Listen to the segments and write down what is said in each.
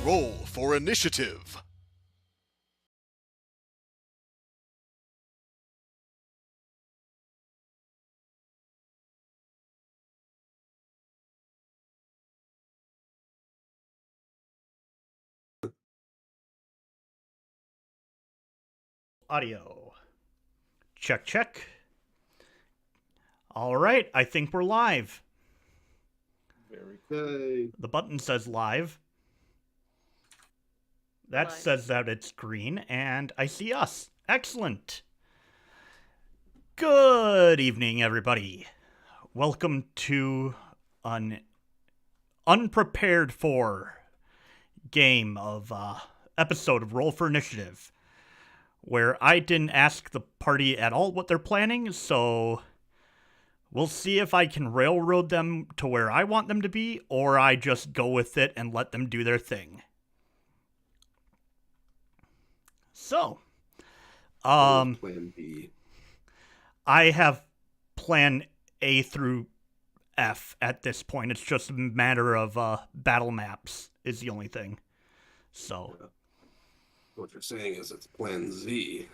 Roll for initiative. Audio. Check, check. All right, I think we're live. Very cool. The button says live. That says that it's green, and I see us. Excellent. Good evening, everybody. Welcome to an unprepared for game of episode of Roll for Initiative, where I didn't ask the party at all what they're planning, so we'll see if I can railroad them to where I want them to be, or I just go with it and let them do their thing. So, Plan B. I have plan A through F at this point. It's just a matter of battle maps is the only thing. So, What you're saying is it's Plan Z.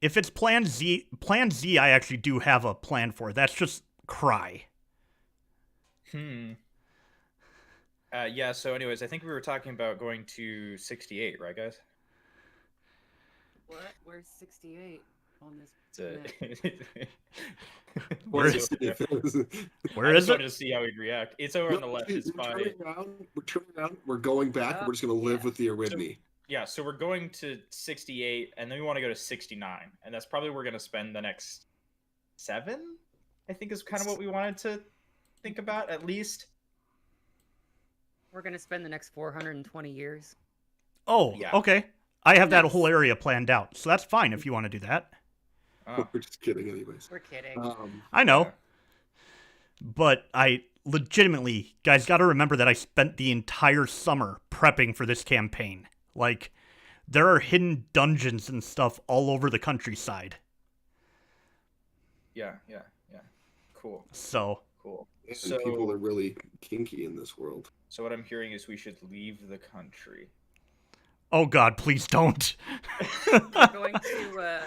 if it's plan Z, I actually do have a plan for. That's just cry. Yeah, so anyways, I think we were talking about going to 68, right, guys? What? Where's 68 on this? Where is it? Where is it? To see how he'd react. It's over on the left. It's fine. We're turning around. We're going back. We're just going to live with the Aridne. So we're going to 68, and then we want to go to 69. And that's probably where we're going to spend the next 7, I think is kind of what we wanted to think about, at least. We're going to spend the next 420 years. Oh, Yeah. Okay. I have that whole area planned out, so that's fine if you want to do that. We're just kidding anyways. We're kidding. I know. But I legitimately, guys, got to remember that I spent the entire summer prepping for this campaign. Like, there are hidden dungeons and stuff all over the countryside. Yeah. Cool. So. Cool. And So people are really kinky in this world. So what I'm hearing is we should leave the country. Oh God, please don't. We're going to.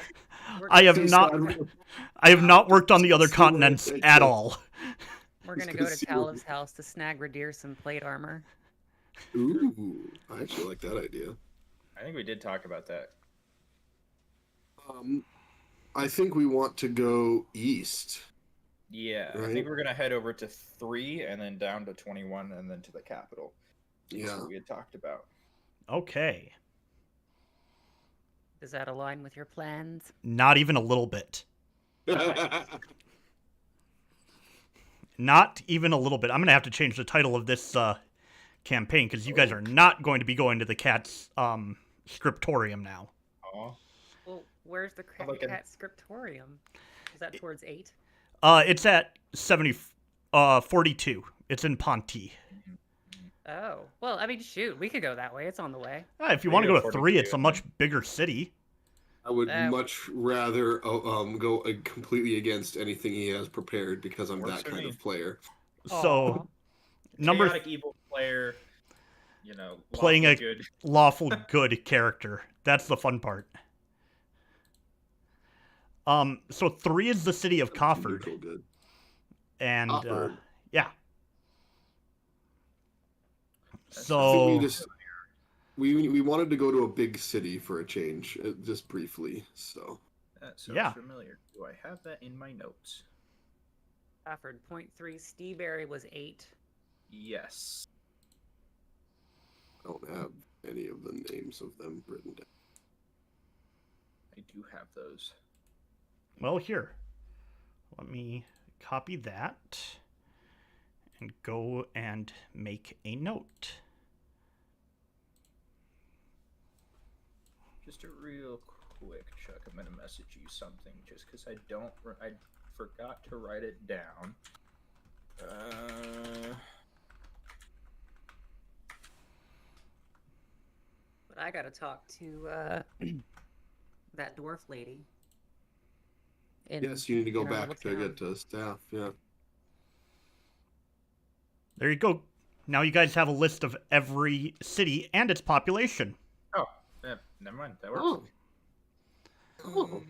I have not worked on the other continents at all. We're going to go to Talamh's house to snag Ridire some plate armor. Ooh, I actually like that idea. I think we did talk about that. I think we want to go east. Yeah, right? I think we're going to head over to 3 and then down to 21 and then to the capital. That's Yeah. what we had talked about. Okay. Does that align with your plans? Not even a little bit. Not even a little bit. I'm going to have to change the title of this campaign because you guys are not going to be going to the cat's scriptorium now. Oh. Well, where's the cat scriptorium? Is that towards 8? It's at 42. It's in Ponti. Oh. Well, I mean, shoot. We could go that way. It's on the way. If you want to go to 3, it's a much bigger city. I would much rather go completely against anything he has prepared because I'm that kind of player. So, chaotic evil player, playing a good. lawful good character. That's the fun part. So 3 is the city of Cofford. Good. And Cofford. Yeah. So we wanted to go to a big city for a change, just briefly. So that sounds familiar. Do I have that in my notes? Cofford, .3. Steeberry was 8. Yes. I don't have any of the names of them written down. I do have those. Well, here. Let me copy that and go and make a note. Just a real quick, Chuck. I'm gonna message you something just because I forgot to write it down. But I gotta talk to that dwarf lady. Yes, you need to go back to get to staff. Yeah. There you go. Now you guys have a list of every city and its population. Oh, yeah, never mind. That works. Oh. Oh.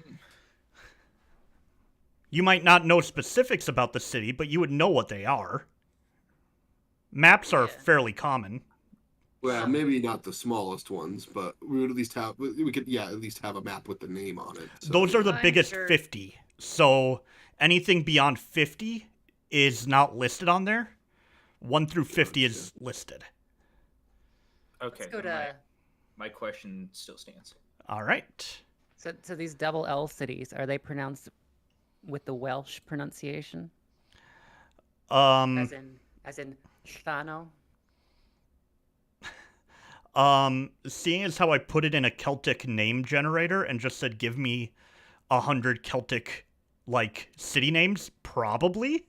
You might not know specifics about the city, but you would know what they are. Maps are Yeah. fairly common. Well, maybe not the smallest ones, but we would at least have at least have a map with the name on it. So. Those are the I'm biggest sure- 50. So anything beyond 50 is not listed on there. 1 through 50 is listed. Okay. Let's go then to. my question still stands. All right. So these double L cities, are they pronounced with the Welsh pronunciation? As in Llano? Seeing as how I put it in a Celtic name generator and just said give me 100 Celtic city names, probably.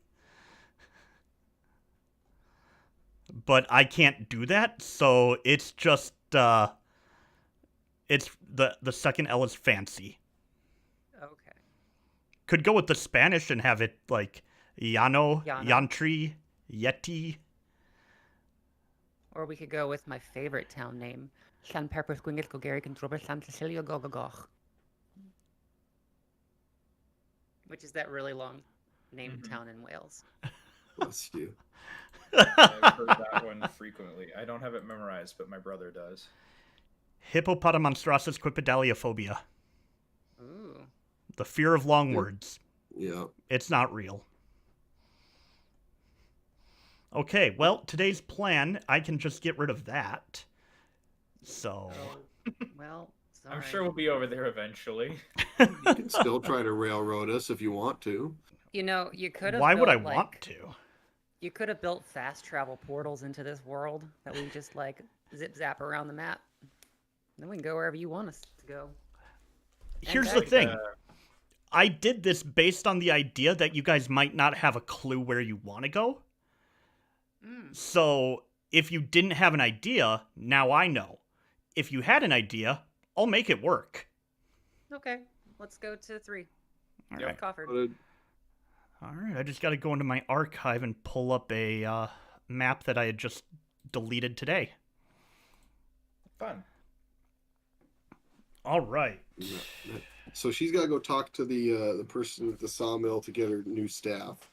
But I can't do that, so it's just it's the second L is fancy. Okay. Could go with the Spanish and have it like Llano, Llano. Yantri, Yeti. Or we could go with my favorite town name, Llan Perpus Gwyngyll Gogerig and Drobor San Cecilia Gogogoch. Which is that really long named town in Wales. Bless you. I've heard that one frequently. I don't have it memorized, but my brother does. Hippopotamonstrossus quipedaliophobia. Ooh. The fear of long words. Yeah. It's not real. Okay, well, today's plan, I can just get rid of that. So, Well, sorry. I'm sure we'll be over there eventually. You can still try to railroad us if you want to. You know, you could have. why would I built, want to? You could have built fast travel portals into this world that we just zip zap around the map. Then we can go wherever you want us to go. Here's back. the thing. I did this based on the idea that you guys might not have a clue where you want to go. So, if you didn't have an idea, now I know. If you had an idea, I'll make it work. Okay, let's go to 3. All Yep. right. Coffered. But, All right, I just got to go into my archive and pull up a map that I had just deleted today. Fun. All right. so she's got to go talk to the person at the sawmill to get her new staff.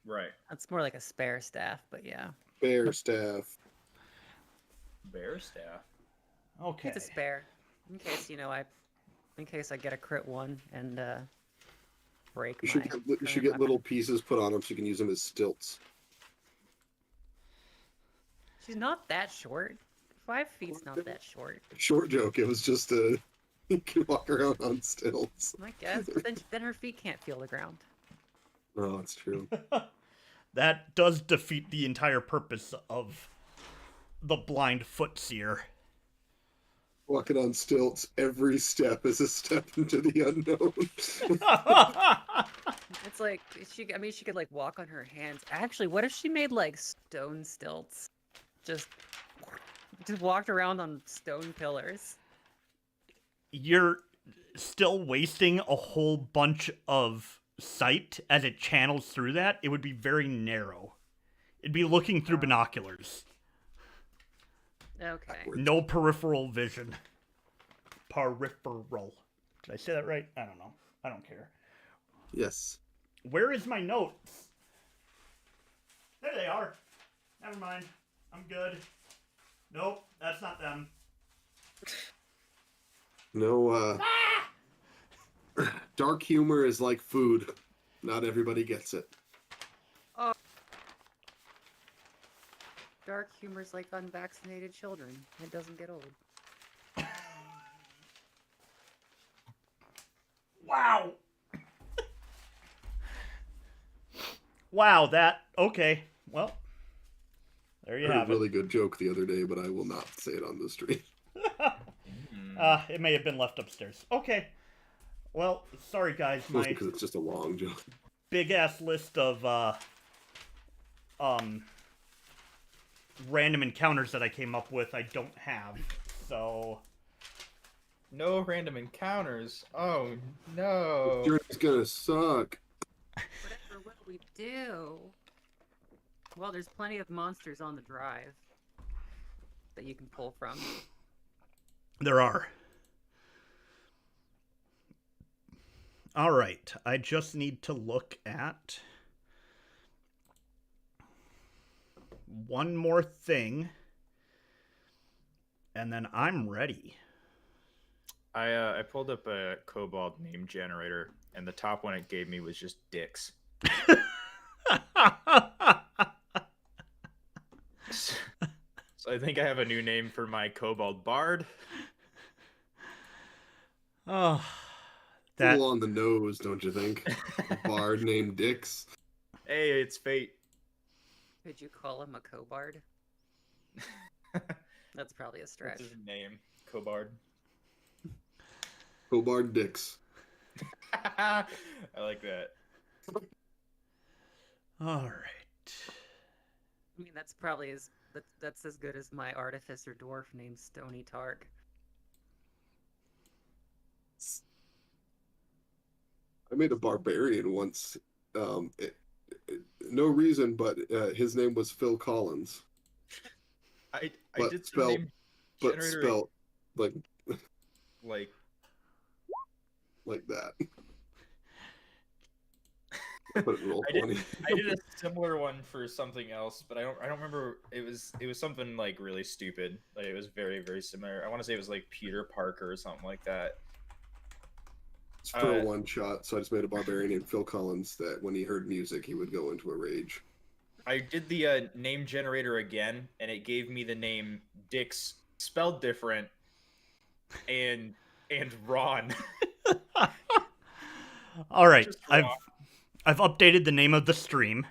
Right. That's more like a spare staff, but yeah. Bear staff. Bear staff. Okay. It's a spare. In case I get a crit 1 and break You should get little pieces put on them so you can use them as stilts. She's not that short. 5 feet's not that short. Short joke. It was just you can walk around on stilts. I guess, but then her feet can't feel the ground. Oh, that's true. That does defeat the entire purpose of the blind foot seer. Walking on stilts, every step is a step into the unknown. It's like she could walk on her hands. Actually, what if she made stone stilts? Just walked around on stone pillars. You're still wasting a whole bunch of sight as it channels through that. It would be very narrow. It'd be looking through binoculars. Okay. No peripheral vision. Peripheral. Did I say that right? I don't know. I don't care. Yes. Where is my notes? There they are. Never mind. I'm good. Nope, that's not them. No, dark humor is like food. Not everybody gets it. Dark humor's like unvaccinated children. It doesn't get old. Wow. Wow, okay. Well, there you I heard have a really good joke the other day, but I will not say it on the stream. It may have been left upstairs. Okay. Well, sorry guys, Mostly my because it's just a long joke. big ass list of random encounters that I came up with I don't have. So No random encounters. Oh no. Journey's gonna suck. Whatever will we do? Well, there's plenty of monsters on the drive that you can pull from. There are. All right. I just need to look at one more thing, and then I'm ready. I pulled up a Kobold name generator, and the top one it gave me was just dicks. So I think I have a new name for my Kobold Bard. Oh, A little on the nose, don't you think? A bard named Dix. Hey, it's fate. Could you call him a Cobard? That's probably a stretch. What's his name? Kobard. Cobard Dix. I like that. all right. I mean, that's probably that's as good as my artificer dwarf named Stony Tark. I made a barbarian once. No reason, but his name was Phil Collins. I But did some spelled- name But generator spelled like that. I put it in roll I did- 20. I did a similar one for something else, but I don't remember. It was something like really stupid. Like it was very, very similar. I want to say it was like Peter Parker or something like that. It's for a one shot, so I just made a barbarian named Phil Collins that when he heard music, he would go into a rage. I did the name generator again, and it gave me the name Dix spelled different, and Ron. All right. Just Ron. I've updated the name of the stream.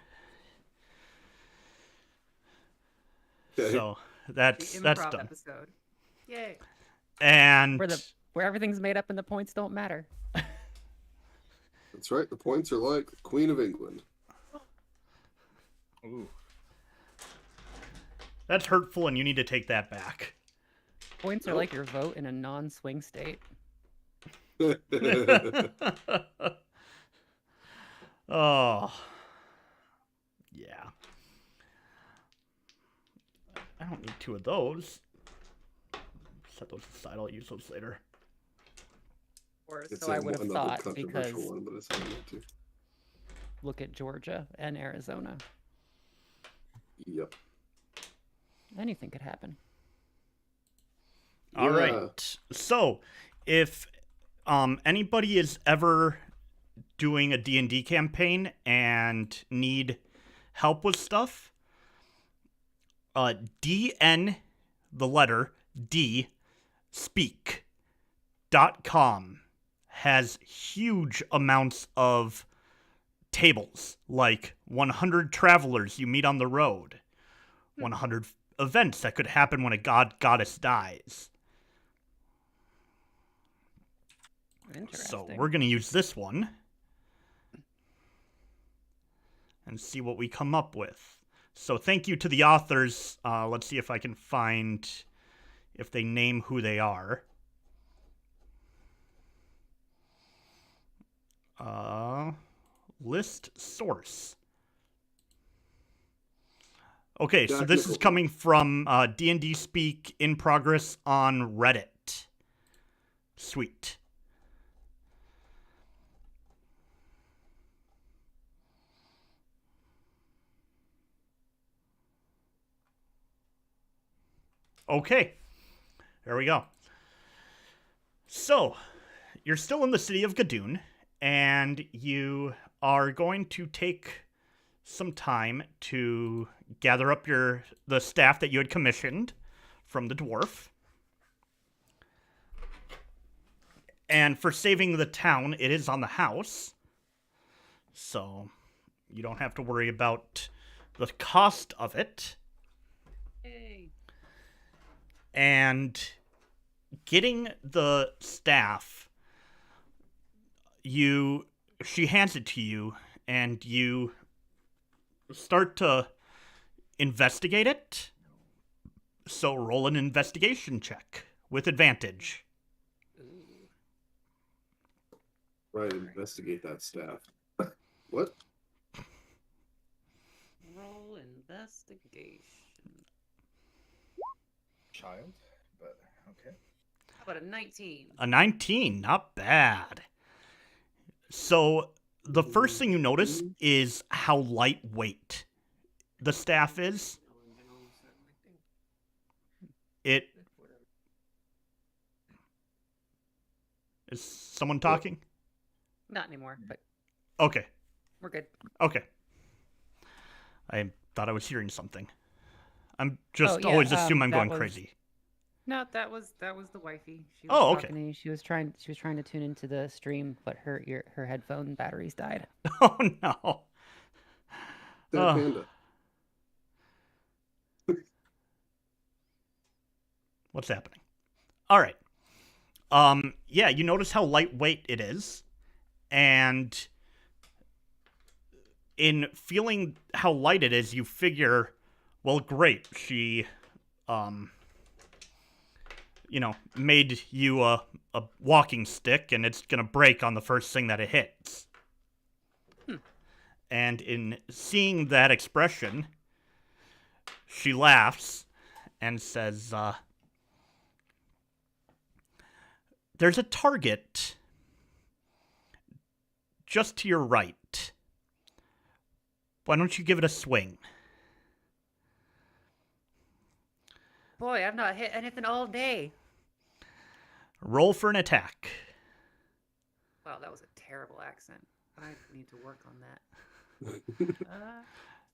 Okay. So The that's improv done. episode. Yay! And Where everything's made up and the points don't matter. That's right. The points are like Queen of England. Ooh. that's hurtful, and you need to take that back. Points are like your vote in a non-swing state. Oh, yeah. I don't need two of those. Set those aside. I'll use those later. Or It's so I would have another thought, because controversial one, but it's not meant to. look at Georgia and Arizona. Yep. Anything could happen. All Yeah. right. So, if anybody is ever doing a D&D campaign and need help with stuff, DN, the letter D, speak.com has huge amounts of tables, like 100 travelers you meet on the road, 100 events that could happen when a goddess dies. Interesting. So we're going to use this one and see what we come up with. So thank you to the authors. Let's see if I can find if they name who they are. List source. Okay, so this is coming from D&D Speak in progress on Reddit. Sweet. Okay, there we go. So, you're still in the city of Gadun, and you are going to take some time to gather up the staff that you had commissioned from the dwarf. And for saving the town, it is on the house, so you don't have to worry about the cost of it. Yay. And getting the staff, she hands it to you, and you start to investigate it. So roll an investigation check with advantage. Right, investigate that staff. What? Roll Investigation. Child, but okay. How about a 19? A 19, not bad. So the first thing you notice is how lightweight the staff is. Is someone talking? Not anymore, but Okay. we're good. Okay. I thought I was hearing something. I'm just always assume I'm going crazy. No, that was the wifey. She was Oh, okay. talking to you. She was trying to tune into the stream, but her headphone batteries died. Oh no. That panda. What's happening? All right. Yeah, you notice how lightweight it is, and in feeling how light it is, you figure, well, great, she, made you a walking stick, and it's gonna break on the first thing that it hits. And in seeing that expression, she laughs and says, there's a target just to your right. Why don't you give it a swing? Boy, I've not hit anything all day. Roll for an attack. Wow, that was a terrible accent. I need to work on that.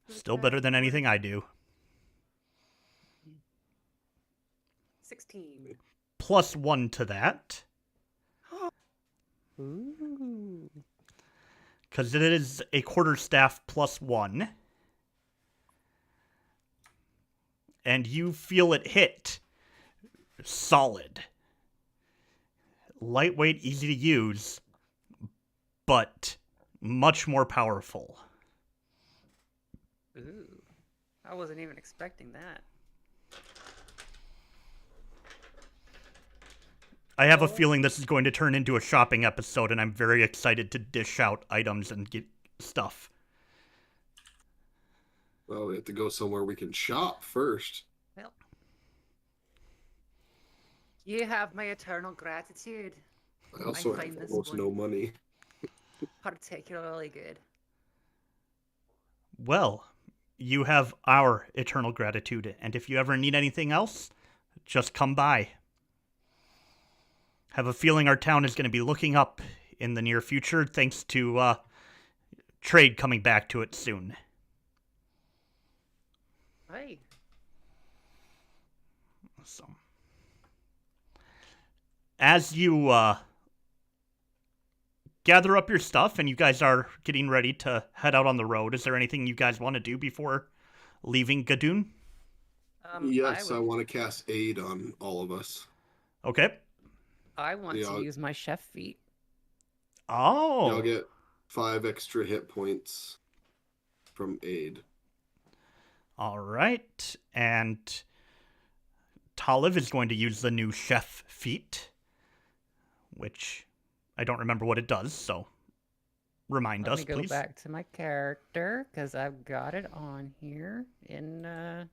Still better than anything I do. 16. +1 to that. Ooh. Because it is a quarterstaff +1. And you feel it hit. Solid. Lightweight, easy to use, but much more powerful. Ooh. I wasn't even expecting that. I have a feeling this is going to turn into a shopping episode, and I'm very excited to dish out items and get stuff. Well, we have to go somewhere we can shop first. Well, you have my eternal gratitude. I also find have this almost one- no money. Particularly good. Well, you have our eternal gratitude, and if you ever need anything else, just come by. Have a feeling our town is going to be looking up in the near future, thanks to trade coming back to it soon. Hey. So, as you gather up your stuff and you guys are getting ready to head out on the road, is there anything you guys want to do before leaving Gadun? Yes, I want to cast aid on all of us. Okay. I want to use my chef feat. Oh. I'll get 5 extra hit points from aid. All right. And Talamh is going to use the new chef feat, which I don't remember what it does, so remind us, please. Let me go back to my character, because I've got it on here in...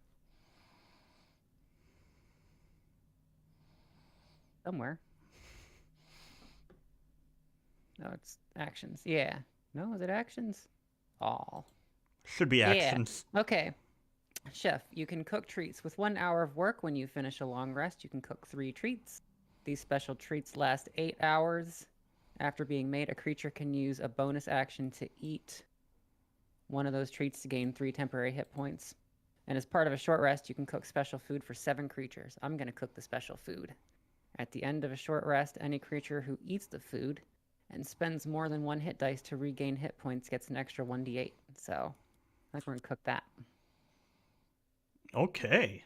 somewhere. No, it's actions. Yeah. No, is it actions? All. Should be actions. Yeah. Okay. Chef, you can cook treats. With 1 hour of work, when you finish a long rest, you can cook 3 treats. These special treats last 8 hours. After being made, a creature can use a bonus action to eat one of those treats to gain 3 temporary hit points. And as part of a short rest, you can cook special food for 7 creatures. I'm going to cook the special food. At the end of a short rest, any creature who eats the food and spends more than 1 hit dice to regain hit points gets an extra 1d8. So, I think we're going to cook that. Okay.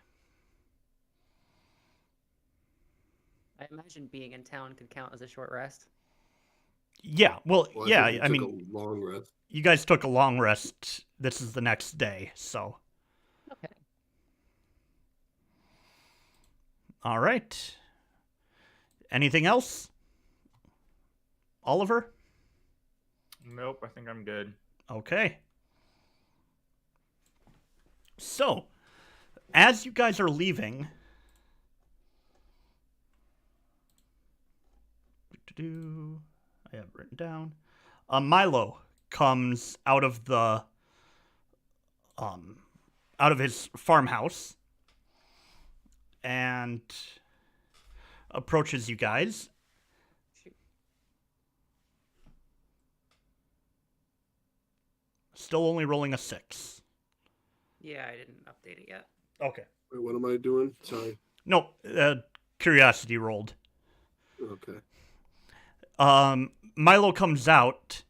I imagine being in town could count as a short rest. Yeah, well yeah, I I took mean, a long rest. You guys took a long rest. This is the next day, so. Okay. All right. Anything else? Oliver? Nope, I think I'm good. Okay. So, as you guys are leaving, I have it written down. Milo comes out of his farmhouse and approaches you guys. Still only rolling a 6. Yeah, I didn't update it yet. Okay. Wait, what am I doing? Sorry. No, curiosity rolled. Okay. Milo comes out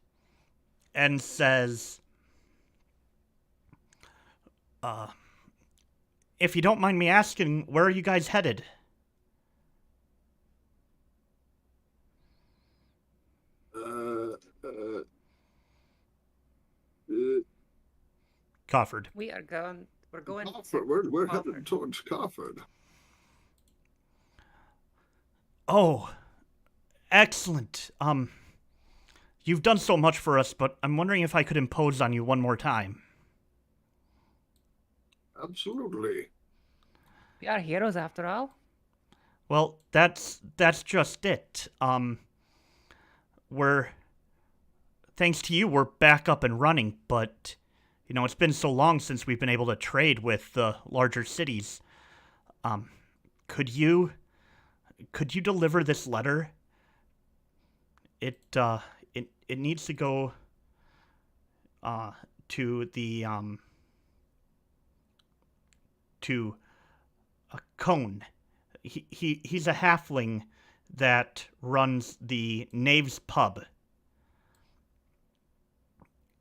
and says, if you don't mind me asking, where are you guys headed? Cofford. We're going Cofford. We're headed towards Cofford. Oh, excellent. You've done so much for us, but I'm wondering if I could impose on you one more time. Absolutely. We are heroes after all. Well, that's just it. Thanks to you, we're back up and running, but, it's been so long since we've been able to trade with the larger cities. Could you deliver this letter? It needs to go, to a Cone. He's a halfling that runs the Knave's Pub.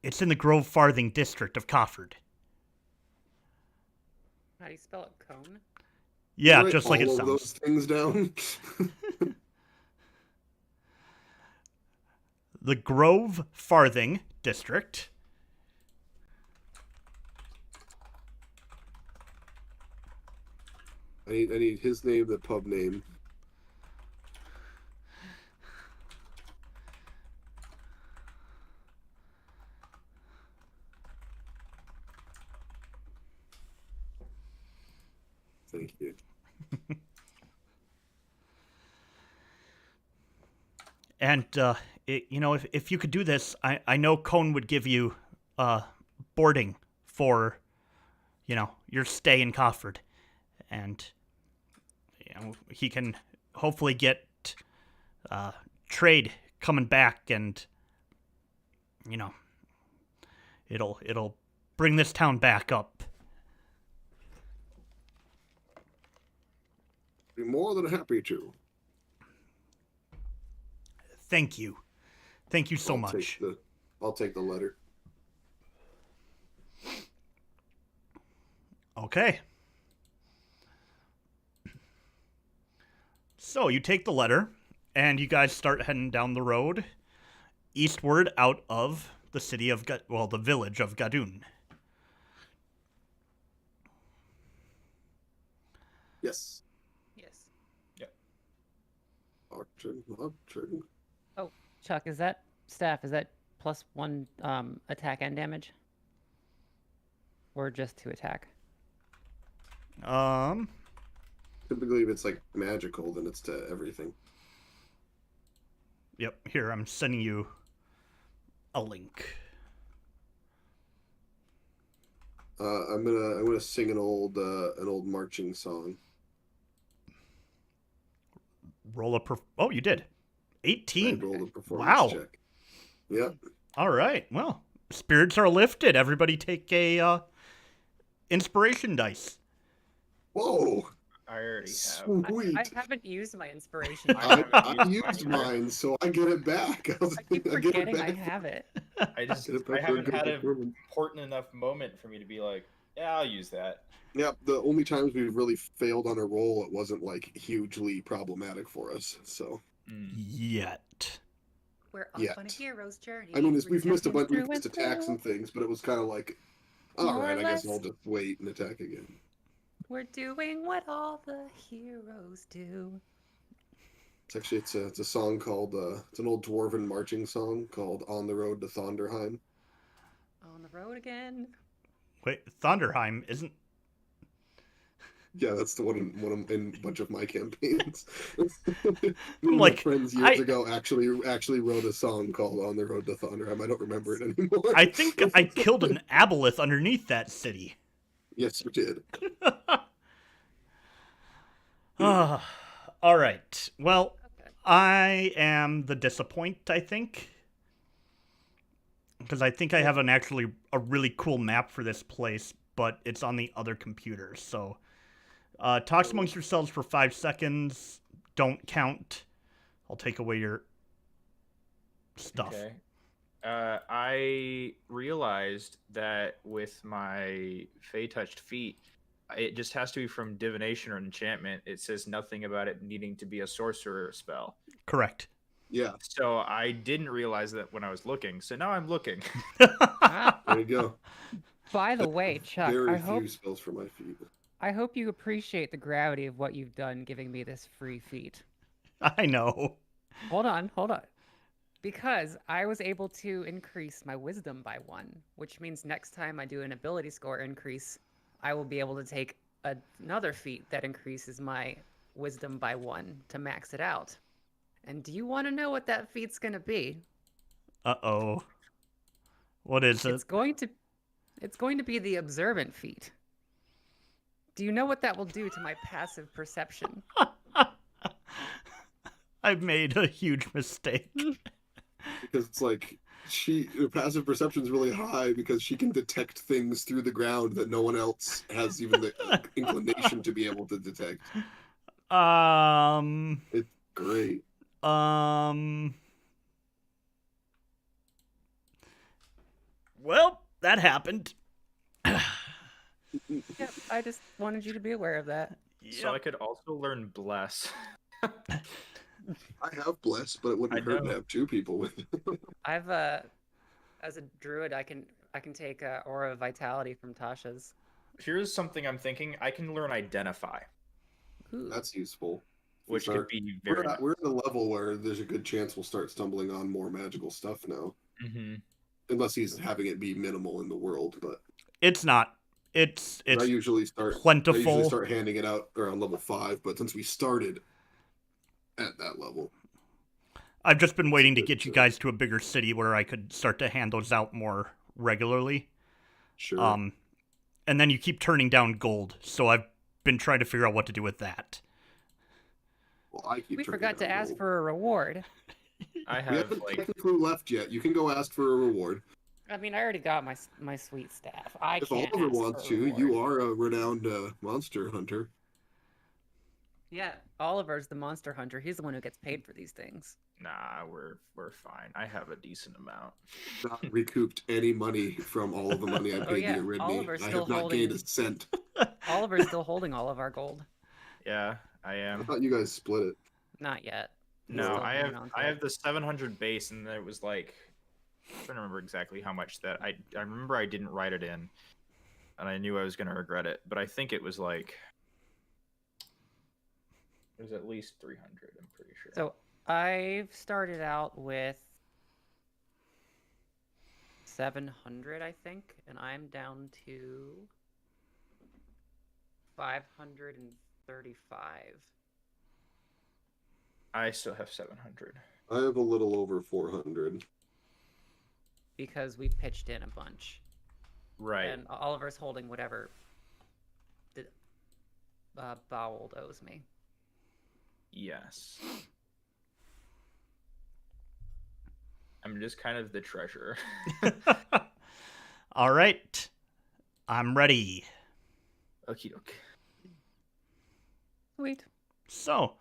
It's in the Grove Farthing district of Cofford. How do you spell it? Cone? Yeah, Write just like it all of sounds. those things down. The Grove Farthing district. I need his name, the pub name. Thank you. And, if you could do this, I know Cone would give you boarding for, your stay in Cofford. And, he can hopefully get trade coming back and, it'll bring this town back up. Be more than happy to. Thank you. Thank you so much. I'll take the letter. Okay. So you take the letter, and you guys start heading down the road eastward out of the city of, the village of Gadun. Yes. Yes. Yep. Marching. Oh, Chuck, is that +1 attack and damage? Or just to attack? Typically, if it's like magical, then it's to everything. Yep, here, I'm sending you a link. I'm gonna sing an old marching song. Roll oh, you did. 18. I rolled a performance Wow. check. Yep. All right. Well, spirits are lifted. Everybody take a inspiration dice. Whoa. I already have. Sweet. I haven't used my inspiration. I used mine, so I get it back. I keep get it forgetting I back. have it. I haven't had an important enough moment for me to be like, yeah, I'll use that. Yep, the only times we've really failed on a roll, it wasn't like hugely problematic for us. So Yet. We're off on a hero's journey. I mean, we've missed Jumping we've through missed and attacks through. and things, but it was kind of like, all More right, or I guess less. I'll just wait and attack again. We're doing what all the heroes do. It's a song called it's an old dwarven marching song called "On the Road to Thonderheim." On the road again. Wait, Thunderheim isn't... Yeah, that's the one in a bunch of my campaigns. One of Like, my friends years ago actually wrote a song called "On the Road to Thunderheim." I don't remember it anymore. I think I killed an aboleth underneath that city. Yes, you did. All right. Well, I am the disappoint, I think. Because I think I have a really cool map for this place, but it's on the other computer. So, talk amongst yourselves for 5 seconds. Don't count. I'll take away your stuff. Okay. I realized that with my Fey-touched feat, it just has to be from divination or enchantment. It says nothing about it needing to be a sorcerer spell. Correct. Yeah. So I didn't realize that when I was looking. So now I'm looking. There you go. By the way, Chuck, Very few spells for my feet. I hope you appreciate the gravity of what you've done giving me this free feat. I know. Hold on. Because I was able to increase my wisdom by 1, which means next time I do an ability score increase, I will be able to take another feat that increases my wisdom by 1 to max it out. And do you want to know what that feat's going to be? Uh-oh. What is it? It's going to be the observant feat. Do you know what that will do to my passive perception? I've made a huge mistake. Because it's like her passive perception is really high because she can detect things through the ground that no one else has even the inclination to be able to detect. It's great. Well, that happened. Yep, I just wanted you to be aware of that. So I could also learn Bless. I have Bless, but it wouldn't hurt to have 2 people with it. I've as a druid, I can take Aura of Vitality from Tasha's. Here's something I'm thinking. I can learn Identify. Ooh. That's useful. Which could be very... We're at a level where there's a good chance we'll start stumbling on more magical stuff now. Mm-hmm. Unless he's having it be minimal in the world, but... It's not. It's I usually start plentiful. I usually start handing it out around level 5, but since we started at that level... I've just been waiting to get you guys to a bigger city where I could start to hand those out more regularly. Sure. And then you keep turning down gold, so I've been trying to figure out what to do with that. Well, we forgot to ask for a reward. I We have haven't like... technically left yet. You can go ask for a reward. I mean, I already got my sweet staff. If Oliver wants to, you are a renowned monster hunter. Yeah, Oliver's the monster hunter. He's the one who gets paid for these things. Nah, we're fine. I have a decent amount. Not recouped any money from all of the money I paid yeah. you, Ridney. Oliver's I still have not holding- gained a cent. Oliver's still holding all of our gold. Yeah, I I am. thought you guys split it. Not yet. He's No, still I holding on to I it. have the 700 base, and it was like... I'm trying to remember exactly how much that... I remember I didn't write it in, and I knew I was going to regret it, but I think it was like... It was at least 300, I'm pretty sure. So I've started out with 700, I think, and I'm down to 535. I still have 700. I have a little over 400. Because we pitched in a bunch. Right. And Oliver's holding whatever Bowald owes me. Yes. I'm just kind of the treasurer. All right. I'm ready. Okie doke. Sweet. So,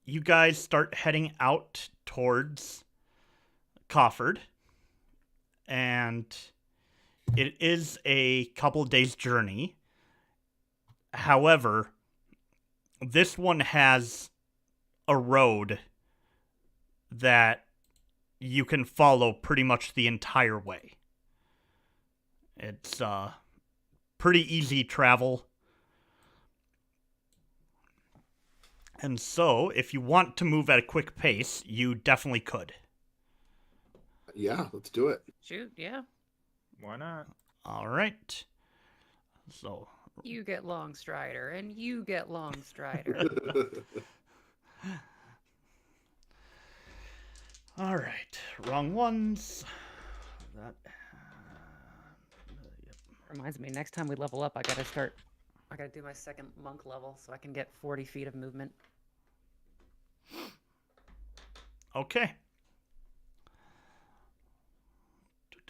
you guys start heading out towards Cofford, and it is a couple days journey. However, this one has a road that you can follow pretty much the entire way. It's pretty easy travel. And so, if you want to move at a quick pace, you definitely could. Yeah, let's do it. Shoot, yeah. Why not? All right. So, You get Long Strider, and you get Long Strider. all right. Wrong ones. That. Yep. Reminds me, next time we level up, I gotta do my second monk level so I can get 40 feet of movement. Okay.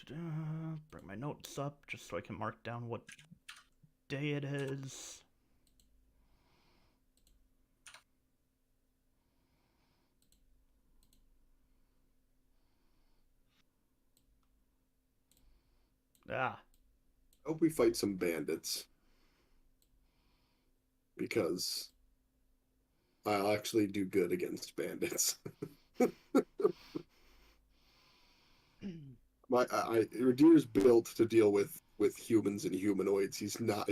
Bring my notes up just so I can mark down what day it is. Ah. I hope we fight some bandits. Because I'll actually do good against bandits. Ridire's built to deal with humans and humanoids. He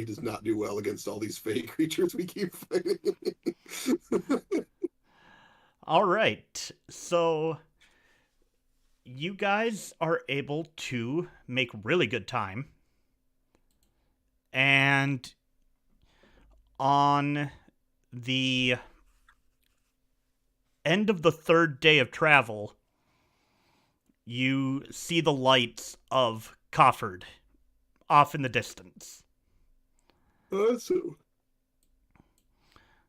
does not do well against all these fey creatures we keep fighting. All right. So you guys are able to make really good time. And on the end of the third day of travel, you see the lights of Cofford off in the distance. So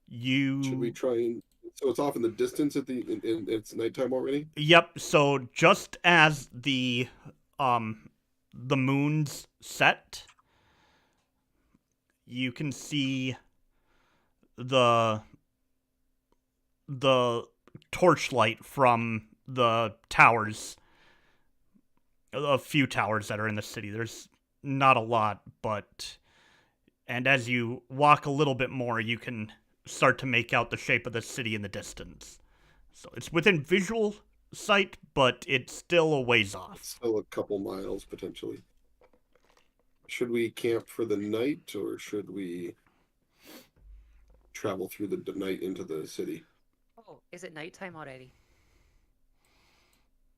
Should we try and... So it's off in the distance it's nighttime already? Yep, so just as the moon's set, you can see the torchlight from the towers, a few towers that are in the city. There's not a lot, and as you walk a little bit more, you can start to make out the shape of the city in the distance. So it's within visual sight, but it's still a ways off. It's still a couple miles, potentially. Should we camp for the night, or should we travel through the night into the city? Oh, is it nighttime already?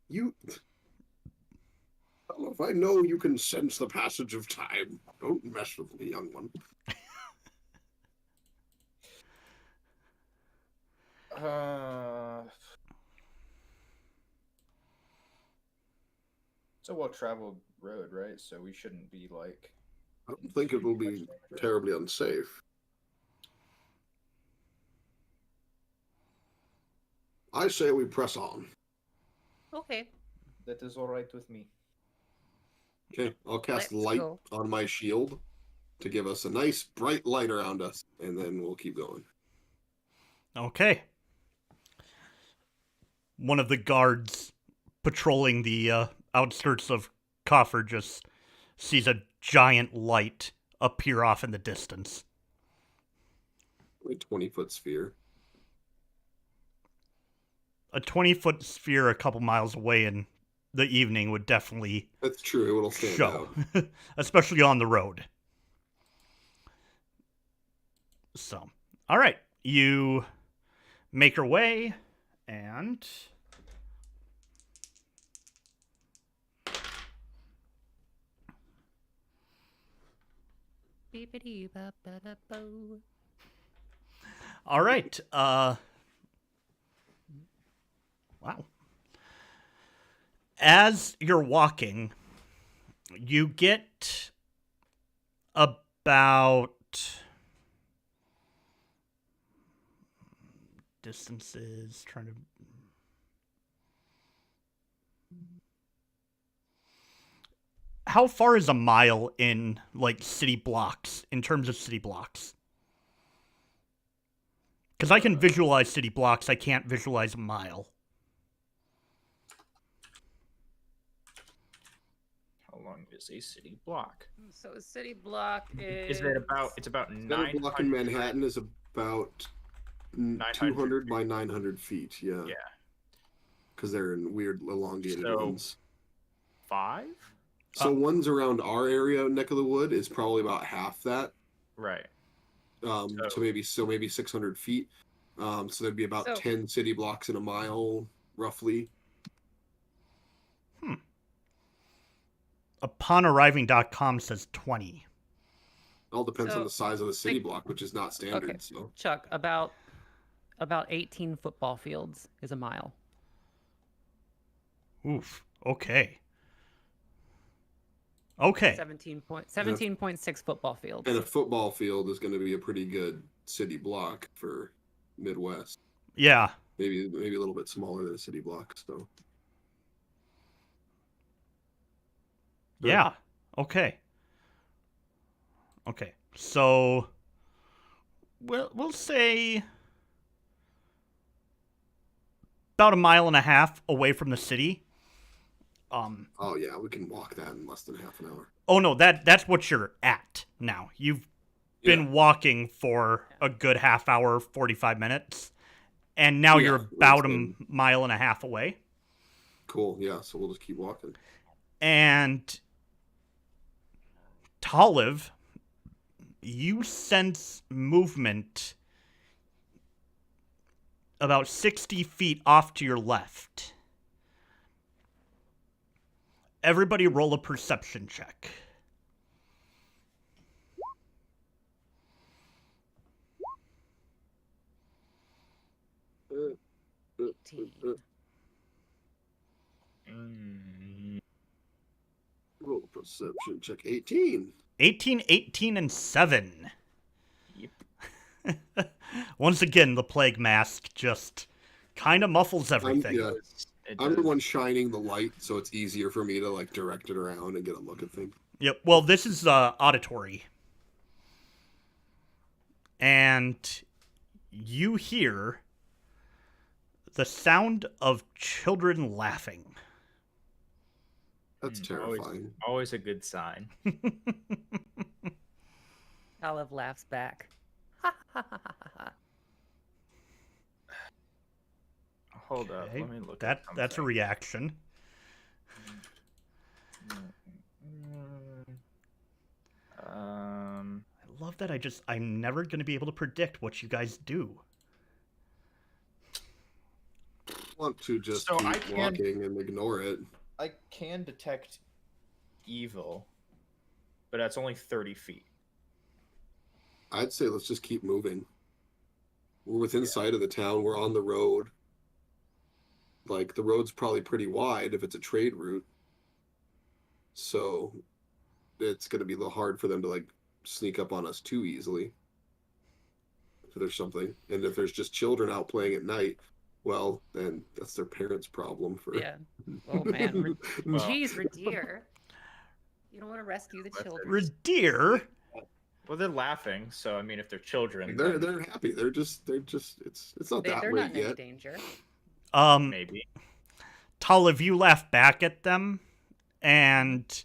If I know you can sense the passage of time, don't mess with me, young one. It's a well-traveled road, right? So we shouldn't be like... I don't think it will be terribly unsafe. I say we press on. Okay. That is all right with me. Okay, I'll cast Let's light go. on my shield to give us a nice bright light around us, and then we'll keep going. Okay. One of the guards patrolling the outskirts of Coffer just sees a giant light appear off in the distance. A 20-foot sphere. A 20-foot sphere a couple miles away in the evening would definitely That's true, it'll stand show, out. especially on the road. So, all right, you make your way, and Beep-a-dee-ba-ba-da-bo. all right, wow. As you're walking, you get about distances, trying to... How far is a mile in, like, city blocks, in terms of city blocks? Because I can visualize city blocks, I can't visualize a mile. How long is a city block? So a city block is... Is it about... It's about Another 900... block in Manhattan is about 200 by 900 feet, yeah. Yeah. Because they're in weird elongated So- ones. 5? So ones around our area, neck of the wood, is probably about half that. Right. So maybe 600 feet. So there'd be about So- 10 city blocks in a mile, roughly. uponarriving.com says 20. All depends So, on the size of the city block, which is not standard. Okay. So Chuck, about 18 football fields is a mile. Oof. Okay. Okay. 17.6 football fields. and a football field is going to be a pretty good city block for Midwest. Yeah. Maybe a little bit smaller than a city block. So Yeah. Okay. Okay. So we'll say about a mile and a half away from the city. oh yeah, we can walk that in less than half an hour. Oh no, that's what you're at now. You've been walking for a good half hour, 45 minutes, and now Yeah, you're that's about a good. mile and a half away. Cool. Yeah, so we'll just keep walking. And Talamh, you sense movement about 60 feet off to your left. Everybody roll a perception check. Roll a perception check. 18. 18, 18, and 7. Yep. Once again, the plague mask just kind of muffles everything. Yeah. It I'm the does. one shining the light, so it's easier for me to like direct it around and get a look at things. Yep. Well, this is auditory. And you hear the sound of children laughing. That's terrifying. Always a good sign. Olive laughs back. Hold up. Okay, Let me look at that's a something. reaction. I love that I'm never going to be able to predict what you guys do. I want to just So I keep can- walking and ignore it. I can detect evil, but that's only 30 feet. I'd say let's just keep moving. We're within sight of the town. We're on the road. Like, the road's probably pretty wide if it's a trade route. So it's going to be a little hard for them to, like, sneak up on us too easily. If there's something. And if there's just children out playing at night, well, then that's their parents' problem. For Yeah. Oh, man. Well- Jeez, Ridire. You don't want to rescue the children. Ridire? Well, they're laughing, so I mean, if they're children, They're then happy. They're just it's not that They're late not in any yet. danger. maybe. Talamh, you laugh back at them, and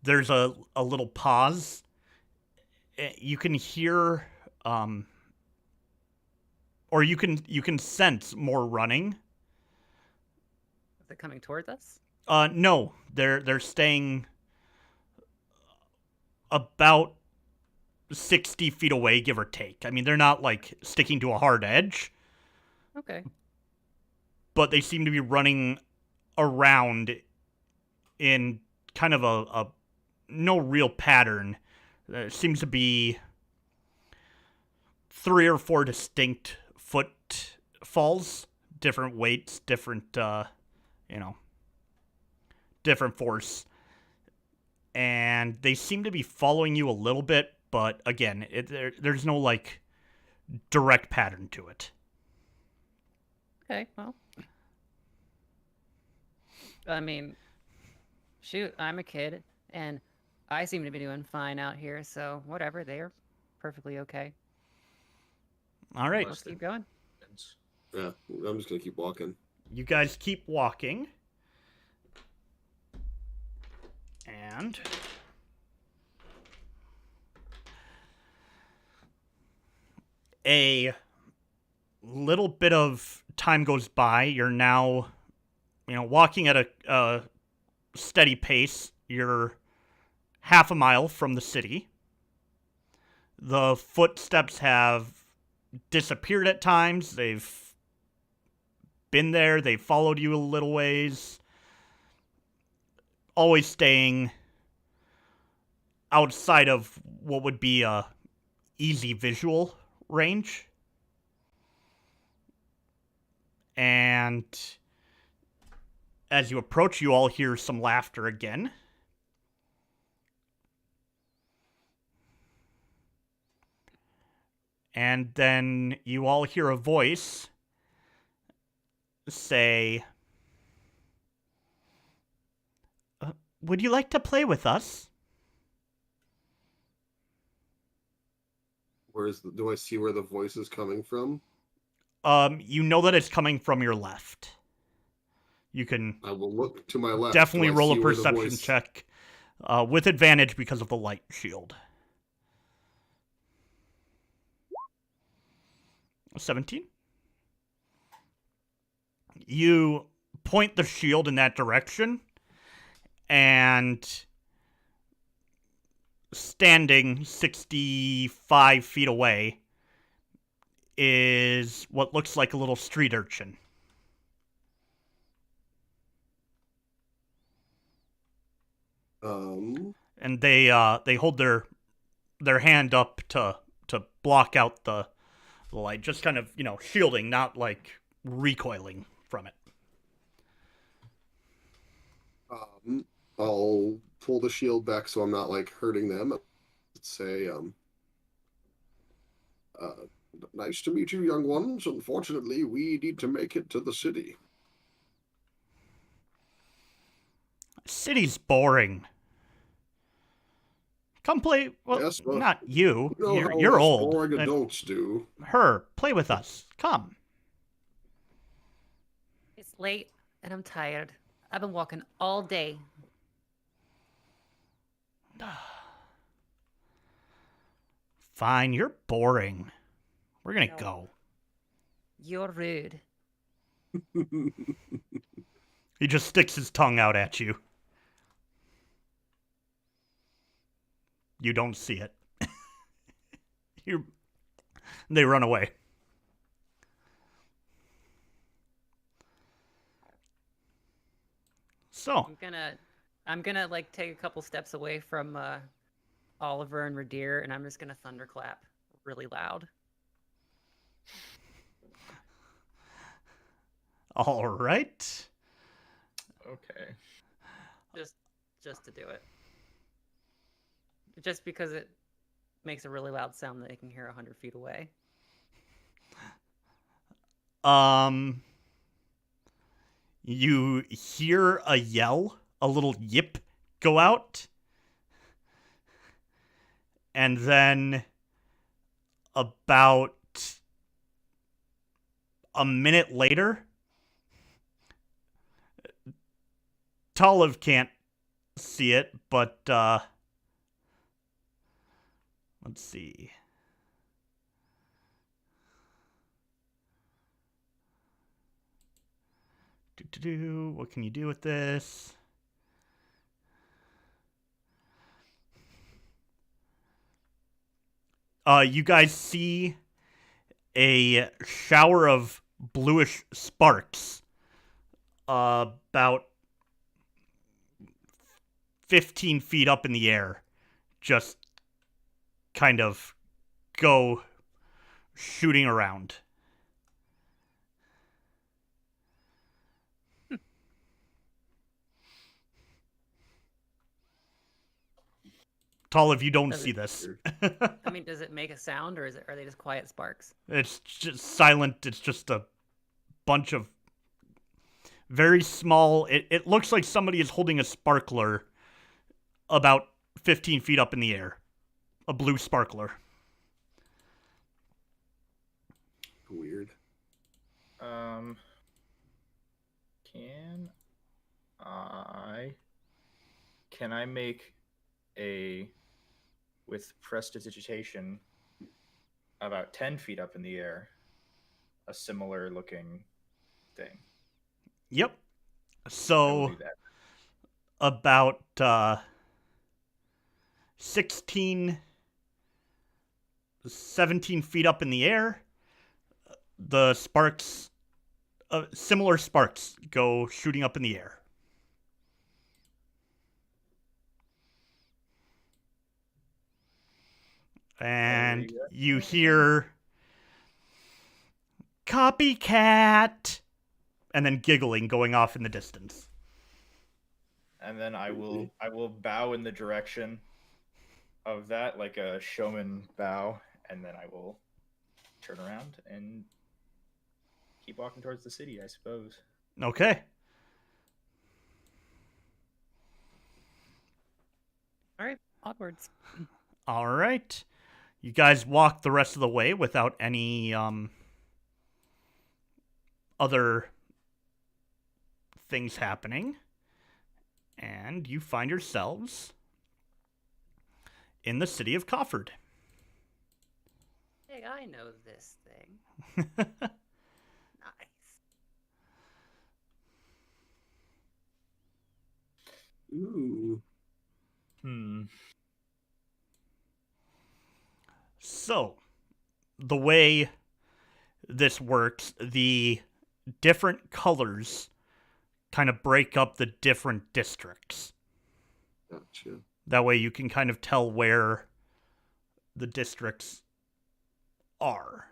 there's a little pause. You can hear, or you can sense more running. Is it coming towards us? No, they're staying about 60 feet away, give or take. I mean, they're not like sticking to a hard edge, Okay. but they seem to be running around in kind of a no real pattern. There seems to be 3 or 4 distinct footfalls, different weights, different different force. And they seem to be following you a little bit, but again, there's no like direct pattern to it. Okay, well. I mean, shoot, I'm a kid, and I seem to be doing fine out here, so whatever, they're perfectly okay. All right, Let's keep going. Yeah, I'm just gonna keep walking. you guys keep walking. And a little bit of time goes by. You're now, walking at a steady pace. You're half a mile from the city. The footsteps have disappeared at times. They've been there. They've followed you a little ways. Always staying outside of what would be a easy visual range. And as you approach, you all hear some laughter again. And then you all hear a voice say, would you like to play with us? Do I see where the voice is coming from? You know that it's coming from your left. You can I will look to my left. definitely roll a see where the perception voice- check with advantage because of the light shield. 17. You point the shield in that direction, and standing 65 feet away is what looks like a little street urchin. And they hold their hand up to block out the light, just kind of, shielding, not like recoiling from it. I'll pull the shield back so I'm not like hurting them. Let's say, nice to meet you, young ones. Unfortunately, we need to make it to the city. City's boring. Come play. Well, Yes, but not you. You know how You're us old. boring adults do. Her, play with us. Come. It's late and I'm tired. I've been walking all day. Fine, you're boring. We're gonna No. go. You're rude. He just sticks his tongue out at you. You don't see it. They run away. So, I'm gonna like take a couple steps away from Oliver and Ridire, and I'm just gonna thunderclap really loud. all right. Okay. Just to do it. Just because it makes a really loud sound that they can hear 100 feet away. You hear a yell, a little yip go out. And then about a minute later, Talamh can't see it, but let's see. What can you do with this? You guys see a shower of bluish sparks about 15 feet up in the air, just kind of go shooting around. Talamh, you don't see this. I mean, does it make a sound, or are they just quiet sparks? It's just silent. It's just a bunch of very small... It looks like somebody is holding a sparkler about 15 feet up in the air. A blue sparkler. Weird. Can I make a, with prestidigitation, about 10 feet up in the air, a similar looking thing? Yep. I will So do that. about 16, 17 feet up in the air, the sparks, similar sparks go shooting up in the air. And Oh, yeah. you hear copycat, and then giggling going off in the distance. And then I will bow in the direction of that, like a showman bow, and then I will turn around and keep walking towards the city, I suppose. Okay. All right, onwards. All right. You guys walk the rest of the way without any other things happening. And you find yourselves in the city of Cofford. Hey, I know this thing. Nice. Ooh. So, the way this works, the different colors kind of break up the different districts. Gotcha. That way you can kind of tell where the districts are.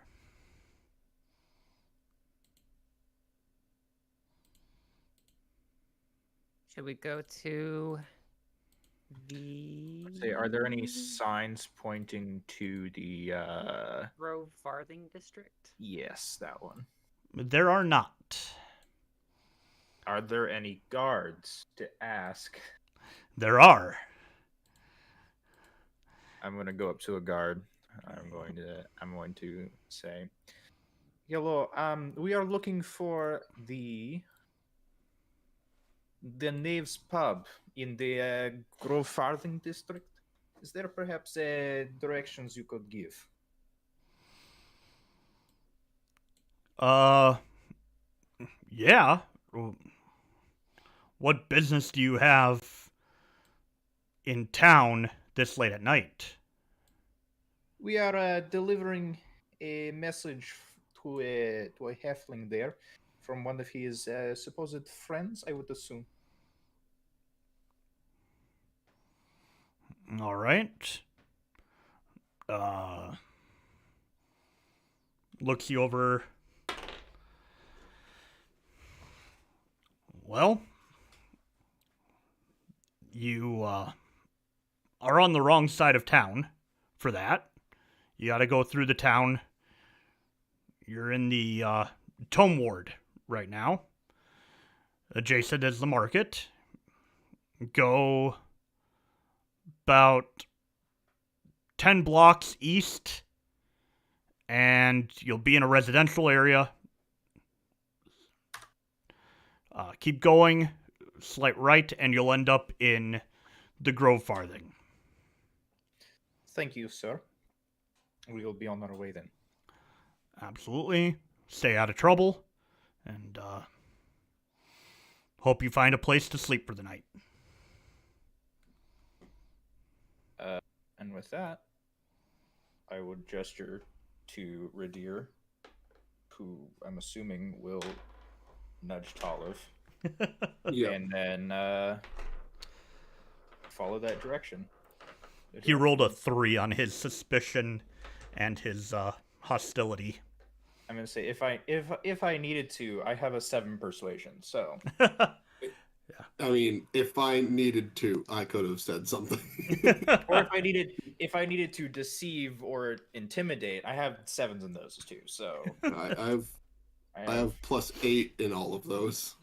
Should we go to the Say, are there any signs pointing to the Grove Farthing District? yes, that one. There are not. Are there any guards to ask? There are. I'm gonna go up to a guard. I'm going to say, hello, we are looking for the Knave's Pub in the Grove Farthing district. Is there perhaps directions you could give? Yeah. What business do you have in town this late at night? We are delivering a message to a halfling there from one of his supposed friends, I would assume. All right. Looks you over. Well, you are on the wrong side of town for that. You gotta go through the town. You're in the Tome Ward right now. Adjacent is the market. Go about 10 blocks east, and you'll be in a residential area. Keep going, slight right, and you'll end up in the Grove Farthing. Thank you, sir. We will be on our way then. Absolutely. Stay out of trouble, and hope you find a place to sleep for the night. And with that, I would gesture to Ridire, who I'm assuming will nudge Talamh, Yeah. and then follow that direction. He rolled a 3 on his suspicion and his hostility. I'm gonna say if I needed to, I have a 7 persuasion. So I mean, if I needed to, I could have said something. or if I needed to deceive or intimidate, I have 7s in those too. So I have +8 in all of those.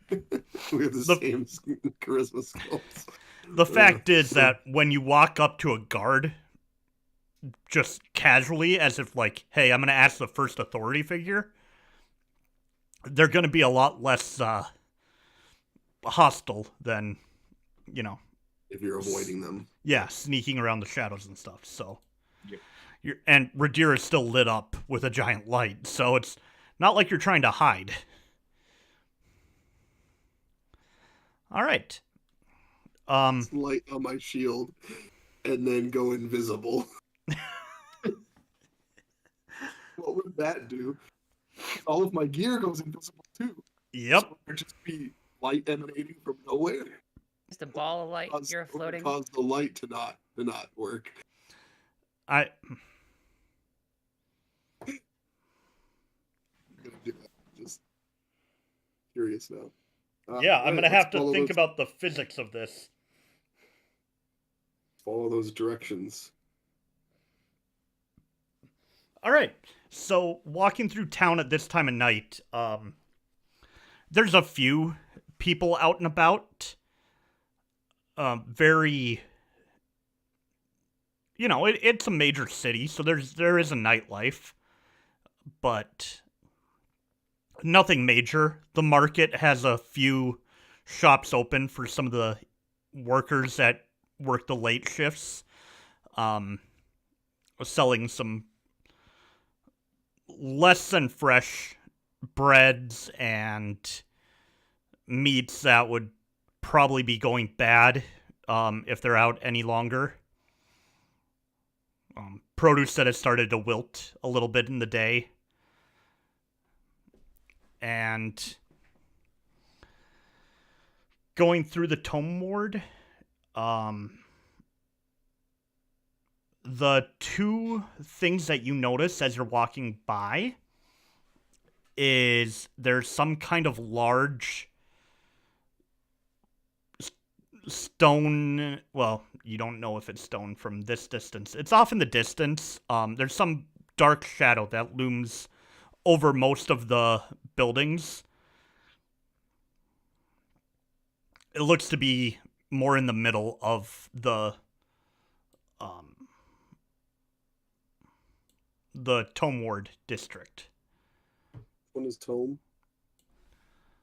We have the same charisma skills. The fact is that when you walk up to a guard, just casually, as if like, hey, I'm going to ask the first authority figure, they're going to be a lot less hostile than, you know. If you're avoiding them. Yeah, sneaking around the shadows and stuff, so. Yep. And Ridire is still lit up with a giant light, so it's not like you're trying to hide. All right. Light on my shield and then go invisible. What would that do? All of my gear goes invisible too. Yep. So there'd just be light emanating from nowhere. Just a ball of light. You're floating. Cause the light to not work. Just curious now. Yeah, I'm right, gonna let's have to follow think those- about the physics of this. Follow those directions. All right. So walking through town at this time of night, there's a few people out and about. Very, it's a major city, so there is a nightlife, but nothing major. The market has a few shops open for some of the workers that work the late shifts, selling some less than fresh breads and meats that would probably be going bad if they're out any longer. Produce that has started to wilt a little bit in the day. And going through the tome ward, the two things that you notice as you're walking by is there's some kind of large stone. Well, you don't know if it's stone from this distance. It's off in the distance. There's some dark shadow that looms over most of the buildings. It looks to be more in the middle of the Tome Ward district. One is Tome.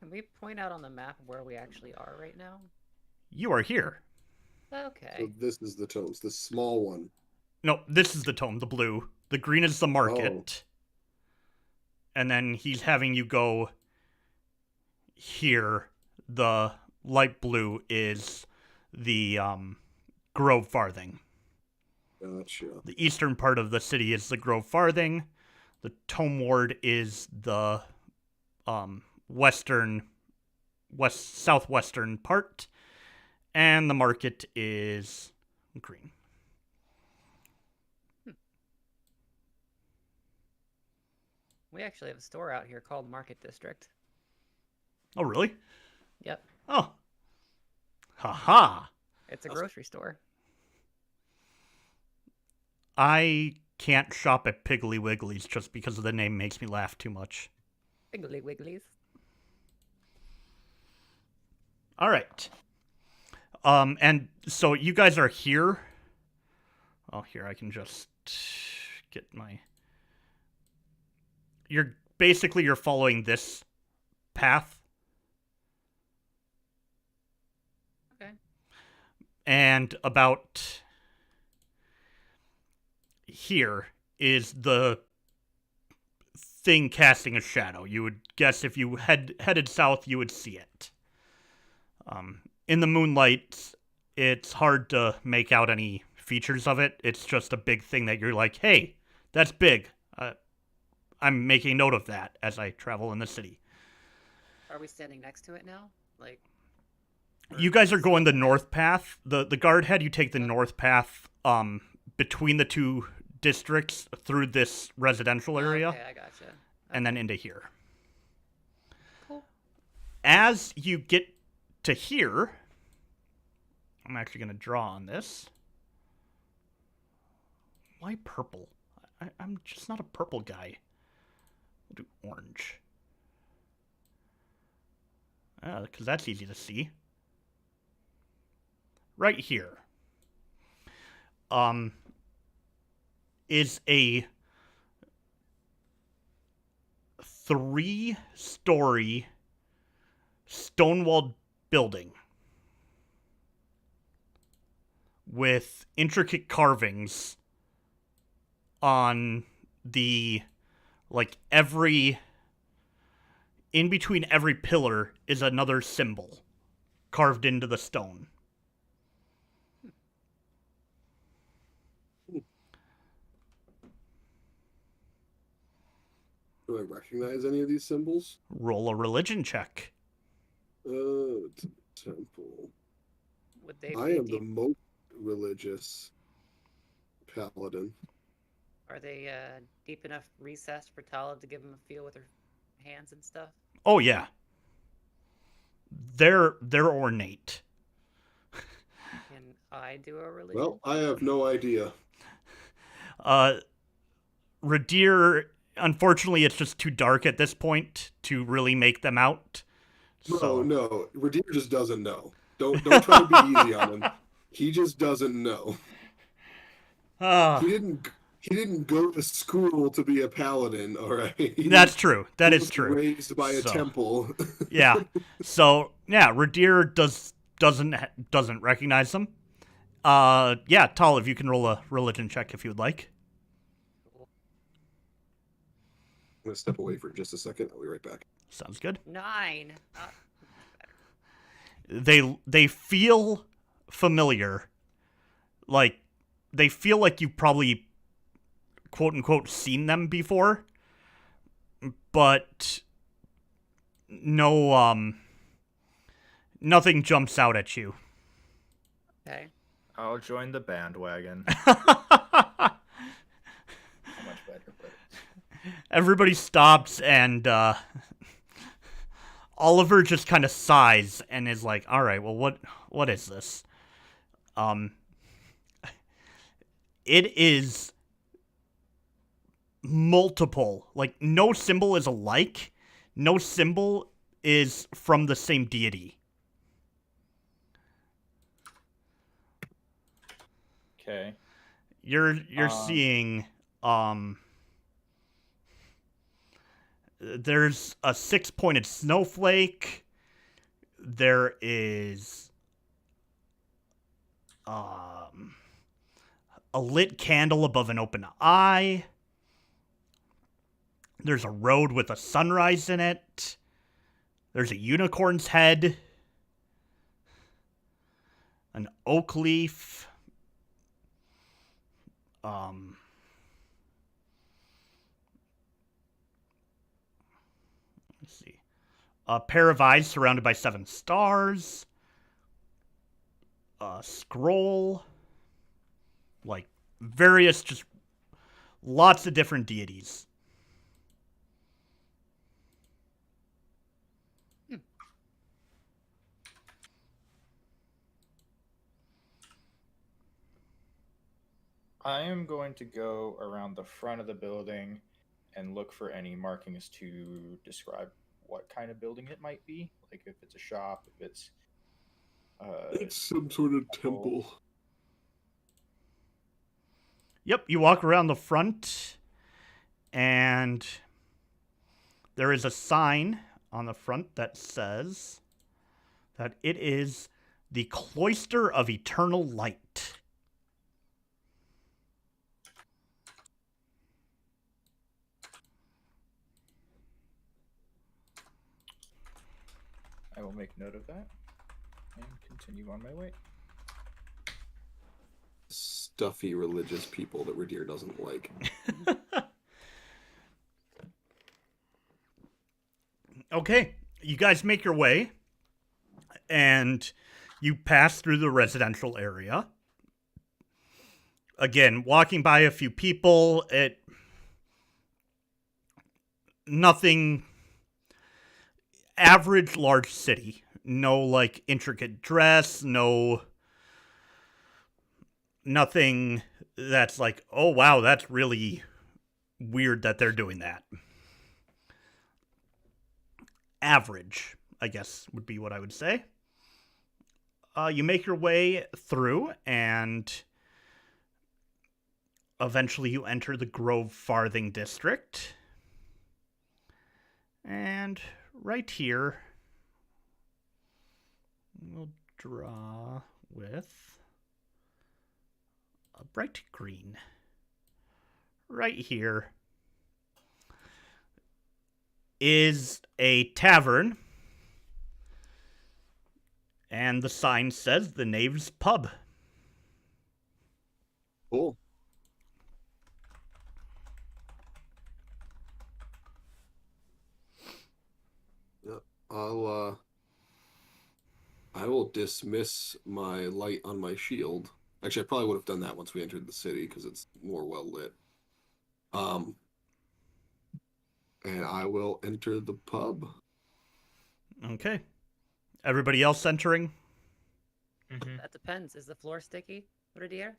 Can we point out on the map where we actually are right now? You are here. Okay. So this is the Tomes, the small one. No, this is the Tome, the blue. The green is the market. And then he's having you go here. The light blue is the Grove Farthing. Gotcha. The eastern part of the city is the Grove Farthing. The Tome Ward is the southwestern part. And the market is green. We actually have a store out here called Market District. Oh, really? Yep. Oh. Ha-ha. It's a grocery store. I can't shop at Piggly Wiggly's just because the name makes me laugh too much. Piggly Wigglies. All right. And so you guys are here. Oh, here I can just get my... You're following this path. Okay. And about here is the thing casting a shadow. You would guess if you headed south, you would see it. In the moonlight, it's hard to make out any features of it. It's just a big thing that you're like, hey, that's big. I'm making note of that as I travel in the city. Are we standing next to it now? Like, You guys are going the north path. The guard had you take the north path between the two districts through this residential area. Okay, I gotcha. And then into here. Cool. As you get to here, I'm actually going to draw on this. Why purple? I'm just not a purple guy. We'll do orange. Because that's easy to see. Right here. Is a 3-story stone-walled building with intricate carvings on the, in between every pillar is another symbol carved into the stone. Do I recognize any of these symbols? Roll a religion check. Temple. Would they I am the most religious paladin. Are they deep enough recessed for Talamh to give him a feel with her hands and stuff? Oh yeah. They're ornate. Can I do a religion? Well, I have no idea. Ridire, unfortunately, it's just too dark at this point to really make them out. So. No. Ridire just doesn't know. Don't try to be easy on him. He just doesn't know. He didn't go to school to be a paladin, all right? That's true. That He is was true. Raised by a temple. Yeah. So yeah, Ridire doesn't recognize them. Yeah, Tall, if you can roll a religion check if you would like. I'm gonna step away for just a second. I'll be right back. Sounds good. 9. They feel familiar. Like they feel like you've probably quote unquote seen them before. But no nothing jumps out at you. Okay. I'll join the bandwagon. Much better, but Everybody stops and Oliver just kind of sighs and is like, "All right, well, what is this?" It is multiple. Like, no symbol is alike. No symbol is from the same deity. okay. You're seeing there's a 6-pointed snowflake. There is a lit candle above an open eye. There's a road with a sunrise in it. There's a unicorn's head. An oak leaf. Let's see. A pair of eyes surrounded by 7 stars. A scroll. Like, various, just lots of different deities. I am going to go around the front of the building and look for any markings to describe what kind of building it might be. Like if it's a shop, if it's It's some sort of temple. Yep, you walk around the front, and there is a sign on the front that says that it is the Cloister of Eternal Light. I will make note of that and continue on my way. Stuffy religious people that Ridire doesn't like. Okay, you guys make your way, and you pass through the residential area. Again, walking by a few people, nothing average large city. No, like, intricate dress, nothing that's like, oh, wow, that's really weird that they're doing that. Average, I guess, would be what I would say. You make your way through, and eventually you enter the Grove Farthing District. And right here, we'll draw with a bright green. Right here is a tavern, and the sign says the Knave's Pub. Cool. Yep. I will dismiss my light on my shield. Actually, I probably would have done that once we entered the city because it's more well lit. And I will enter the pub. Okay. Everybody else entering? Mhm. That depends. Is the floor sticky, Ridire?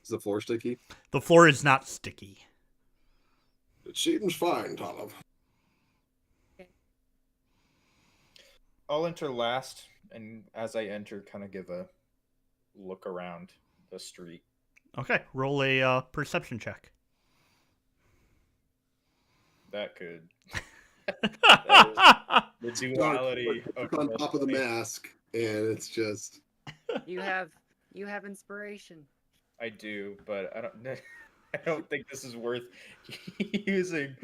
Is the floor sticky? The floor is not sticky. It seems fine, Talamh. I'll enter last, and as I enter, kind of give a look around the street. Okay, roll a perception check. That could. That is the duality Look on top of the mask, and it's just. You have inspiration. I do, but I don't. I don't think this is worth using.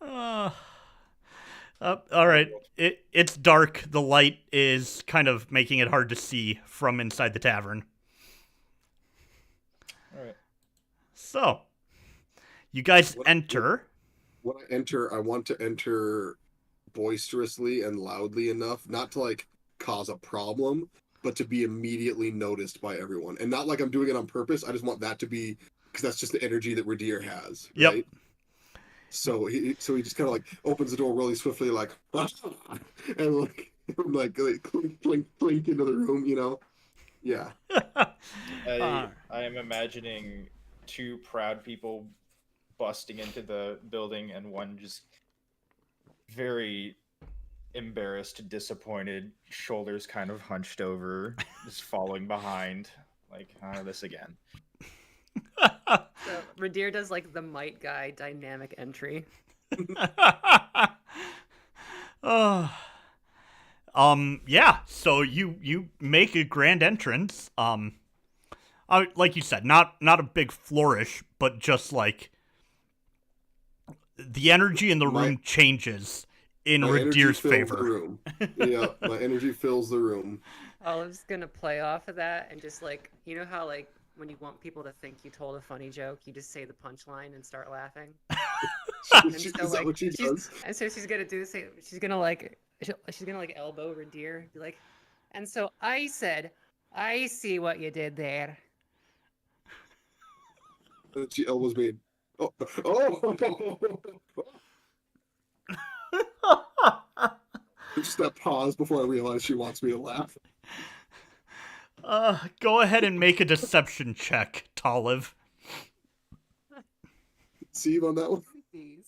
All right. It's dark. The light is kind of making it hard to see from inside the tavern. All right. So, you guys enter. When I enter, I want to enter boisterously and loudly enough, not to like cause a problem, but to be immediately noticed by everyone. And not like I'm doing it on purpose. I just want that to be, because that's just the energy that Ridire has. Right? Yep. So he just kind of like opens the door really swiftly, like, and like clink, clink, clink into the room, you know? Yeah. I am imagining two proud people busting into the building and one just very embarrassed, disappointed, shoulders kind of hunched over, just following behind, like, this again. So Ridire does like the Might Guy dynamic entry. Yeah, so you make a grand entrance. Like you said, not a big flourish, but just like the energy in the room changes in Ridire's favor. Yeah, my energy fills the room. Olive's gonna play off of that and just like, you know how like when you want people to think you told a funny joke, you just say the punchline and start laughing. Is that what she does? And so she's gonna do the same. She's gonna like elbow Ridire, be like, and so I said, I see what you did there. And she elbows me. Oh. Just that pause before I realize she wants me to laugh. Go ahead and make a deception check, Talamh. Steve on that one. Please.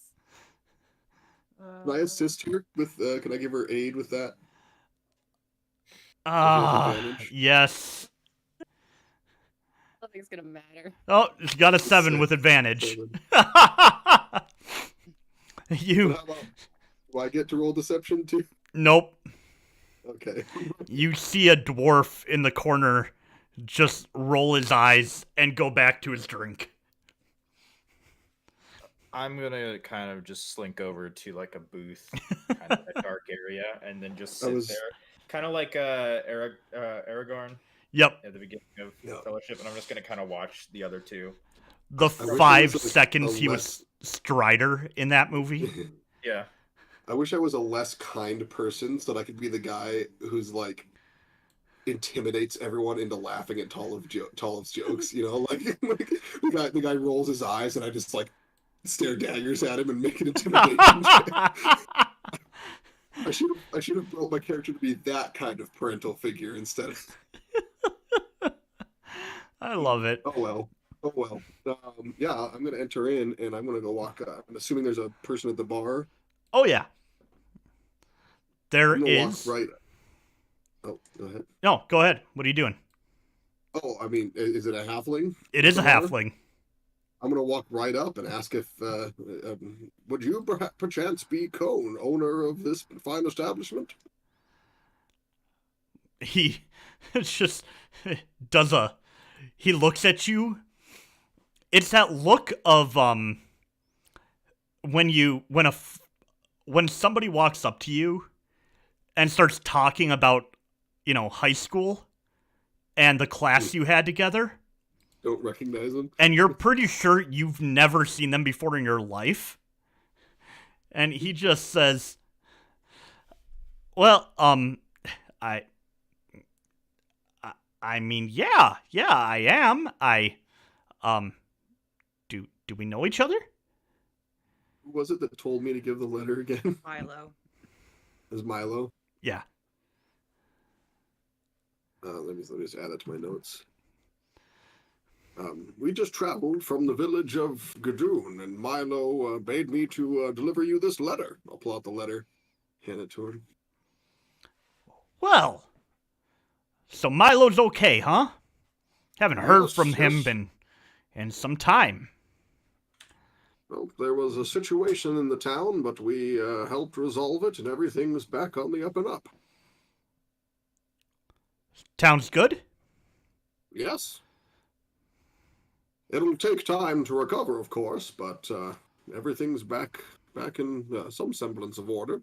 Can I assist her with? Can I give her aid with that? Yes. Nothing's gonna matter. Oh, it's got a 7 with advantage. You. Do I get to roll deception too? Nope. Okay. You see a dwarf in the corner just roll his eyes and go back to his drink. I'm gonna kind of just slink over to like a booth, kind of a dark area, and then just sit there, kind of like Aragorn. Yep. At the beginning of Fellowship, and I'm just gonna kind of watch the other two. The 5 seconds he was Strider in that movie. Yeah. I wish I was a less kind person so that I could be the guy who's like intimidates everyone into laughing at Talamh's jokes. You know, like the guy rolls his eyes and I just like stare daggers at him and make an intimidation check. I should have built my character to be that kind of parental figure instead of. I love it. Oh well. Yeah, I'm gonna enter in and I'm gonna go walk. I'm assuming there's a person at the bar. Oh yeah. There is. Walk right. Oh, go ahead. No, go ahead. What are you doing? Oh, I mean, is it a halfling? It is a halfling. I'm gonna walk right up and ask if would you perchance be Cone, owner of this fine establishment? He just does a. He looks at you. It's that look of when somebody walks up to you and starts talking about, high school and the class you had together. Don't recognize them. And you're pretty sure you've never seen them before in your life. And he just says, well, I mean, yeah, I am. Do we know each other? Who was it that told me to give the letter again? Milo. It was Milo. Yeah. Let me just add that to my notes. We just traveled from the village of Gadun, and Milo bade me to deliver you this letter. I'll pull out the letter, hand it to him. Well, so Milo's okay, huh? Haven't heard Yes, from him yes. in some time. Well, there was a situation in the town, but we helped resolve it, and everything's back on the up and up. Town's good? Yes. It'll take time to recover, of course, but everything's back in some semblance of order.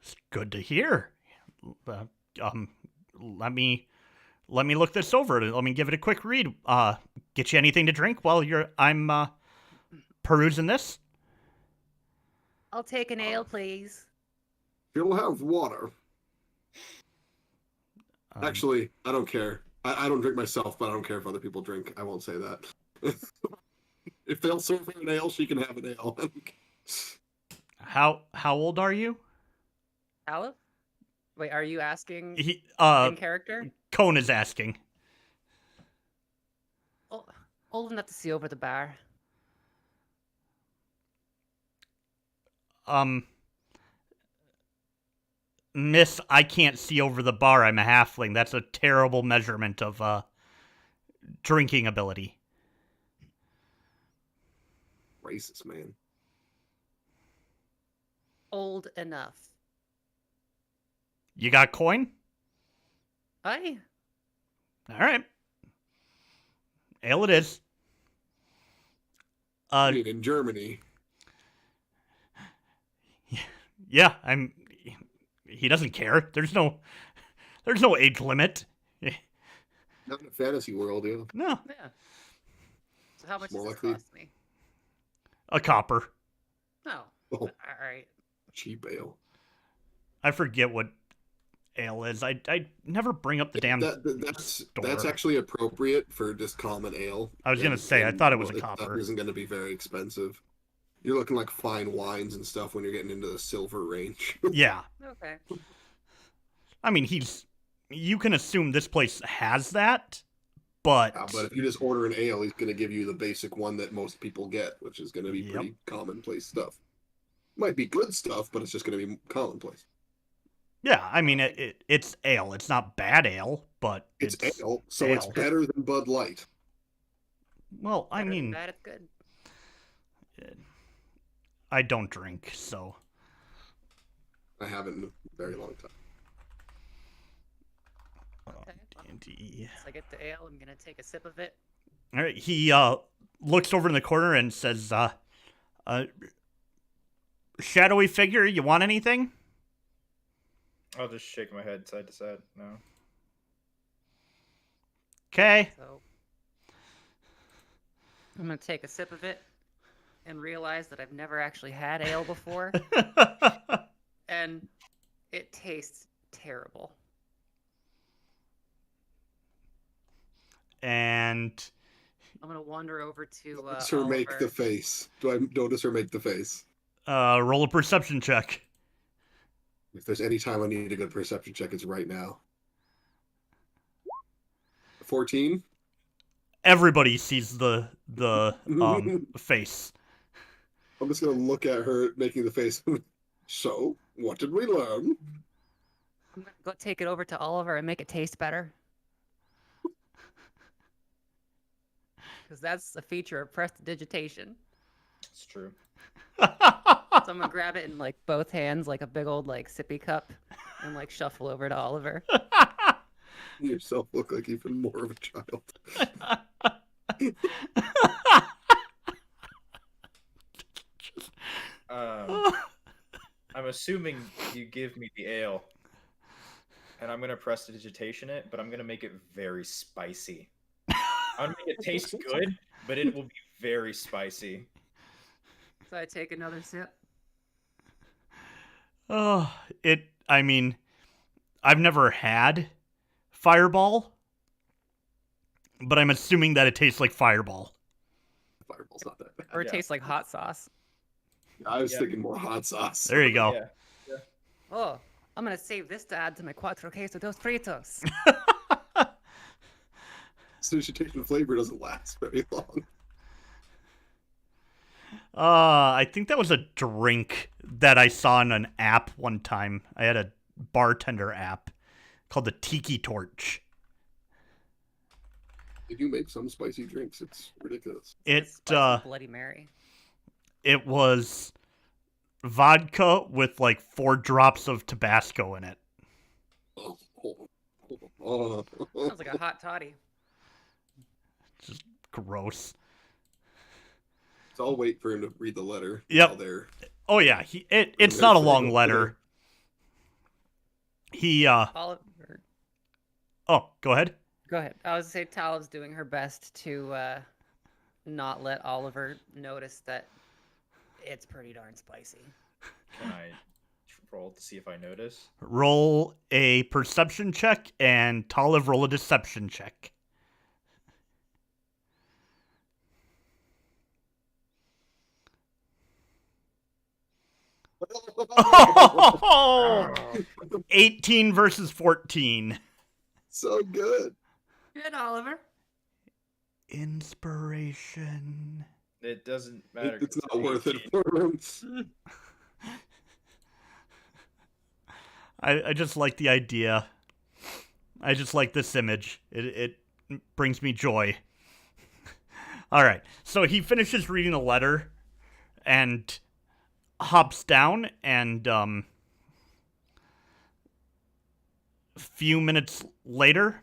It's good to hear. Let me look this over. Let me give it a quick read. Get you anything to drink while I'm perusing this? I'll take an ale, please. You'll have water. Actually, I don't care. I don't drink myself, but I don't care if other people drink. I won't say that. If they'll serve her an ale, she can have an ale. How old are you? Talamh? Wait, are you asking He in character? Cone is asking. Oh, old enough to see over the bar. Miss, I can't see over the bar. I'm a halfling. That's a terrible measurement of drinking ability. Racist, man. Old enough. You got coin? Aye. All right. Ale it is. I mean, in Germany. Yeah, he doesn't care. There's no age limit. Not in a fantasy world, yeah. No, Yeah. So how much More does this likely- cost me? a copper. Oh. Oh, All right. cheap ale. I forget what ale is. I never bring up the damn. That's store. actually appropriate for just common ale. I was gonna say, I thought it was a copper. That isn't going to be very expensive. You're looking like fine wines and stuff when you're getting into the silver range. Yeah, Okay. I mean you can assume this place has that, but But if you just order an ale, he's going to give you the basic one that most people get, which is going to be Yep. pretty commonplace stuff. Might be good stuff, but it's just going to be commonplace. yeah, I mean it's ale. It's not bad ale, but It's ale, so it's ale. better than Bud Light. Well, I Better than mean, that, it's good. I don't drink, so I haven't in a very long time. Okay. Well, D&D. once I get the ale, I'm gonna take a sip of it. All right, he looks over in the corner and says, shadowy figure, you want anything? I'll just shake my head side to side. No. Okay. So I'm gonna take a sip of it and realize that I've never actually had ale before, and it tastes terrible. And I'm gonna wander over to Notice her make Oliver. the face. Do I notice her make the face? roll a perception check. If there's any time I need a good perception check, it's right now. 14? Everybody sees the face. I'm just going to look at her making the face. So, what did we learn? I'm gonna go take it over to Oliver and make it taste better. Because that's a feature of prestidigitation. It's true. So I'm gonna grab it in like both hands, like a big old like sippy cup, and like shuffle over to Oliver. You yourself look like even more of a child. I'm assuming you give me the ale, and I'm gonna prestidigitation it, but I'm gonna make it very spicy. I'm gonna make it taste good, but it will be very spicy. So I take another sip. I mean, I've never had Fireball, but I'm assuming that it tastes like Fireball. Fireball's not that bad. Or it Yeah. tastes like hot sauce. I was Yeah. thinking more hot sauce. There you go. Yeah. Oh, I'm gonna save this to add to my cuatro queso dos fritos. Sushi taste flavor doesn't last very long. I think that was a drink that I saw in an app one time. I had a bartender app called the Tiki Torch. They do make some spicy drinks. It's ridiculous. Spicy Bloody Mary. It was vodka with like 4 drops of Tabasco in it. Sounds like a hot toddy. Just gross. So I'll wait for him to read the letter. Yep. while they're- Oh yeah, it's not a long letter. He Oliver, oh, go ahead. go ahead. I was gonna say Talaph's doing her best to not let Oliver notice that it's pretty darn spicy. Can I roll to see if I notice? Roll a perception check and Talamh roll a deception check. Oh, 18 versus 14. So good. Good, Oliver. Inspiration. It doesn't matter. It's 'cause not worth it 18. for him. I just like the idea. I just like this image. It brings me joy. All right. So he finishes reading the letter and hops down, and a few minutes later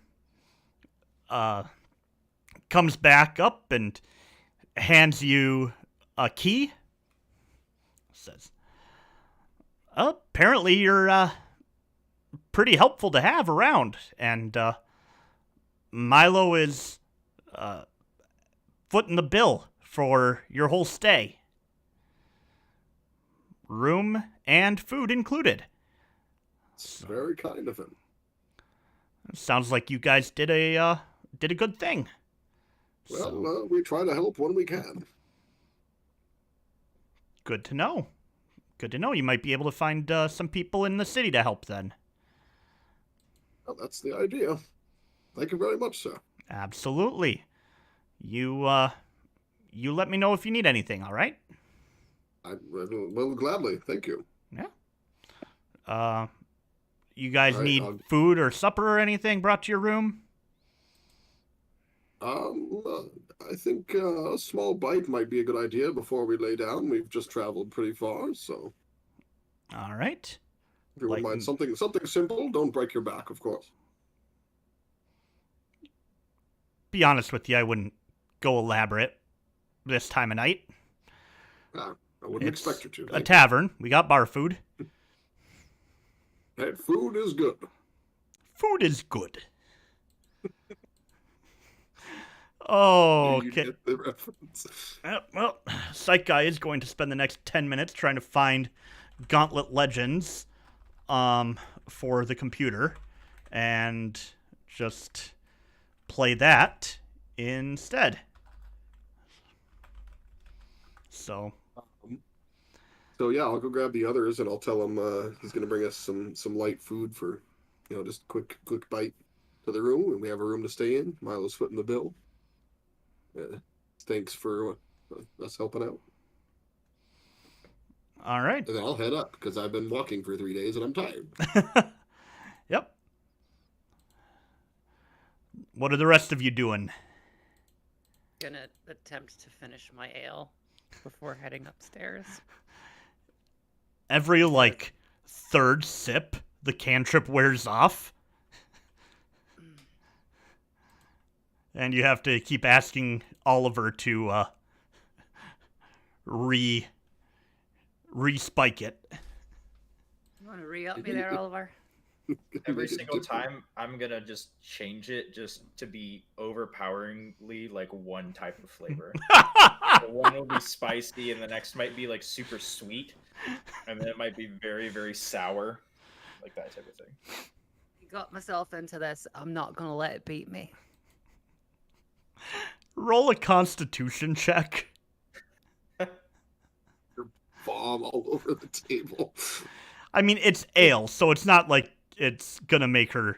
comes back up and hands you a key. Says, apparently you're pretty helpful to have around, and Milo is footing the bill for your whole stay. Room and food included. It's very kind of him. Sounds like you guys did a good thing. Well, we try to help when we can. Good to know. Good to know. You might be able to find some people in the city to help then. Well, that's the idea. Thank you very much, sir. Absolutely. You let me know if you need anything, all right? I will gladly. Thank you. Yeah. You guys All right, need I'll- food or supper or anything brought to your room? I think a small bite might be a good idea before we lay down. We've just traveled pretty far, so All right. if you wouldn't Like- mind something simple, don't break your back, of course. Be honest with you, I wouldn't go elaborate this time of night. I wouldn't It's expect you to. a Thank you. tavern. We got bar food. Hey, food is good. Food is good. Oh, You okay. get the reference. Well, PsychGuy is going to spend the next 10 minutes trying to find Gauntlet Legends for the computer and just play that instead. So, So yeah, I'll go grab the others and I'll tell him he's gonna bring us some light food for, just quick bite to the room, and we have a room to stay in. Milo's footing the bill. Thanks for us helping out. all right. And then I'll head up because I've been walking for 3 days and I'm tired. Yep. What are the rest of you doing? Gonna attempt to finish my ale before heading upstairs. Every, third sip, the cantrip wears off. And you have to keep asking Oliver to re-spike it. You want to re-up me there, Oliver? Every single time, I'm gonna just change it just to be overpoweringly one type of flavor. The one will be spicy, and the next might be super sweet, and then it might be very, very sour, like that type of thing. got myself into this. I'm not gonna let it beat me. Roll a Constitution check. Bomb all over the table. I mean, it's ale, so it's not like it's gonna make her,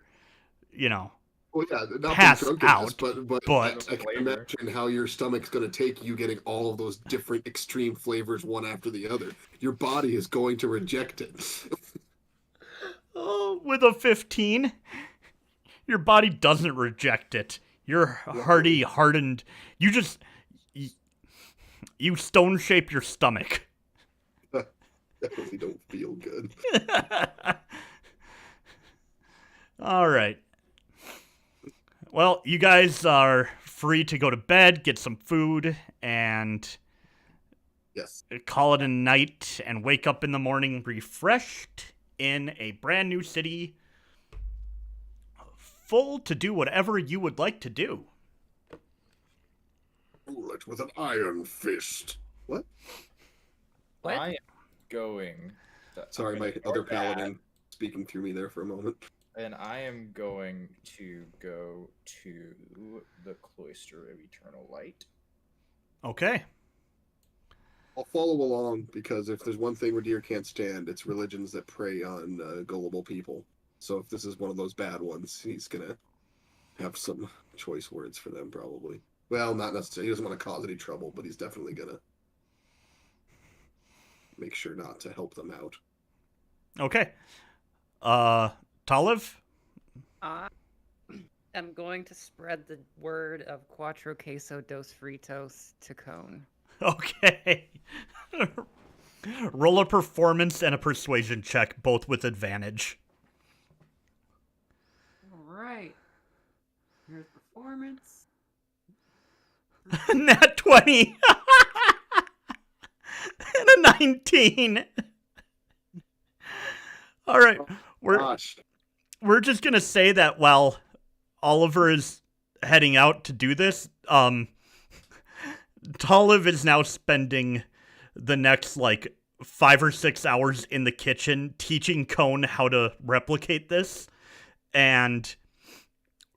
you know, Well, yeah, not pass being out, but but- I can imagine how your stomach's going to take you getting all of those different extreme flavors one after the other. Your body is going to reject it. Oh, with a 15, your body doesn't reject it. You're hardy, hardened. You just you stone shape your stomach. Definitely don't feel good. All right. Well, you guys are free to go to bed, get some food, and Yes. call it a night, and wake up in the morning refreshed in a brand new city, full to do whatever you would like to do. Rule it with an iron fist. What? What? I am going. Sorry, I'm my gonna other ignore that, paladin speaking through me there for a moment. And I am going to go to the Cloister of Eternal Light. Okay. I'll follow along because if there's one thing Ridire can't stand, it's religions that prey on gullible people. So if this is one of those bad ones, he's gonna have some choice words for them, probably. Well, not necessarily. He doesn't want to cause any trouble, but he's definitely gonna make sure not to help them out. Okay. Talamh? I am going to spread the word of Cuatro Queso dos Fritos to Cone. Okay. Roll a performance and a persuasion check, both with advantage. All right. Here's performance. Nat 20. And a 19. All right. Gosh. We're just going to say that while Oliver is heading out to do this, Talamh is now spending the next, 5 or 6 hours in the kitchen teaching Cone how to replicate this. And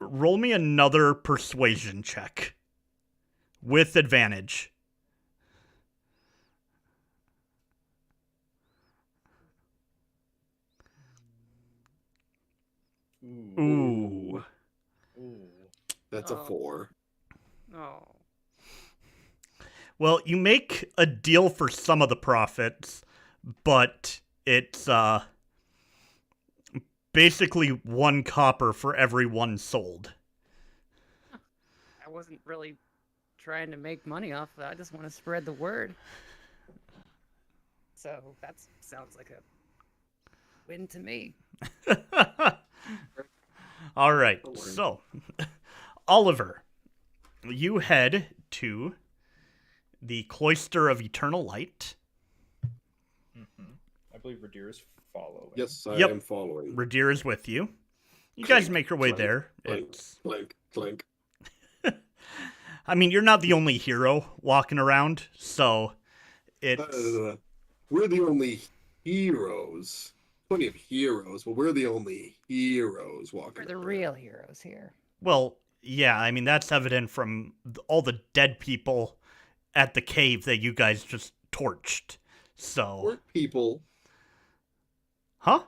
roll me another persuasion check with advantage. Ooh. That's a Oh. 4. Oh. Well, you make a deal for some of the profits, but it's basically 1 copper for every 1 sold. I wasn't really trying to make money off of that. I just want to spread the word. So that sounds like a win to me. All right, Don't worry. so Oliver, you head to the Cloister of Eternal Light. I believe Ridire is following. Yes, I Yep. am following. Ridire is with you. You guys Clink, make your way clink, there. Clink, It's, clink, clink. I mean, you're not the only hero walking around, so it's We're the only heroes. Plenty of heroes, but we're the only heroes walking We're the around. real heroes here. well, yeah. I mean, that's evident from all the dead people at the cave that you guys just torched. So, Weren't people. huh?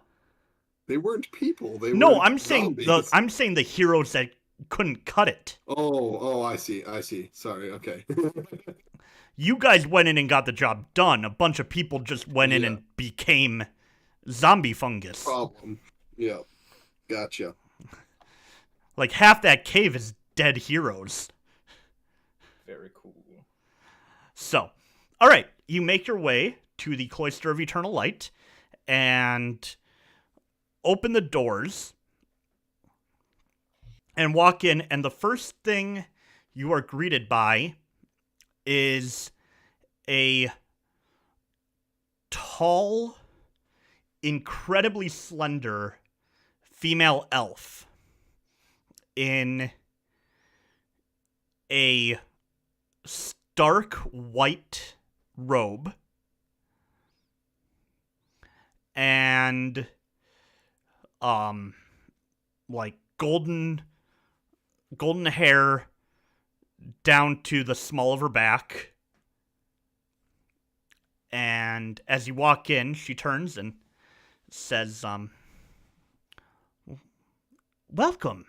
They weren't people. They No, were I'm saying the heroes that couldn't cut it. Oh, I see. Sorry, okay. You guys went in and got the job done. A bunch of people just went in Yeah. and became zombie fungus. Problem. Yeah. Gotcha. Like half that cave is dead heroes. Very cool. So, all right, you make your way to the Cloister of Eternal Light and open the doors and walk in, and the first thing you are greeted by is a tall, incredibly slender female elf in a stark white robe and like golden hair down to the small of her back. And as you walk in, she turns and says, welcome.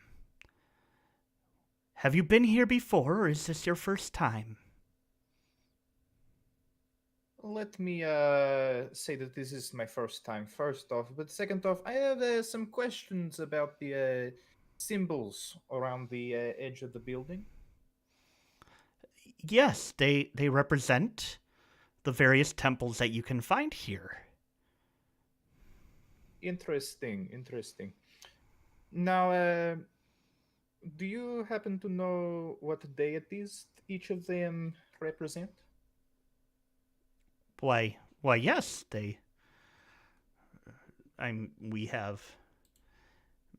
Have you been here before, or is this your first time? Let me say that this is my first time, first off. But second off, I have some questions about the symbols around the edge of the building. Yes, they represent the various temples that you can find here. Interesting. Now, do you happen to know what deities each of them represent? Why, yes, we have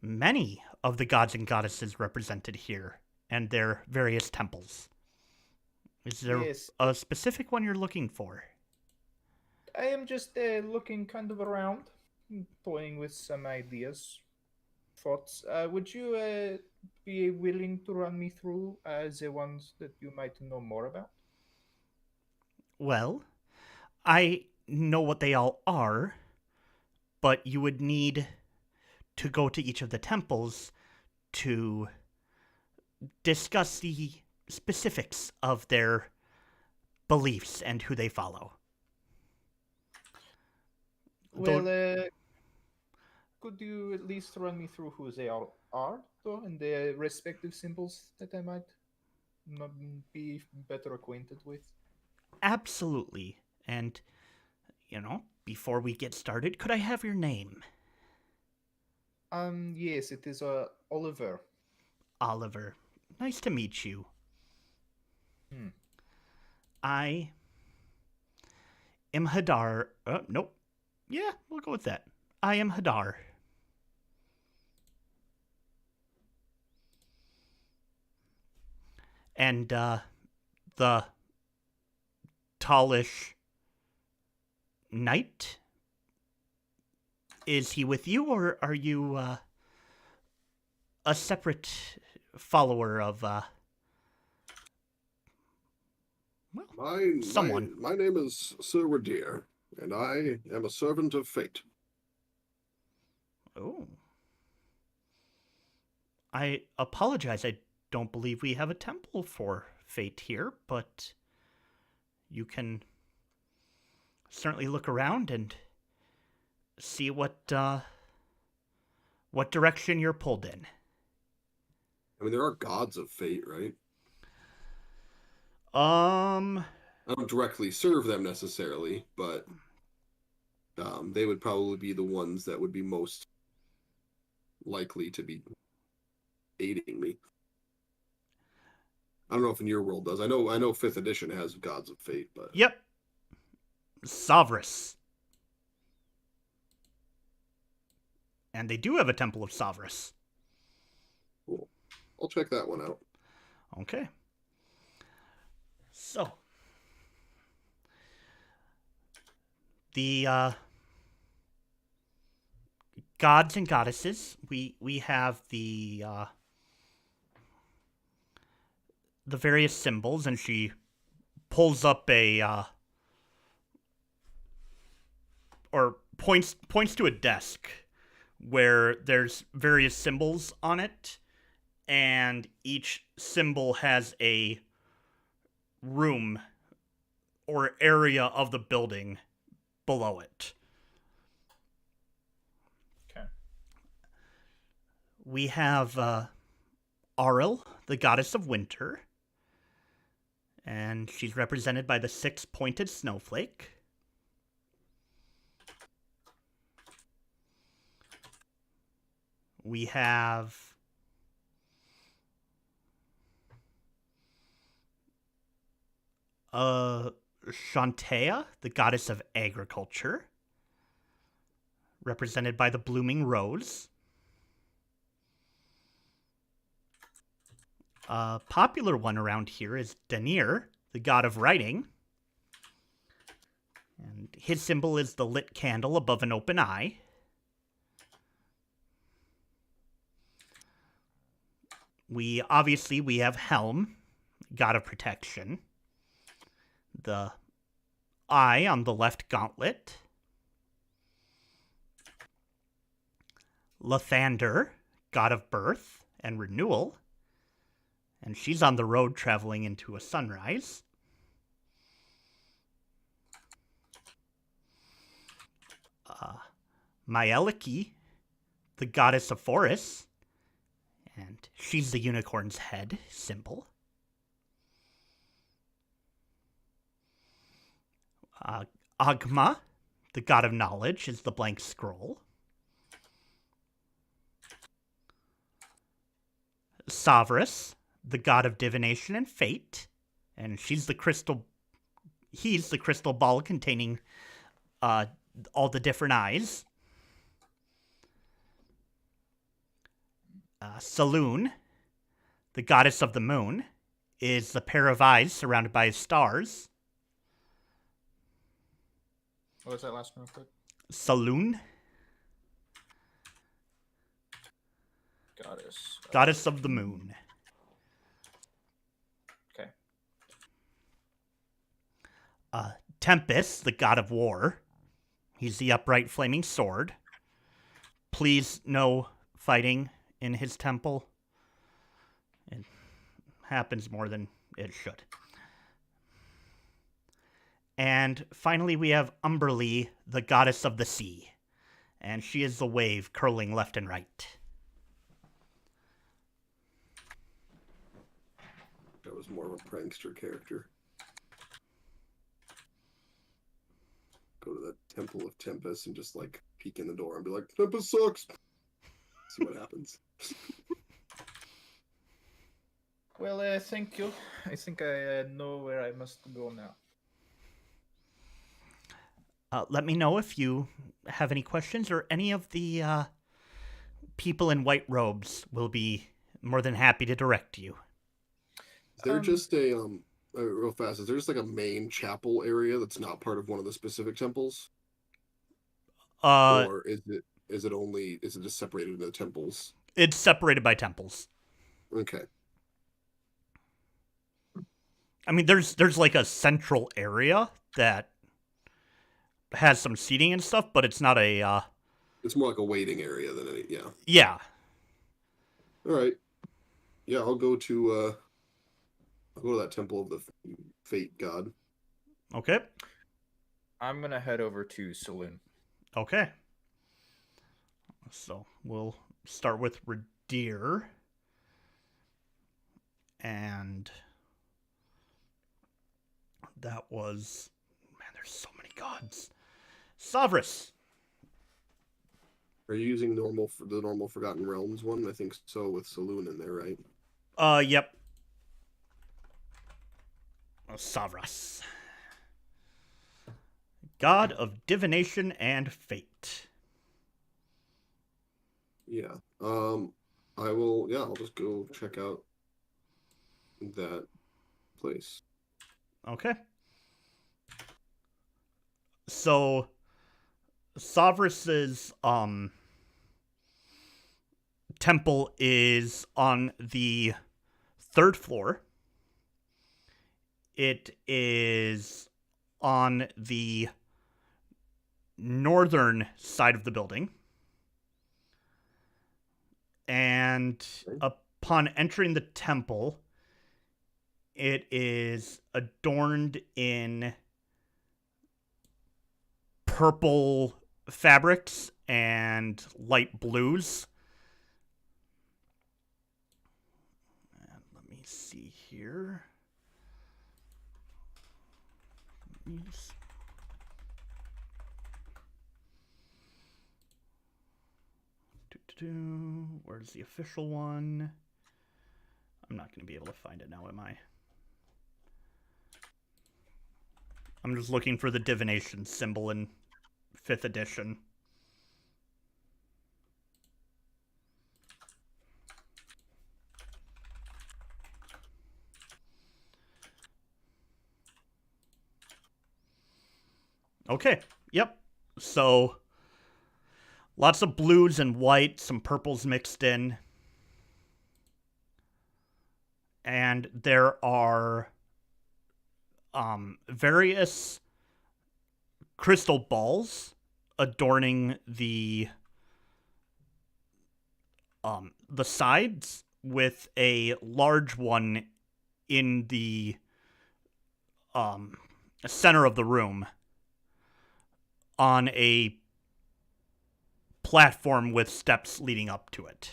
many of the gods and goddesses represented here, and their various temples. Is there Yes. a specific one you're looking for? I am just looking kind of around, toying with some ideas, thoughts. Would you be willing to run me through the ones that you might know more about? Well, I know what they all are, but you would need to go to each of the temples to discuss the specifics of their beliefs and who they follow. Well, could you at least run me through who they are though, and the respective symbols that I might not be better acquainted with? Absolutely. And, before we get started, could I have your name? Yes, it is Oliver. Oliver. Nice to meet you. Hmm. I am Hadar. Nope. Yeah, we'll go with that. I am Hadar. And, the tallish knight? Is he with you, or are you, a separate follower of, someone? My name is Ser Ridire, and I am a servant of fate. Oh. I apologize. I don't believe we have a temple for fate here, but you can certainly look around and see what direction you're pulled in. I mean, there are gods of fate, right? I I don't directly serve them necessarily, but they would probably be the ones that would be most likely to be aiding me. I don't know if in your world does. I know 5th edition has gods of fate, but Yep. Savras. And they do have a temple of Savras. cool. I'll check that one out. Okay. So, the gods and goddesses, we have the various symbols, and she pulls up or points to a desk where there's various symbols on it, and each symbol has a room or area of the building below it. Okay. We have Auril, the goddess of winter, and she's represented by the 6-pointed snowflake. We have Shantea, the goddess of agriculture, represented by the blooming rose. A popular one around here is Danir, the god of writing. And his symbol is the lit candle above an open eye. we have Helm, god of protection. The eye on the left gauntlet. Lathander, god of birth and renewal. And she's on the road traveling into a sunrise. Myeliki, the goddess of forests. And she's the unicorn's head symbol. Agma, the god of knowledge, is the blank scroll. Savras, the god of divination and fate, and he's the crystal ball containing all the different eyes. Saloon, the goddess of the moon, is the pair of eyes surrounded by stars. What was that last one real quick? Saloon, Goddess of the moon. Okay. Tempest, the god of war. He's the upright flaming sword. Please, no fighting in his temple. It happens more than it should. And finally, we have Umberlee, the goddess of the sea. And she is the wave curling left and right. That was more of a prankster character. Go to the Temple of Tempest and just like peek in the door and be like, Tempest sucks. See what happens. Well, thank you. I think I know where I must go now. Let me know if you have any questions, or any of the people in white robes will be more than happy to direct you. Is there just a real fast? Is there just like a main chapel area that's not part of one of the specific temples, or is it just separated into temples? It's separated by temples. Okay. I mean, there's like a central area that has some seating and stuff, but it's not a. It's more like a waiting area than any. Yeah. Yeah. All right. Yeah, I'll go to that temple of the fate god. Okay. I'm gonna head over to Saloon. Okay. So we'll start with Ridire. And that was, man, there's so many gods. Savras. Are you using the normal Forgotten Realms one? I think so, with Saloon in there, right? Yep. Savras. God of divination and fate. Yeah. I'll just go check out that place. Okay. So Savras's temple is on the 3rd floor. It is on the northern side of the building. And upon entering the temple, it is adorned in purple fabrics and light blues. And let me see here. Where's the official one? I'm not going to be able to find it now, am I? I'm just looking for the divination symbol in 5th edition. Okay, yep. So, lots of blues and white, some purples mixed in. and there are various crystal balls adorning the sides, with a large one in the center of the room on a platform with steps leading up to it.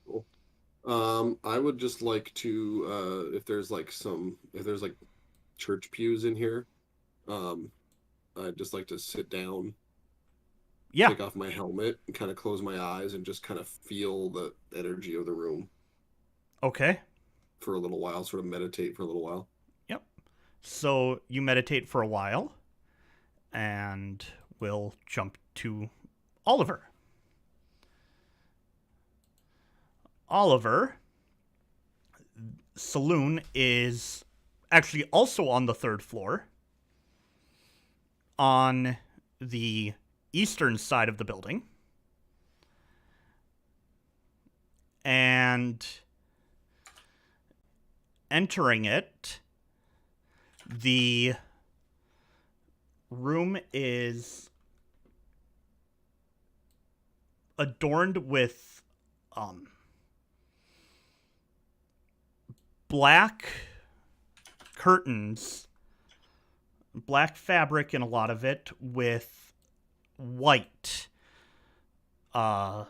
Cool. I would just like to, if there's like church pews in here, I'd just like to sit down, Yeah. take off my helmet, and kind of close my eyes and just kind of feel the energy of the room Okay. for a little while, sort of meditate for a little while. Yep. So you meditate for a while, and we'll jump to Oliver. Oliver, saloon is actually also on the 3rd floor, on the eastern side of the building. And entering it, the room is adorned with black curtains, black fabric in a lot of it, with white, a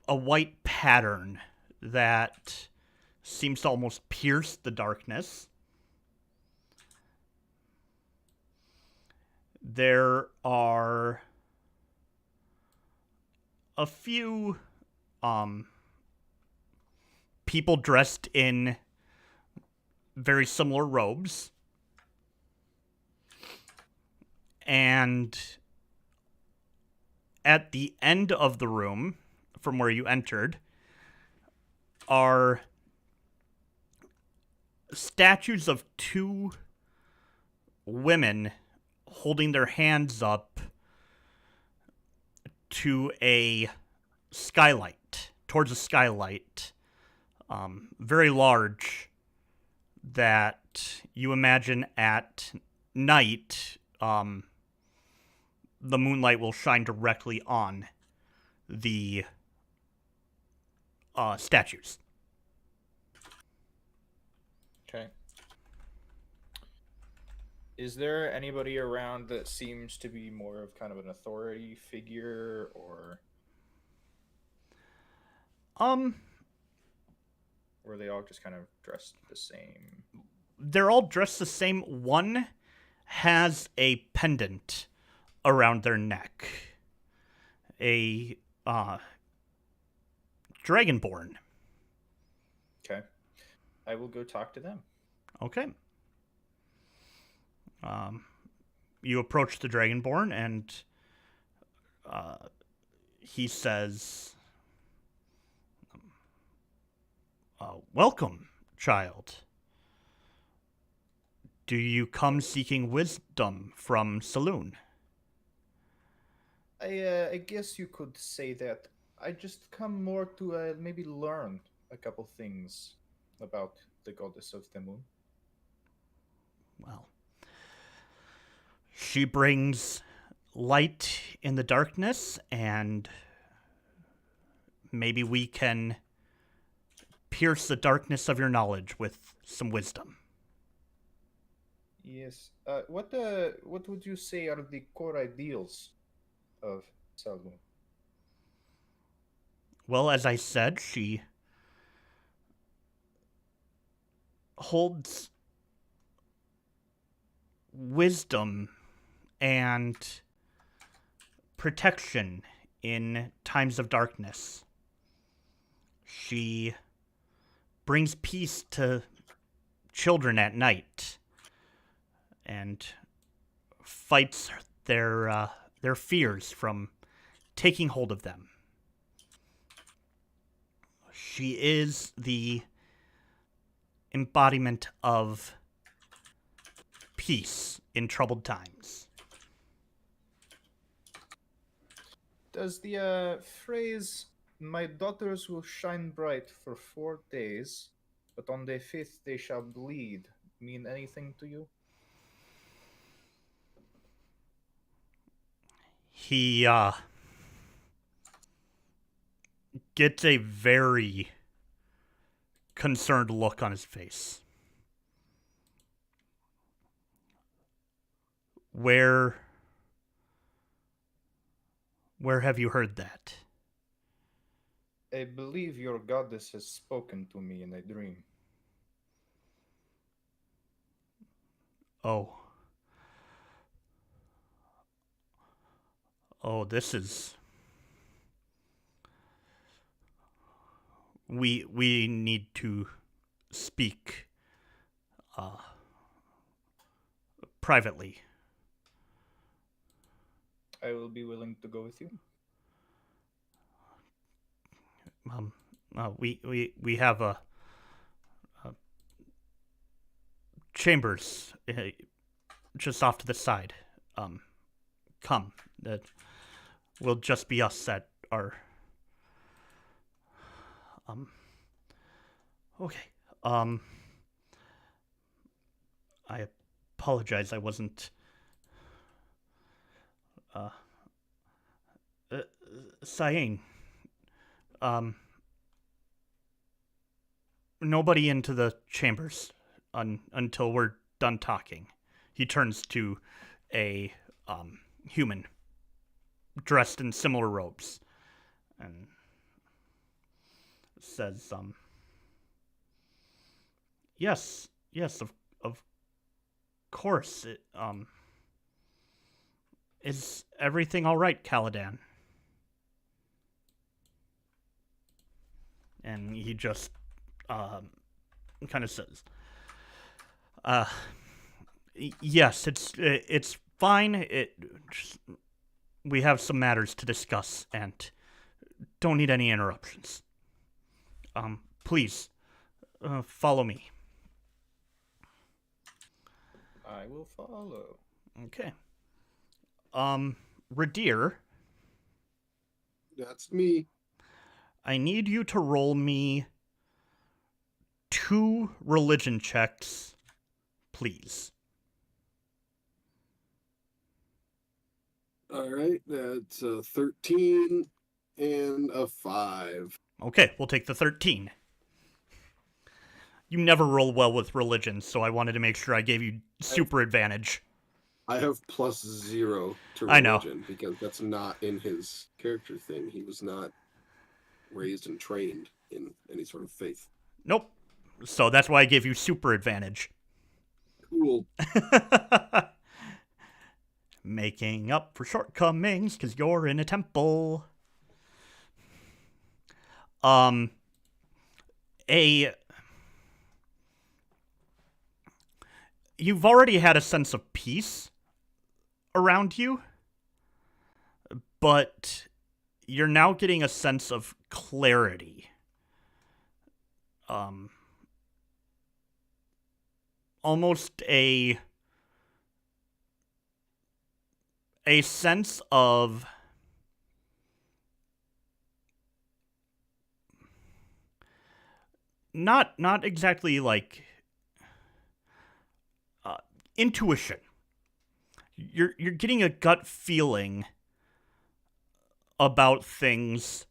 white pattern that seems to almost pierce the darkness. There are a few people dressed in very similar robes, and at the end of the room, from where you entered, are statues of 2 women holding their hands up to a skylight, towards a skylight, very large, that you imagine at night, the moonlight will shine directly on the statues. Okay. Is there anybody around that seems to be more of kind of an authority figure, or were they all just kind of dressed the same? They're all dressed the same. One has a pendant around their neck. A dragonborn. Okay. I will go talk to them. Okay. You approach the dragonborn, and he says, "Welcome, child. Do you come seeking wisdom from Saloon?" I guess you could say that. I just come more to maybe learn a couple things about the goddess of the moon. Well, she brings light in the darkness, and maybe we can pierce the darkness of your knowledge with some wisdom. Yes. What would you say are the core ideals of Saloon? Well, as I said, she holds wisdom and protection in times of darkness. She brings peace to children at night and fights their fears from taking hold of them. She is the embodiment of peace in troubled times. Does the phrase My daughters will shine bright for 4 days, but on the 5th they shall bleed. Mean anything to you? He, gets a very concerned look on his face. Where have you heard that? I believe your goddess has spoken to me in a dream. Oh. Oh, this is... We need to speak, privately. I will be willing to go with you. We have a chambers just off to the side. Come. That will just be us that are. Okay. I apologize. I wasn't. Cyan. Nobody into the chambers until we're done talking. He turns to a human dressed in similar robes and says, yes, of course. Is everything all right, Caladan? And he just kind of says, yes, it's fine. We have some matters to discuss and don't need any interruptions. Please, follow me. I will follow. Okay. Ridire. That's me. I need you to roll me 2 religion checks, please. All right, that's a 13 and a 5. Okay, we'll take the 13. You never roll well with religion, so I wanted to make sure I gave you super advantage. I have +0 to religion I know. because that's not in his character thing. He was not raised and trained in any sort of faith. Nope. So that's why I gave you super advantage. Cool. Making up for shortcomings because you're in a temple. You've already had a sense of peace around you, but you're now getting a sense of clarity. Almost a sense of not exactly like intuition. You're getting a gut feeling about things,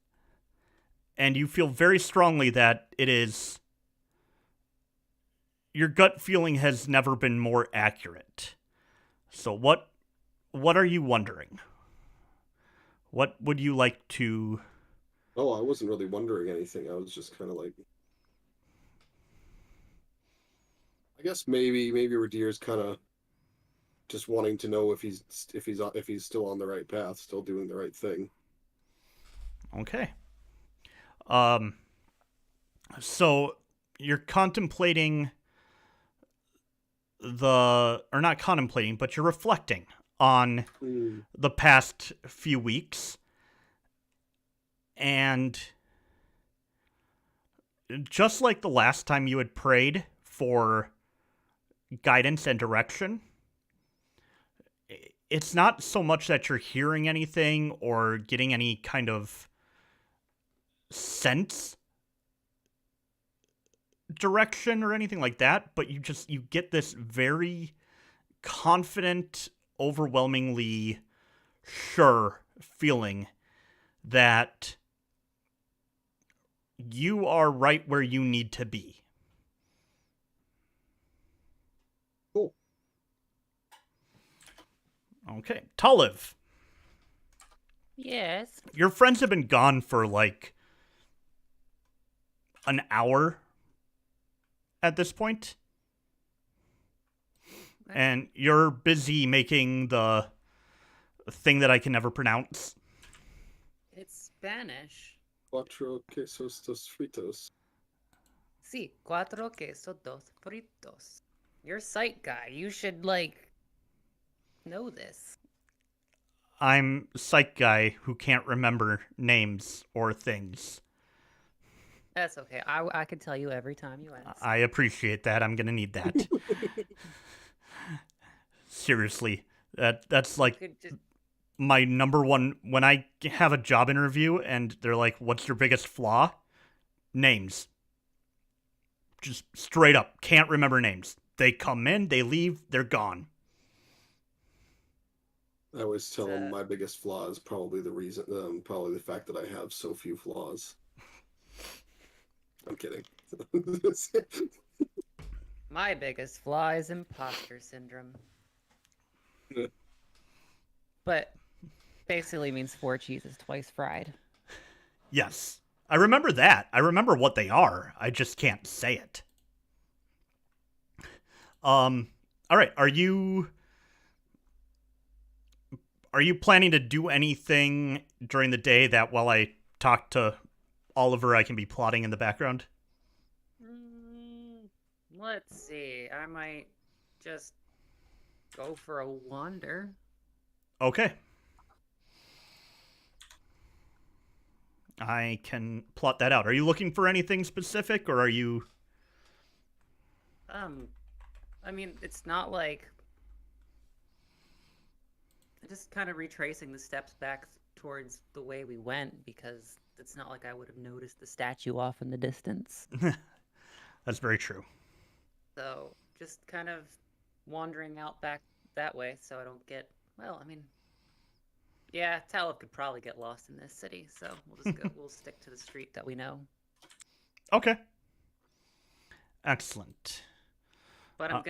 and you feel very strongly that it is. Your gut feeling has never been more accurate. So what are you wondering? What would you like to... Oh, I wasn't really wondering anything. I was just kind of like... I guess maybe Ridire's kind of just wanting to know if he's still on the right path, still doing the right thing. Okay. So you're contemplating or not contemplating, but you're reflecting on the past few weeks. And just like the last time you had prayed for guidance and direction, it's not so much that you're hearing anything or getting any kind of sense direction or anything like that, but you get this very confident, overwhelmingly sure feeling that you are right where you need to be. Cool. Okay, Talamh, Yes. your friends have been gone for like an hour at this point. And you're busy making the thing that I can never pronounce. It's Spanish. Cuatro quesos dos fritos. Sí, 4 quesos, 2 fritos. You're PsychGuy. You should, like, know this. I'm PsychGuy who can't remember names or things. That's okay. I could tell you every time you ask. I appreciate that. I'm gonna need that. Seriously, that's like my number one. When I have a job interview and they're like, "What's your biggest flaw?" Names. Just straight up, can't remember names. They come in, they leave, they're gone. I always tell them my biggest flaw is probably probably the fact that I have so few flaws. I'm kidding. My biggest flaw is imposter syndrome. But basically means 4 cheeses twice fried. Yes. I remember that. I remember what they are. I just can't say it. All right. Are you planning to do anything during the day that while I talk to Oliver, I can be plotting in the background? Let's see. I might just go for a wander. Okay. I can plot that out. Are you looking for anything specific, or are you... I mean, it's not like... Just kind of retracing the steps back towards the way we went, because it's not like I would have noticed the statue off in the distance. That's very true. So, just kind of wandering out back that way so I don't get... Well, I mean... Yeah, Talamh could probably get lost in this city, so we'll just go. We'll stick to the street that we know. Okay. Excellent. But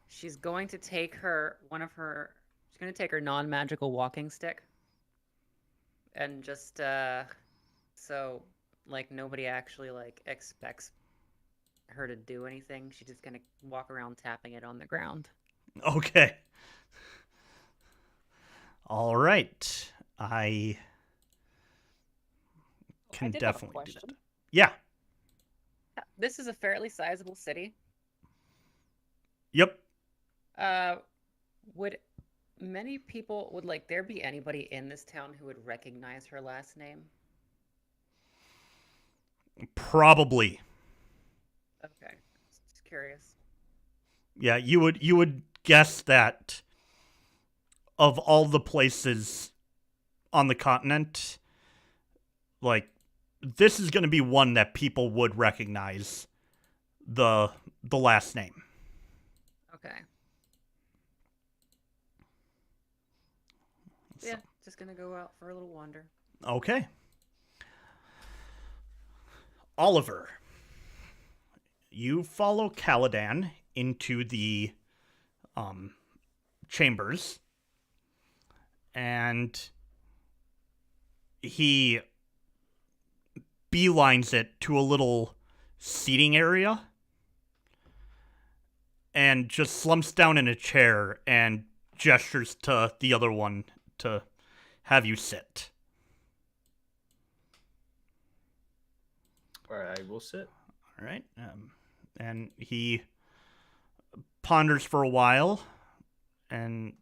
she's going to take she's going to take her non-magical walking stick. And just, so, like, nobody actually, like, expects her to do anything. She's just going to walk around tapping it on the ground. Okay. All right. I can definitely do that. Yeah. This is a fairly sizable city. Yep. Would there be anybody in this town who would recognize her last name? Probably. Okay. Just curious. Yeah, you would guess that of all the places on the continent, like, this is going to be one that people would recognize the last name. Okay. Yeah, just going to go out for a little wander. Okay. Oliver, you follow Caladan into the chambers, and he beelines it to a little seating area and just slumps down in a chair and gestures to the other one to have you sit. All right, I will sit. All right. And he ponders for a while and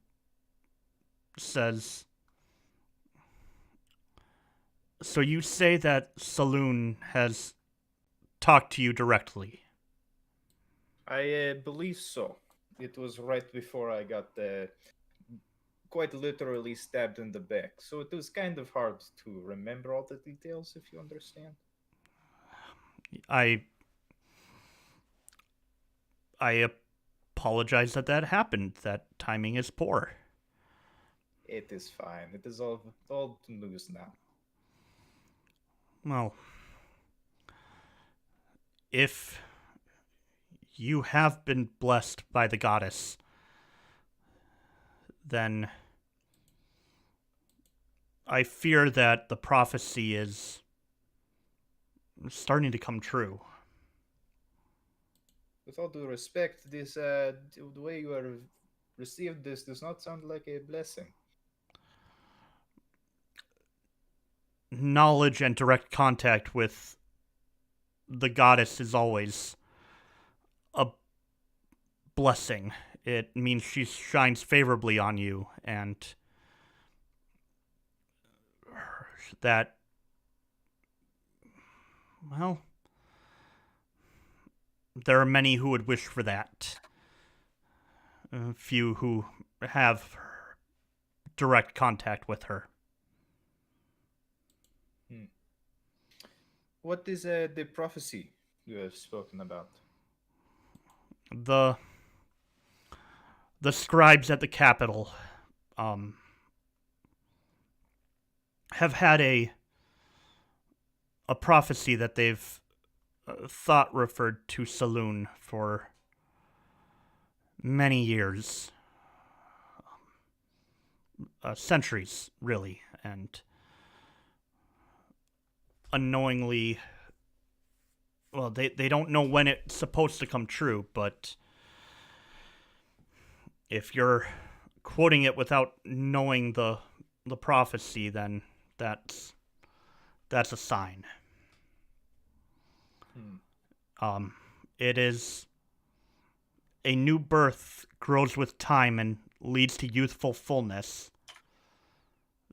says, "So you say that Saloon has talked to you directly?" I believe so. It was right before I got quite literally stabbed in the back, so it was kind of hard to remember all the details, if you understand. I apologize that happened. That timing is poor. It is fine. It is all news now. Well, if you have been blessed by the goddess, then I fear that the prophecy is starting to come true. With all due respect, this the way you are received this does not sound like a blessing. Knowledge and direct contact with the goddess is always a blessing. It means she shines favorably on you, and that, well, there are many who would wish for that. A few who have direct contact with her. What is the prophecy you have spoken about? The scribes at the capital have had a prophecy that they've thought referred to Saloon for many years, centuries, really, and unknowingly, well, they don't know when it's supposed to come true, but if you're quoting it without knowing the prophecy, then that's a sign. It is a new birth grows with time and leads to youthful fullness.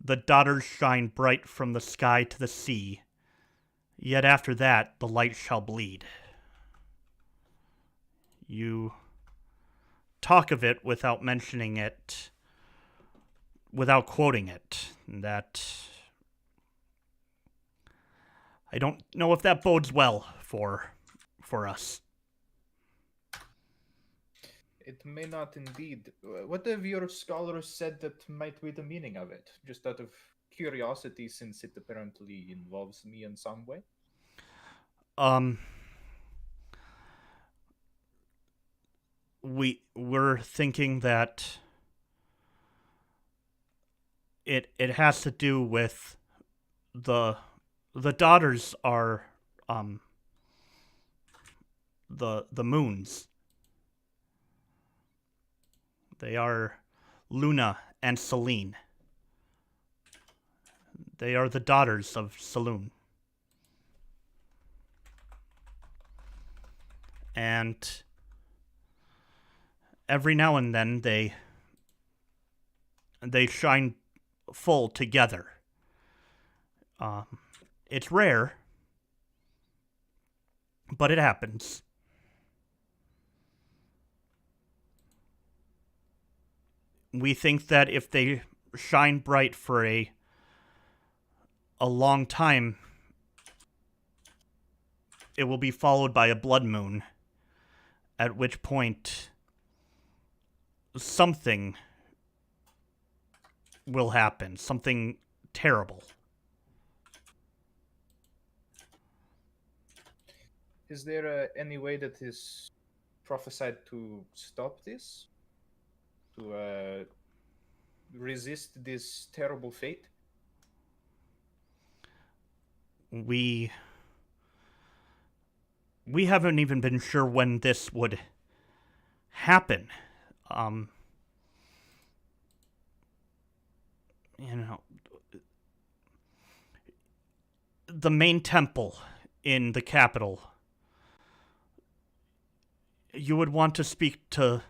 The daughters shine bright from the sky to the sea, yet after that the light shall bleed. You talk of it without mentioning it, without quoting it. That, I don't know if that bodes well for us. It may not indeed. What have your scholars said that might be the meaning of it? Just out of curiosity, since it apparently involves me in some way. We're thinking that it has to do with the daughters are the moons. They are Luna and Selene. They are the daughters of Saloon. And every now and then they shine full together. It's rare, but it happens. We think that if they shine bright for a long time, it will be followed by a blood moon, at which point something will happen, something terrible. Is there any way that is prophesied to stop this? To resist this terrible fate? We haven't even been sure when this would happen. The main temple in the capital, you would want to speak to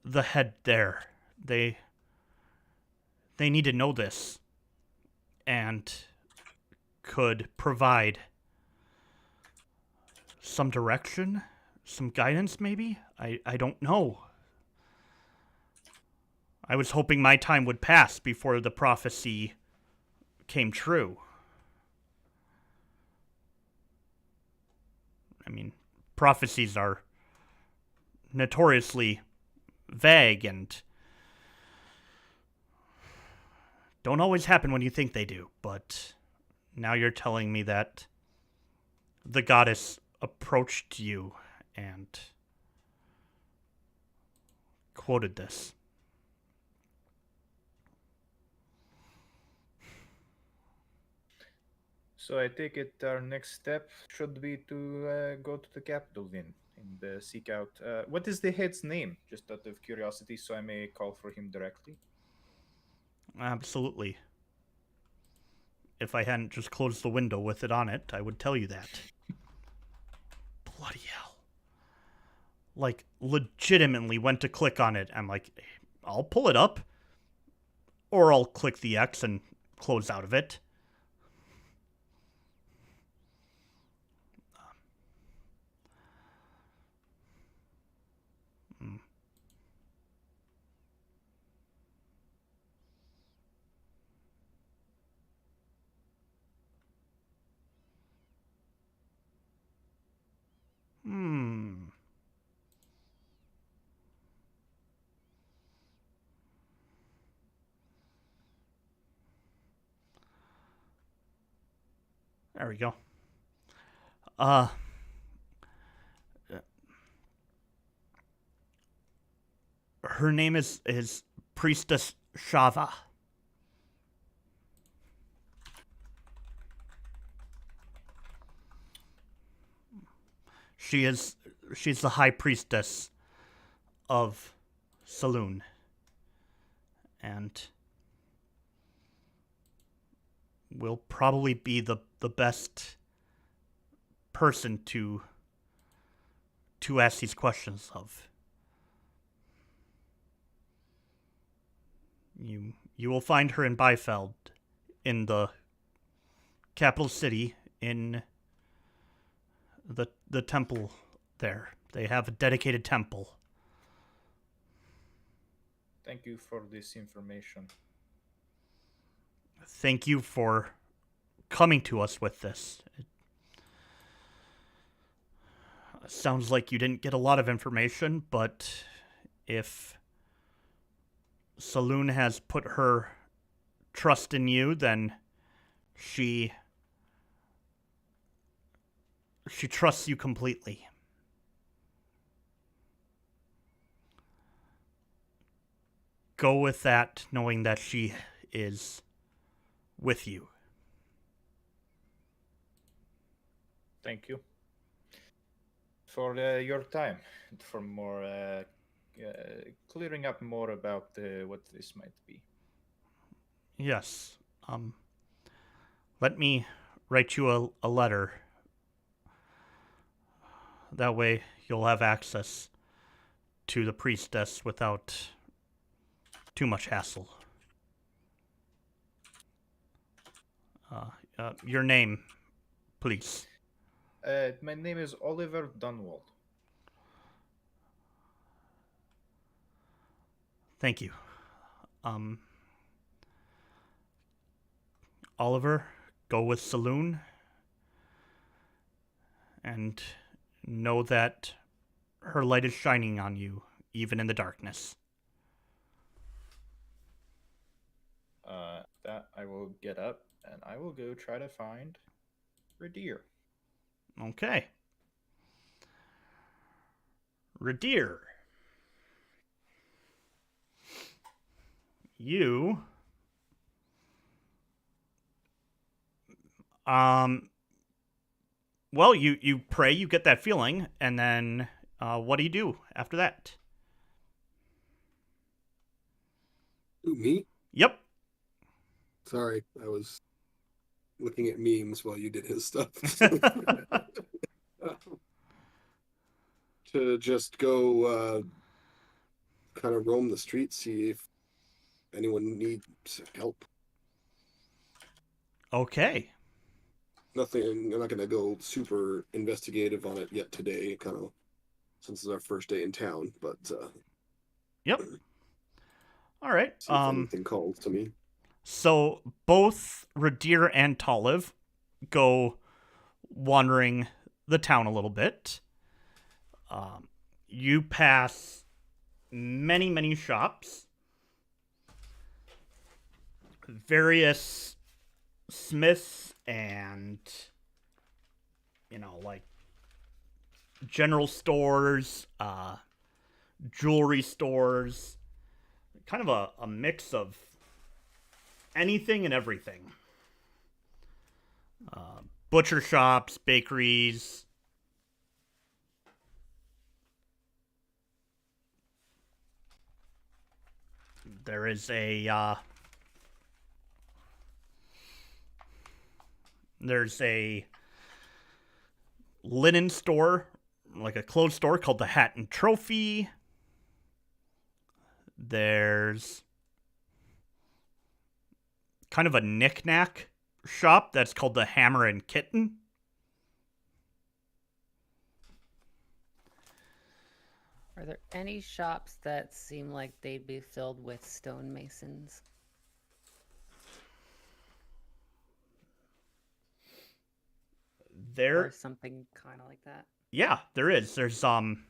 the head there. They need to know this and could provide some direction, some guidance maybe? I don't know. I was hoping my time would pass before the prophecy came true. mean, prophecies are notoriously vague and don't always happen when you think they do, but now you're telling me that the goddess approached you and quoted this. So I take it our next step should be to go to the capital then and seek out. What is the head's name? Just out of curiosity, so I may call for him directly. Absolutely. If I hadn't just closed the window with it on it, I would tell you that. Bloody hell. Like, legitimately went to click on it. I'm like, I'll pull it up. Or I'll click the X and close out of it. There we go. Her name is Priestess Shava. She's the high priestess of Saloon. And will probably be the best person to ask these questions of. You will find her in Beifeld, in the capital city, in the temple there. They have a dedicated temple. Thank you for this information. Thank you for coming to us with this. It sounds like you didn't get a lot of information, but if Saloon has put her trust in you, then she trusts you completely. Go with that, knowing that she is with you. Thank you for your time, and for more clearing up more about what this might be. Yes. Let me write you a letter. That way you'll have access to the priestess without too much hassle. Your name, please. My name is Oliver Dunwald. Thank you. Oliver, go with Saloon. And know that her light is shining on you, even in the darkness. That I will get up and I will go try to find Ridire. Okay. Ridire. You... Well, you pray, you get that feeling, and then what do you do after that? Ooh, me? Yep. Sorry, I was looking at memes while you did his stuff. To just go kind of roam the streets, see if anyone needs help. Okay. Nothing, I'm not going to go super investigative on it yet today, kind of, since it's our first day in town, but Yep. All right. see if anything calls to me. So both Ridire and Talamh go wandering the town a little bit. You pass many, many shops. Various smiths and, like general stores, jewelry stores, kind of a mix of anything and everything. Butcher shops, bakeries. There is there's a linen store, like a clothes store called the Hat and Trophy. There's kind of a knick-knack shop that's called the Hammer and Kitten. Are there any shops that seem like they'd be filled with stonemasons? There, Or something kind of like that? yeah, there is. There's on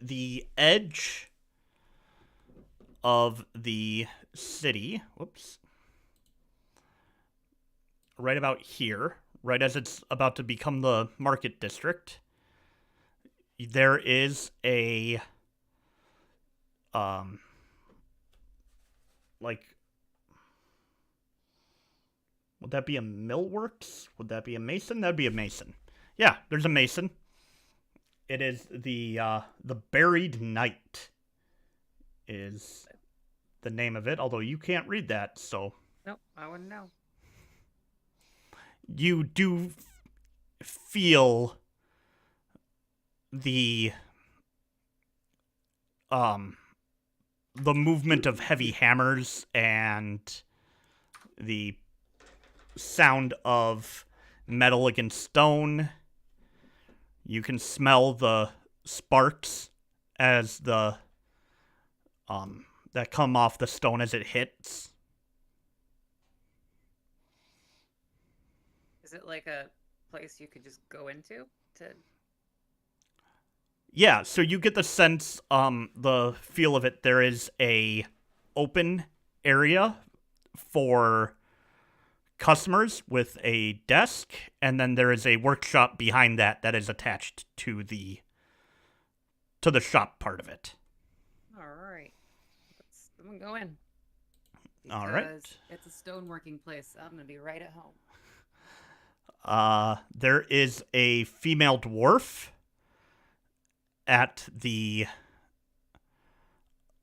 the edge of the city. Whoops. Right about here, right as it's about to become the market district, there is a would that be a millworks? Would that be a mason? That'd be a mason. Yeah, there's a mason. It is the Buried Knight is the name of it, although you can't read that, so Nope, I wouldn't know. you do feel the movement of heavy hammers and the sound of metal against stone. You can smell the sparks as the that come off the stone as it hits. Is it like a place you could just go into to? Yeah, so you get the sense, the feel of it. There is a open area for customers with a desk, and then there is a workshop behind that that is attached to the shop part of it. All right, I'm gonna go in. All right. Because it's a stoneworking place. I'm gonna be right at home. There is a female dwarf at the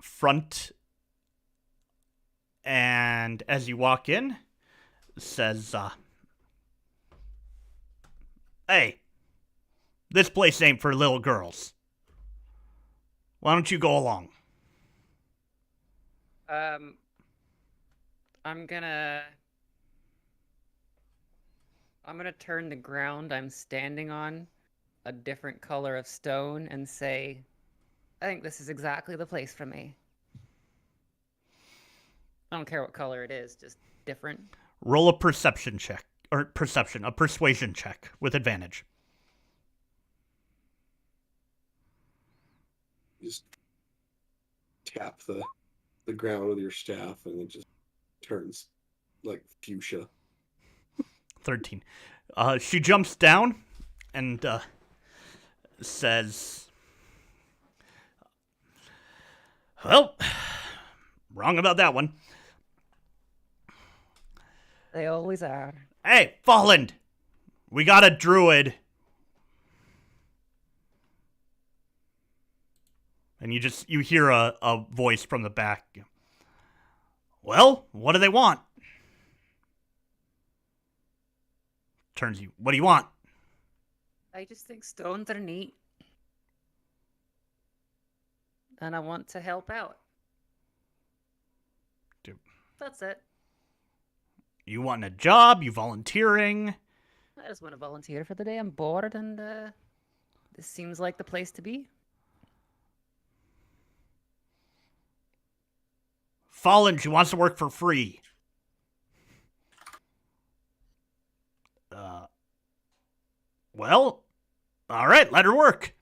front, and as you walk in, says, "Hey, this place ain't for little girls. Why don't you go along?" I'm gonna turn the ground I'm standing on a different color of stone and say, I think this is exactly the place for me. I don't care what color it is, just different. Roll a persuasion check with advantage. Just tap the ground with your staff, and it just turns like fuchsia. 13. She jumps down and says, "Well, wrong about that one. They always are." Hey, Fallen, we got a druid." And you hear a voice from the back. "Well, what do they want?" Turns you, "What do you want?" I just think stones are neat. And I want to help out. Dude. That's it. You want a job? You volunteering? I just want to volunteer for the day. I'm bored, and this seems like the place to be. Fallen, she wants to work for free. Well, all right, let her work.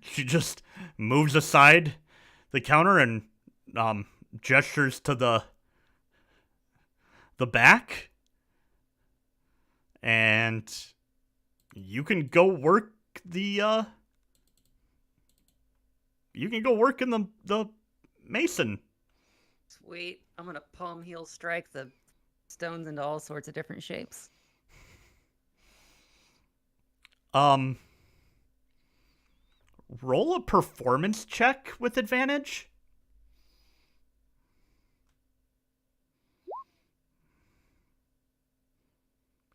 She just moves aside the counter and gestures to the back, and you can go work the you can go work in the mason. Sweet. I'm gonna palm heel strike the stones into all sorts of different shapes. Roll a performance check with advantage.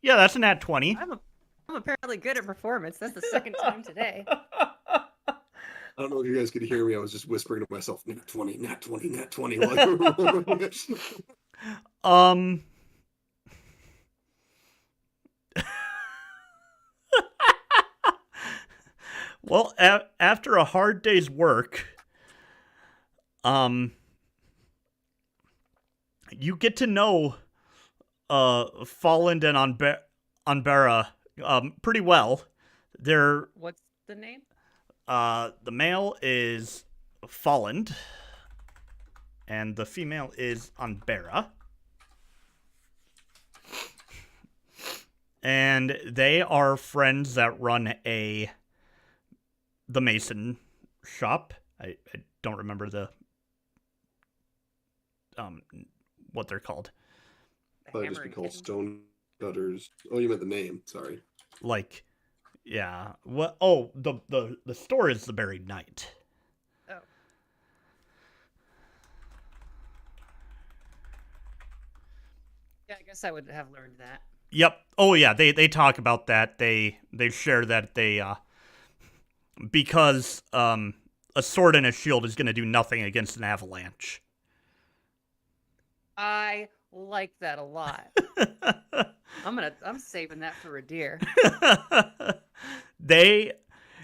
Yeah, that's an nat 20. I'm apparently good at performance. That's the second time today. I don't know if you guys could hear me. I was just whispering to myself, nat 20, nat 20, nat 20. Well, after a hard day's work, you get to know Folland and Anbera pretty well. They're What's the name? the male is Folland, and the female is Anbera. And they are friends that run the Mason shop. I don't remember the what they're called. Probably just be called stone cutters. Oh, you meant the name. Sorry. Like, yeah. What? Oh, the store is the Buried Knight. Oh. Yeah, I guess I would have learned that. Yep. Oh yeah, they talk about that. They share that they because a sword and a shield is going to do nothing against an avalanche. I like that a lot. I'm saving that for Ridire.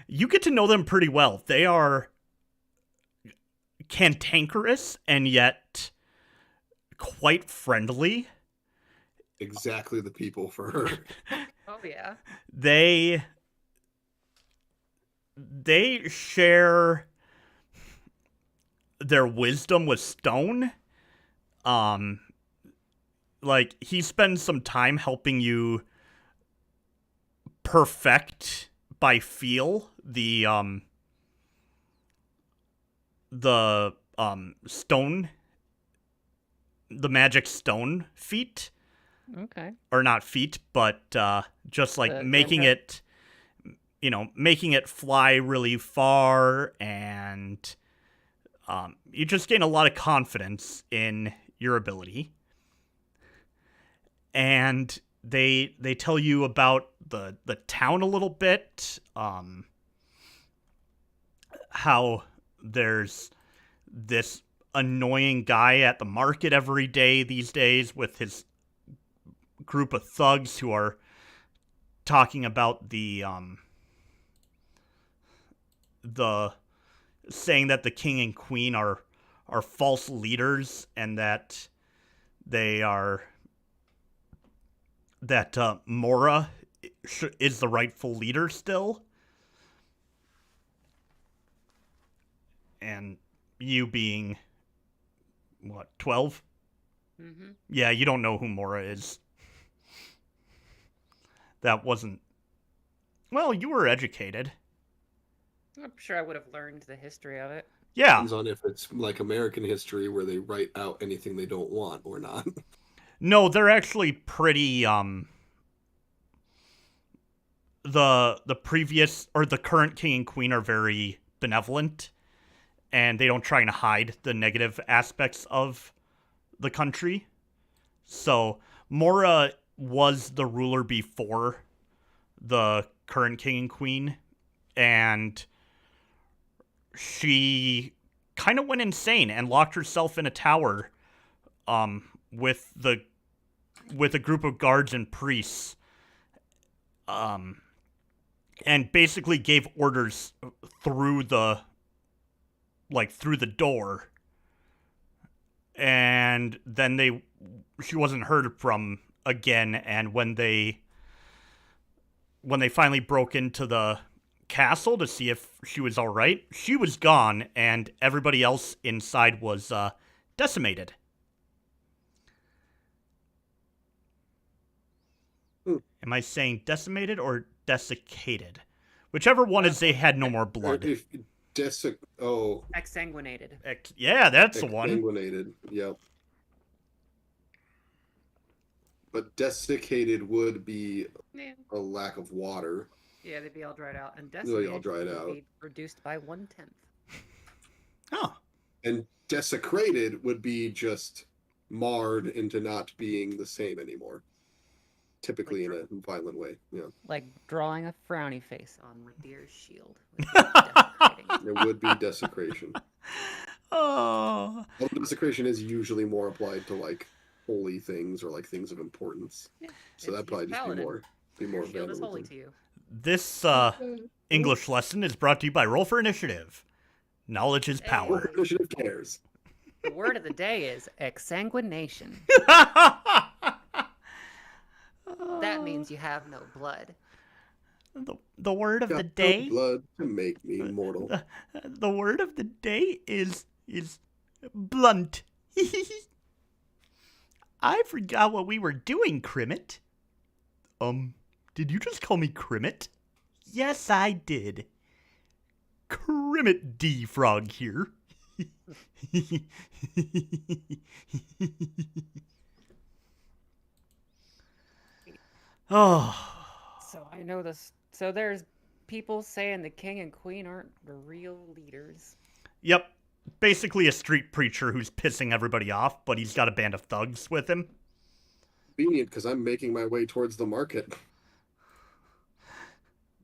You get to know them pretty well. They are cantankerous and yet quite friendly. Exactly the people for her. Oh yeah. They share their wisdom with Stone. Like, he spends some time helping you perfect by feel the stone, the magic stone feat. Okay. Or not feat, but just like making it, making it fly really far, and you just gain a lot of confidence in your ability. And they tell you about the town a little bit, how there's this annoying guy at the market every day these days with his group of thugs who are talking about the saying that the king and queen are false leaders, and that they are that Mora is the rightful leader still. And you being what, 12? Mm-hmm. Yeah, you don't know who Mora is. That wasn't... Well, you were educated. I'm sure I would have learned the history of it. Yeah. Depends on if it's like American history where they write out anything they don't want or not. No, they're actually pretty, the previous, or the current king and queen are very benevolent, and they don't try and hide the negative aspects of the country. So, Mora was the ruler before the current king and queen, and she kind of went insane and locked herself in a tower with a group of guards and priests, and basically gave orders through the door, and then she wasn't heard from again. And when they when they finally broke into the castle to see if she was all right, she was gone, and everybody else inside was decimated. Am I saying decimated or desiccated? Whichever one is, they had no more blood. Exsanguinated. Yeah, that's the one. Exsanguinated, yep. But desiccated would be a lack of water. Yeah, they'd be all dried out. And Really all dried would out. be reduced by 1/10. Oh. And desecrated would be just marred into not being the same anymore. Typically in a violent way, yeah. Like drawing a frowny face on Ridire's shield. It would be desecration. Oh. Well, desecration is usually more applied to like holy things or like things of importance. Yeah, so that'd probably just be more Your shield is holy to you. This English lesson is brought to you by Roll for Initiative. Knowledge is power. Initiative cares. The word of the day is exsanguination. That means you have no blood. The word of the day. No blood to make me mortal. The word of the day is blunt. I forgot what we were doing, Crimit. Did you just call me Crimit? Yes, I did. Crimit D Frog here. Oh. So I know this. So there's people saying the king and queen aren't the real leaders. Yep. Basically a street preacher who's pissing everybody off, but he's got a band of thugs with him. Convenient, because I'm making my way towards the market.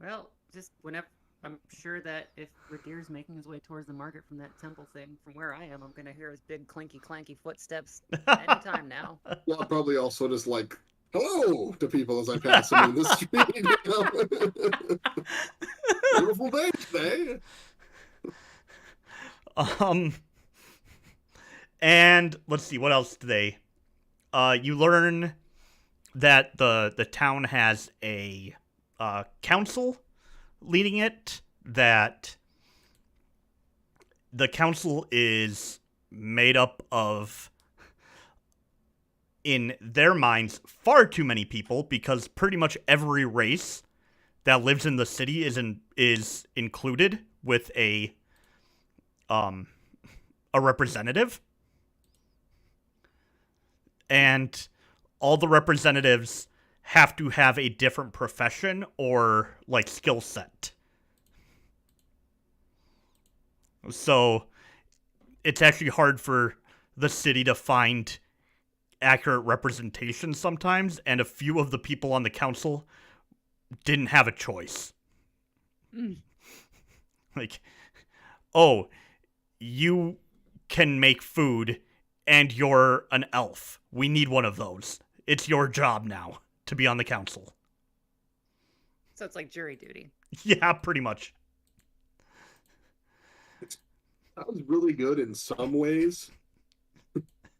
Well, just whenever... I'm sure that if Ridire's making his way towards the market from that temple thing, from where I am, I'm going to hear his big clanky clanky footsteps anytime now. Well, I'll probably also just like, hello to people as I pass them in the street. Beautiful day today. And let's see, what else do they? You learn that the town has a council leading it, that the council is made up of, in their minds, far too many people, because pretty much every race that lives in the city is included with a representative. And all the representatives have to have a different profession or, like, skill set. So it's actually hard for the city to find accurate representation sometimes, and a few of the people on the council didn't have a choice. Like, oh, you can make food and you're an elf. We need one of those. It's your job now to be on the council. So it's like jury duty. Yeah, pretty much. It sounds really good in some ways,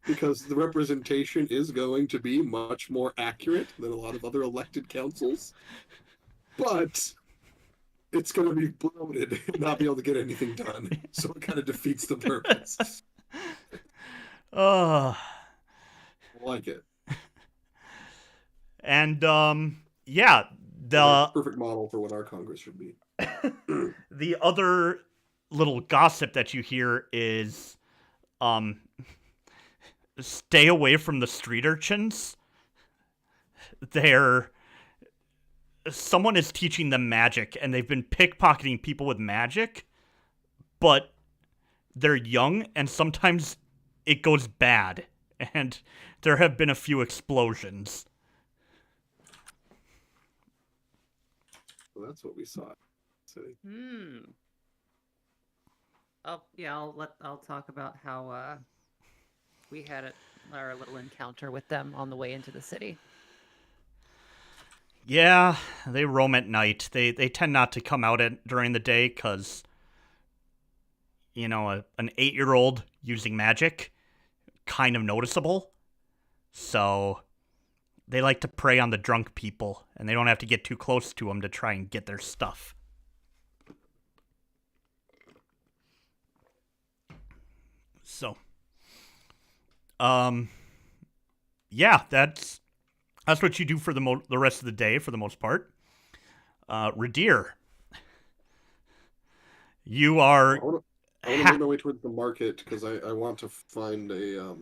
because the representation is going to be much more accurate than a lot of other elected councils. But it's going to be bloated and not be able to get anything done. So it kind of defeats the purpose. I like it. And, yeah, the perfect model for what our Congress should be. The other little gossip that you hear is, stay away from the street urchins. Someone is teaching them magic, and they've been pickpocketing people with magic, but they're young, and sometimes it goes bad, and there have been a few explosions. Well, that's what we saw. I'll talk about how we had our little encounter with them on the way into the city. Yeah, they roam at night. They tend not to come out during the day because, you know, an 8-year-old using magic, kind of noticeable. So they like to prey on the drunk people, and they don't have to get too close to them to try and get their stuff. So, yeah, that's what you do for the rest of the day for the most part. Ridire, you are. I want to make my way towards the market because I want to find a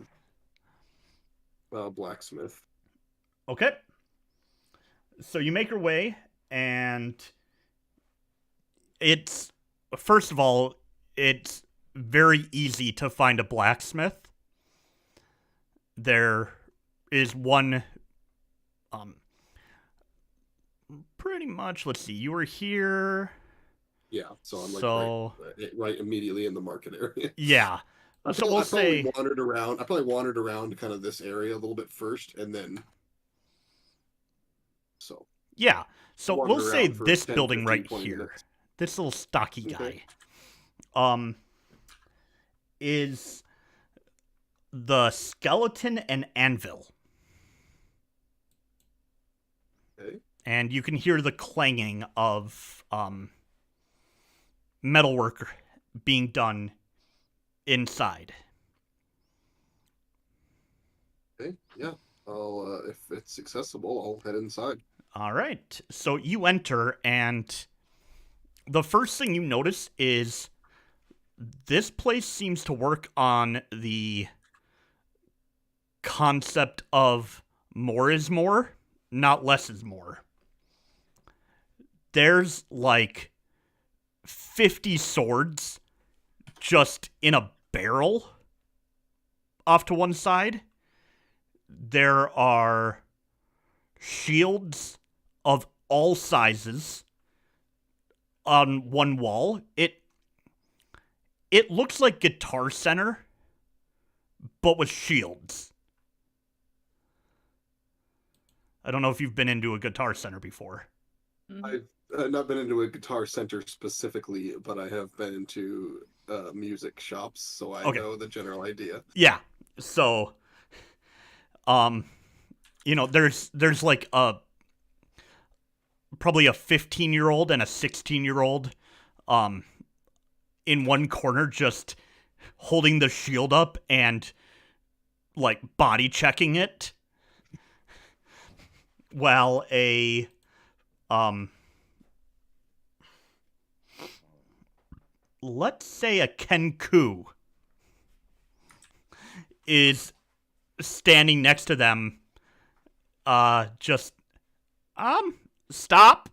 blacksmith. Okay. So you make your way, and it's, first of all, it's very easy to find a blacksmith. There is one, pretty much, let's see, you were here. Yeah, so I'm like right immediately in the market area. Yeah. So we'll say I probably wandered around kind of this area a little bit first, and then yeah. So we'll say this 10, building 15, right 20 here, minutes. this little stocky Okay. guy, is the Skeleton and Anvil. Okay. And you can hear the clanging of metalwork being done inside. Okay, yeah. I'll if it's accessible, I'll head inside. All right. So you enter, and the first thing you notice is this place seems to work on the concept of more is more, not less is more. There's like 50 swords just in a barrel off to one side. There are shields of all sizes on one wall. It looks like Guitar Center, but with shields. I don't know if you've been into a Guitar Center before. I've not been into a Guitar Center specifically, but I have been into music shops, so I know the general idea. Yeah. So, there's like probably a 15-year-old and a 16-year-old in one corner just holding the shield up and like body checking it, while a let's say a Kenku is standing next to them, just stop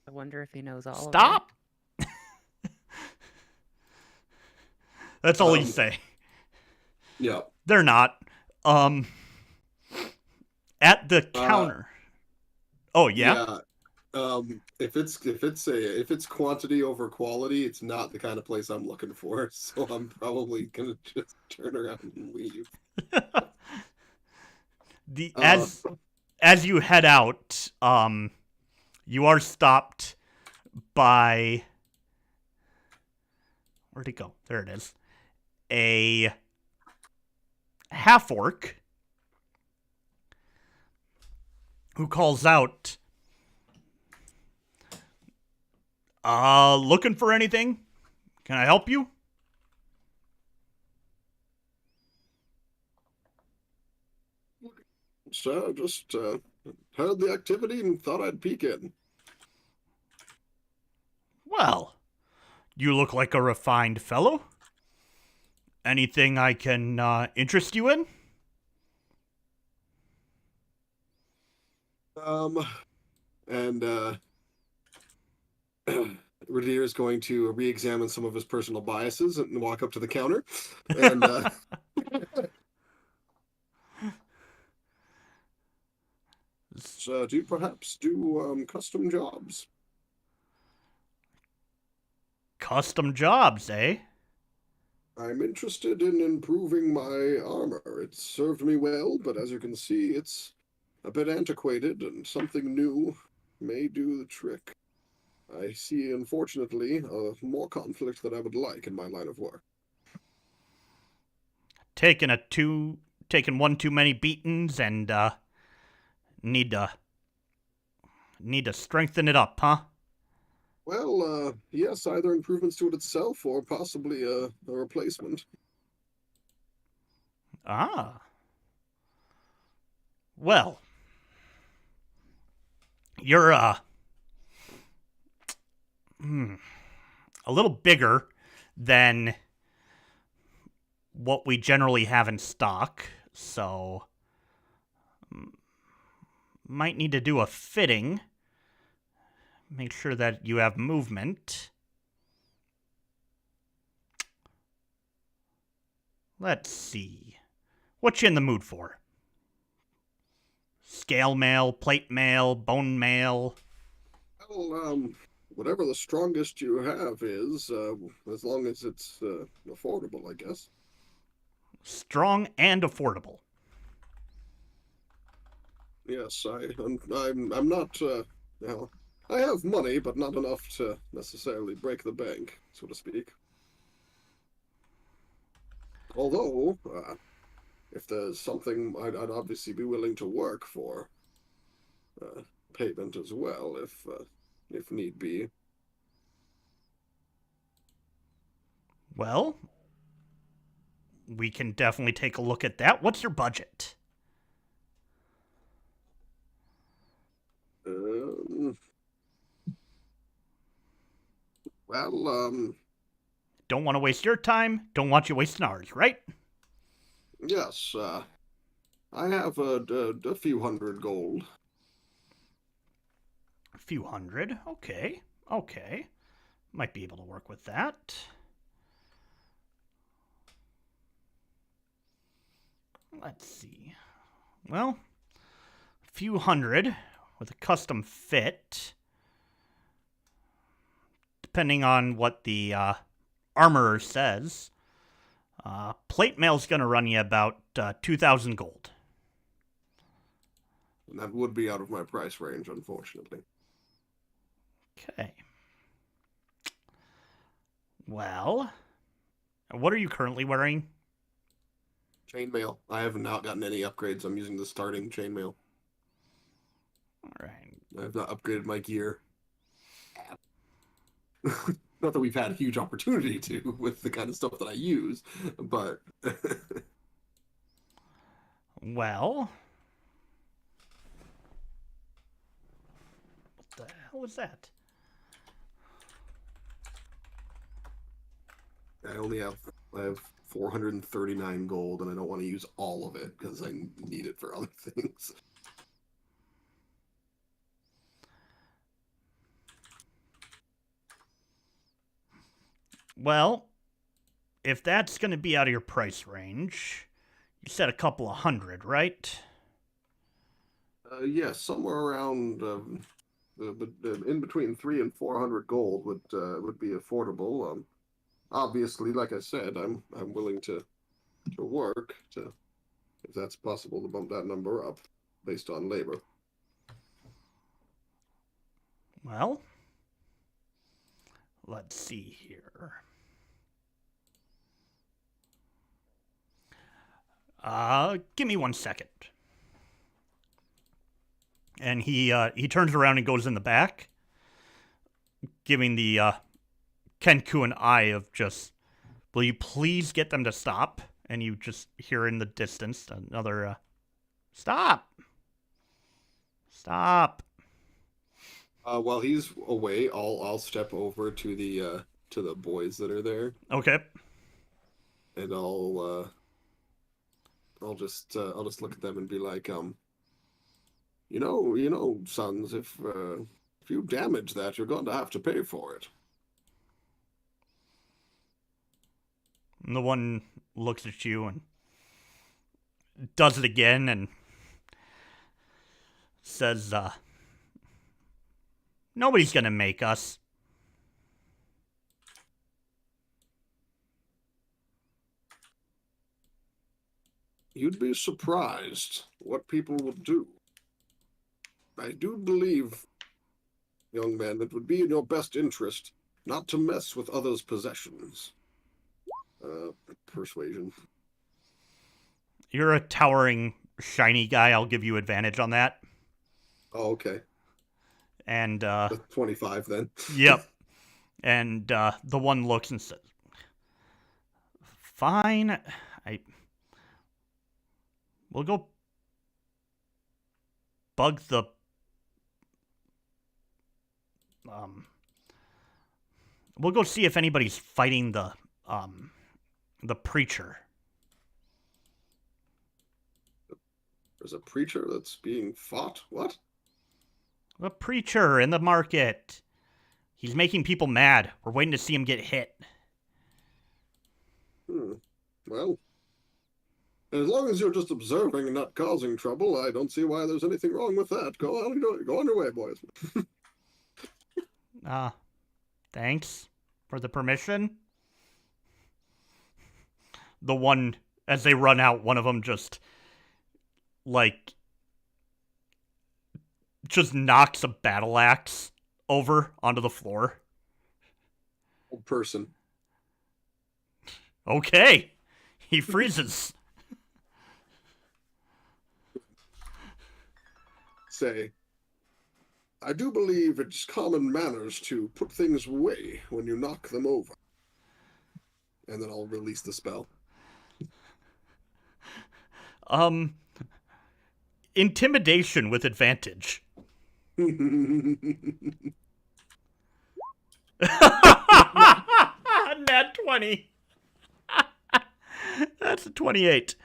I wonder if he knows all stop of That's all he say. Yeah. They're not. At the counter. Oh yeah. Yeah. If it's quantity over quality, it's not the kind of place I'm looking for. So I'm probably gonna just turn around and leave. As you head out, you are stopped by, where'd it go? There it is. A half-orc who calls out, looking for anything? Can I help you? So just heard the activity and thought I'd peek in. Well, you look like a refined fellow. Anything I can interest you in? And Ridire is going to re-examine some of his personal biases and walk up to the counter. And do you perhaps do custom jobs? Custom jobs, eh? I'm interested in improving my armor. It's served me well, but as you can see, it's a bit antiquated, and something new may do the trick. I see, unfortunately, more conflict than I would like in my line of work. taking one too many beatings and need to strengthen it up, huh? Well, yes, either improvements to it itself or possibly a replacement. Ah. Well, you're a little bigger than what we generally have in stock, so might need to do a fitting. Make sure that you have movement. Let's see. What you in the mood for? Scale mail, plate mail, bone mail? Well, whatever the strongest you have is, as long as it's affordable, I guess. Strong and affordable. Yes, I'm not, well, I have money, but not enough to necessarily break the bank, so to speak. Although, if there's something, I'd obviously be willing to work for payment as well, if need be. Well, we can definitely take a look at that. What's your budget? Well, Don't want to waste your time, don't want you wasting ours, right? yes, I have a few hundred gold. A few hundred. Okay. Okay. Might be able to work with that. Let's see. Well, a few hundred with a custom fit. Depending on what the armorer says. Plate mail's going to run you about 2,000 gold. And that would be out of my price range, unfortunately. Okay. Well, what are you currently wearing? Chainmail. I have not gotten any upgrades. I'm using the starting chainmail. All right. I have not upgraded my gear. Not that we've had a huge opportunity to with the kind of stuff that I use, but... Well... What the hell was that? I have 439 gold, and I don't want to use all of it because I need it for other things. Well, if that's going to be out of your price range, you said a couple of hundred, right? Yes, somewhere around in between 300 and 400 gold would be affordable. Obviously, like I said, I'm willing to work to, if that's possible, to bump that number up based on labor. Well, let's see here. Give me 1 second. And he turns around and goes in the back, giving the Kenku an eye of just, will you please get them to stop? And you just hear in the distance another, stop! Stop! While he's away, I'll step over to the boys that are there, Okay. and I'll just look at them and be like, you know, sons, if you damage that, you're going to have to pay for it. And the one looks at you and does it again and says, nobody's gonna make us. You'd be surprised what people will do. I do believe, young man, it would be in your best interest not to mess with others' possessions. Persuasion. You're a towering, shiny guy. I'll give you advantage on that. Oh, okay. And, That's 25 then. yep. And, the one looks and says, fine. We'll go bug the, we'll go see if anybody's fighting the preacher. There's a preacher that's being fought? What? The preacher in the market. He's making people mad. We're waiting to see him get hit. Well, as long as you're just observing and not causing trouble, I don't see why there's anything wrong with that. Go on your way, boys. Thanks for the permission. The one, as they run out, one of them just knocks a battle axe over onto the floor. Old person. Okay. He freezes. Say, I do believe it's common manners to put things away when you knock them over. And then I'll release the spell. Intimidation with advantage. Nat 20. That's a 28.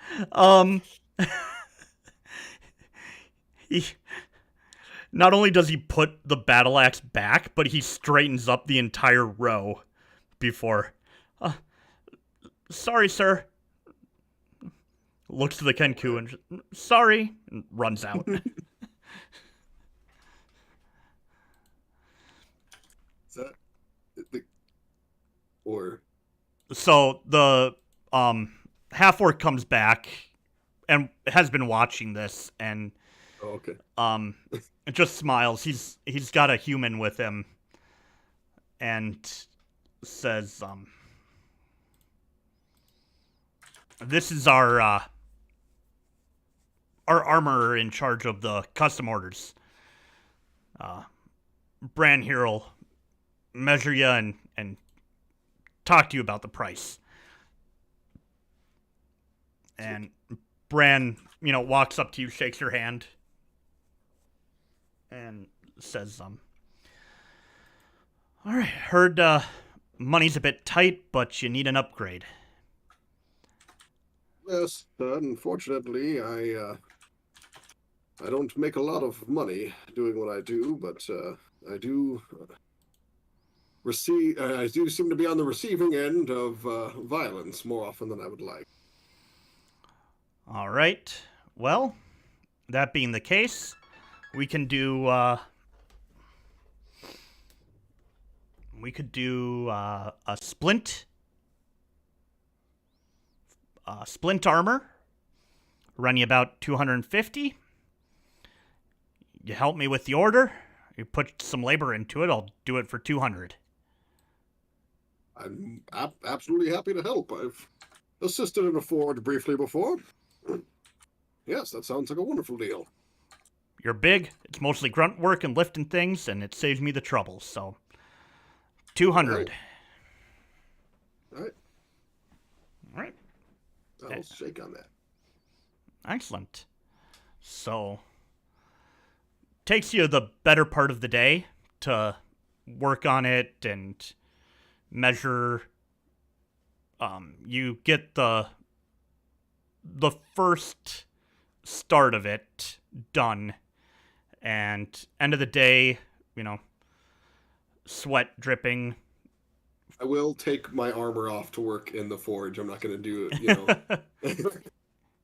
Not only does he put the battle axe back, but he straightens up the entire row before. Sorry, sir. Looks to the Kenku and sorry, and runs out. Is that or so the half-orc comes back and has been watching this and okay. Just smiles. He's got a human with him and says, this is our armorer in charge of the custom orders. Bran here will measure you and talk to you about the price. And Bran, walks up to you, shakes your hand, and says, all right, heard money's a bit tight, but you need an upgrade. Yes, unfortunately, I don't make a lot of money doing what I do, but I do I do seem to be on the receiving end of violence more often than I would like. All right. Well, that being the case, we can do a splint armor. Run you about 250. You help me with the order. You put some labor into it. I'll do it for 200. I'm absolutely happy to help. I've assisted in a forge briefly before. Yes, that sounds like a wonderful deal. You're big. It's mostly grunt work and lifting things, and it saves me the trouble. So, 200. All right. All right. I'll shake on that. Excellent. So, takes you the better part of the day to work on it and measure. You get the first start of it done, and end of the day, sweat dripping. I will take my armor off to work in the forge. I'm not going to do it,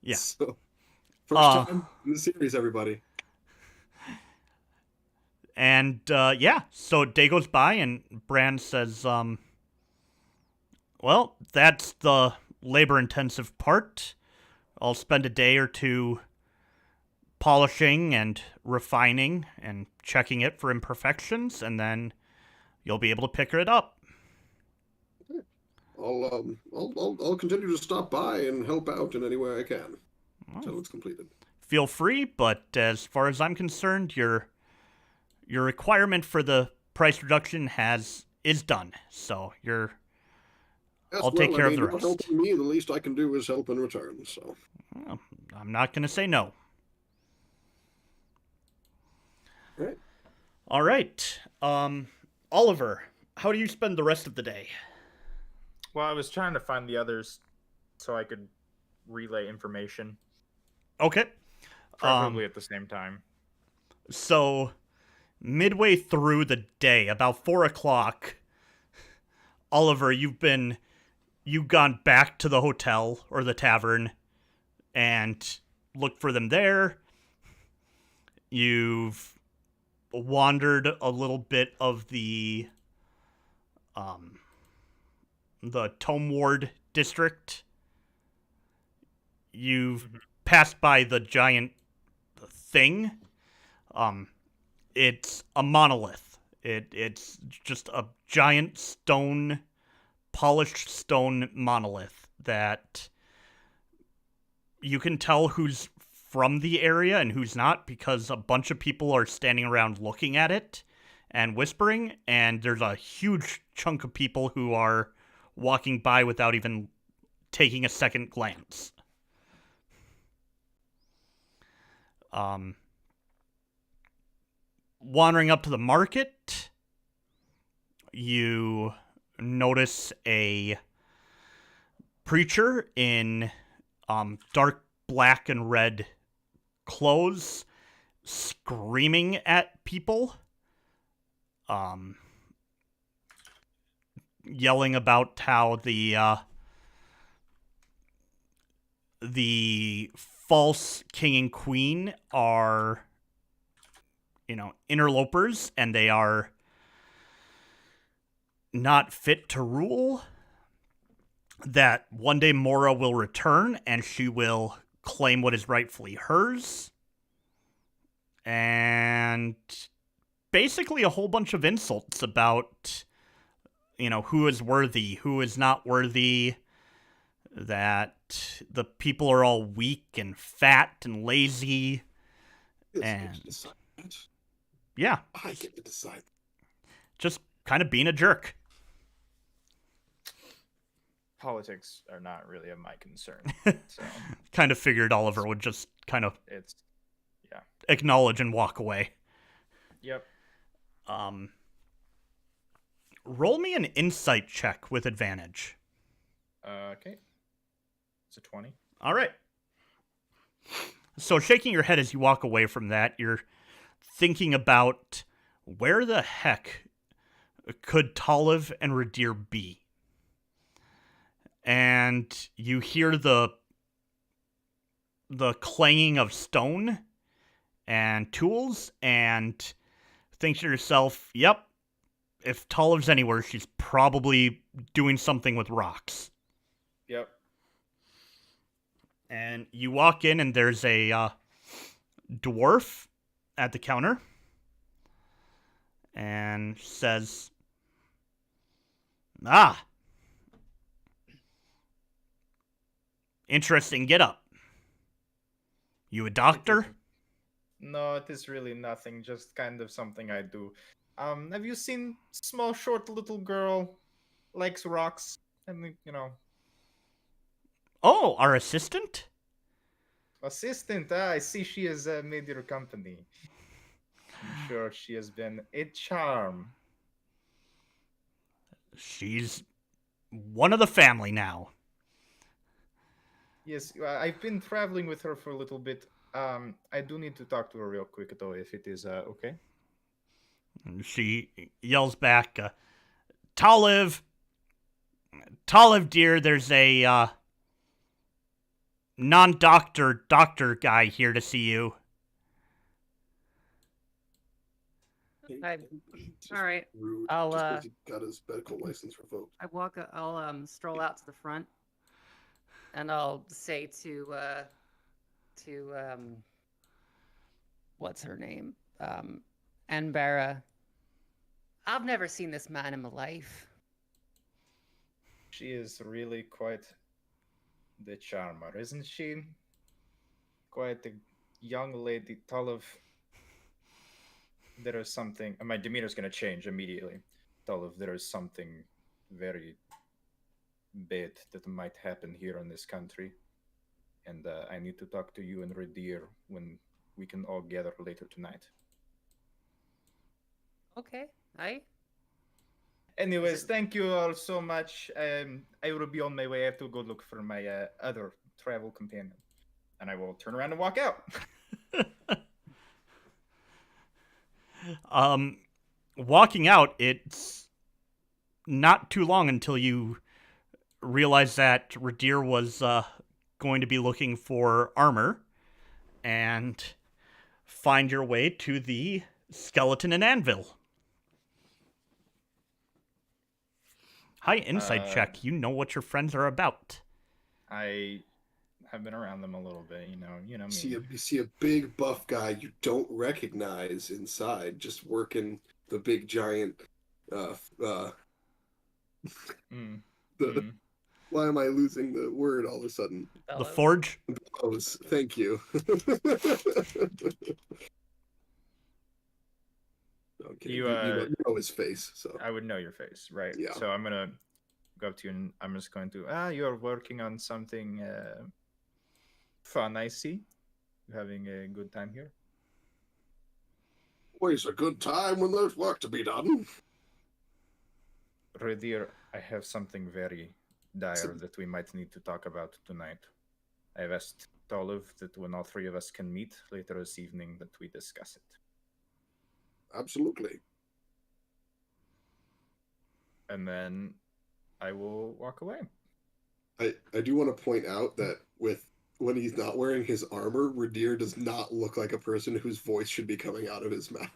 Yeah. So, first time in the series, everybody. And, so day goes by, and Bran says, well, that's the labor-intensive part. I'll spend a day or two polishing and refining and checking it for imperfections, and then you'll be able to pick it up. I'll continue to stop by and help out in any way I can. until it's completed. Feel free, but as far as I'm concerned, your requirement for the price reduction is done. So Yes, I'll take care of the you're rest. helping me. The least I can do is help in return. So Well, I'm not going to say no. all right. All right. Oliver, how do you spend the rest of the day? Well, I was trying to find the others so I could relay information, Okay. preferably at the same time. So, midway through the day, about 4 o'clock, Oliver, you've gone back to the hotel or the tavern and looked for them there. You've wandered a little bit of the Tome Ward district. You've passed by the giant thing. It's a monolith. It's just a giant polished stone monolith that you can tell who's from the area and who's not because a bunch of people are standing around looking at it and whispering, and there's a huge chunk of people who are walking by without even taking a second glance. Wandering up to the market, you notice a preacher in dark black and red clothes screaming at people, yelling about how the false king and queen are, interlopers, and they are not fit to rule, that one day Mora will return and she will claim what is rightfully hers, and basically a whole bunch of insults about, who is worthy, who is not worthy, that the people are all weak and fat and lazy, and yeah, I get to decide. just kind of being a jerk. Politics are not really of my concern. So Kind of figured Oliver would just kind of it's, yeah. acknowledge and walk away. Yep. Roll me an insight check with advantage. Okay. It's a 20. All right. So shaking your head as you walk away from that, you're thinking about where the heck could Talamh and Ridire be? And you hear the clanging of stone and tools and think to yourself, yep, if Talamh's anywhere, she's probably doing something with rocks. Yep. And you walk in, and there's a dwarf at the counter, and says, interesting get-up. You a doctor? No, it is really nothing, just kind of something I do. Have you seen small, short little girl likes rocks? And, Oh, our assistant? assistant, I see she has made your company. I'm sure she has been a charm. She's one of the family now. Yes, I've been traveling with her for a little bit. I do need to talk to her real quick, though, if it is okay. And she yells back, Talamh, dear, there's a non-doctor doctor guy here to see you. All right. Rude. I'll, Just 'cause he got his medical license revoked. I'll stroll out to the front, and I'll say to what's her name? Anbara. I've never seen this man in my life. She is really quite the charmer, isn't she? quite a young lady, Talamh. There is something. My demeanor's going to change immediately. Talamh, there is something very bad that might happen here in this country. And I need to talk to you and Ridire when we can all gather later tonight. Okay. Anyways, thank you all so much. I will be on my way. I have to go look for my other travel companion. And I will turn around and walk out. Walking out, it's not too long until you realize that Ridire was going to be looking for armor and find your way to the Skeleton and Anvil. Hi, insight check. You know what your friends are about. I have been around them a little bit, you know me. You see a big buff guy you don't recognize inside, just working the big giant. Why am I losing the word all of a sudden? The Forge? Bellows. Thank you. Okay. You know his face, so I would know your face, right? Yeah. So I'm gonna go up to you and I'm just going to you're working on something fun, I see. You're having a good time here. Always a good time when there's work to be done. Ridire, I have something very dire that we might need to talk about tonight. I have asked Talamh that when all three of us can meet later this evening that we discuss it. Absolutely. And then I will walk away. I do want to point out that when he's not wearing his armor, Ridire does not look like a person whose voice should be coming out of his mouth.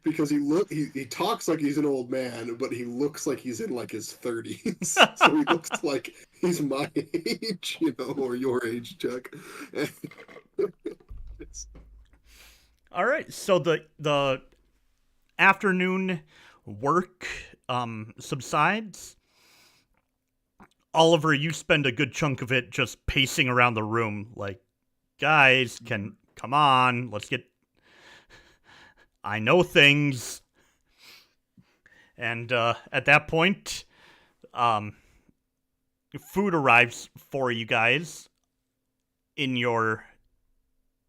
Because he talks like he's an old man, but he looks like he's in like his 30s. So he looks like he's my age, or your age, Chuck. All right, so the afternoon work subsides. Oliver, you spend a good chunk of it just pacing around the room, like, guys, come on, let's get. I know things. And at that point, food arrives for you guys in your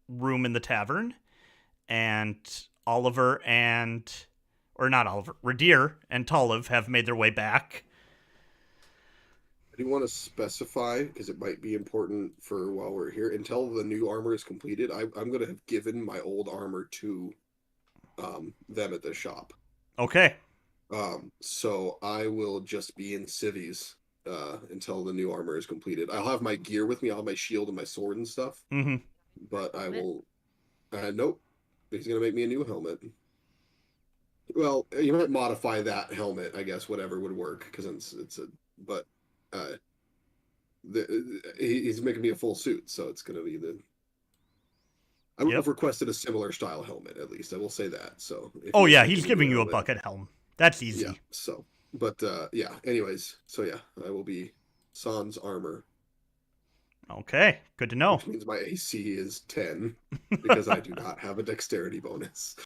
room in the tavern. And Ridire and Talamh have made their way back. I do want to specify, because it might be important for while we're here, until the new armor is completed, I'm going to have given my old armor to them at the shop. Okay. So I will just be in civvies until the new armor is completed. I'll have my gear with me. I'll have my shield and my sword and stuff. Mm-hmm. But I will... nope. He's going to make me a new helmet. Well, you might modify that helmet, I guess. Whatever would work, because it's a... But he's making me a full suit, so it's going to be the... I would have requested a similar style helmet, at least. I will say that. So. Oh yeah, he's giving you a bucket helm. That's easy. Yeah. So, but yeah. Anyways, so yeah, I will be sans armor. Okay, good to know. Which means my AC is 10 because I do not have a dexterity bonus.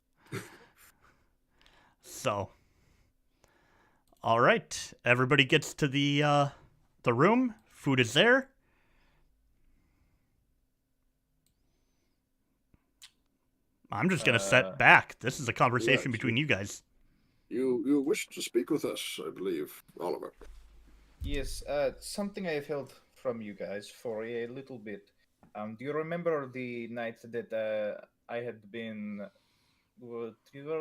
So, all right, everybody gets to the room. Food is there. I'm just going to set back. This is a conversation between you guys. You wish to speak with us, I believe, Oliver. Yes, something I have held from you guys for a little bit. Do you remember the night that I had been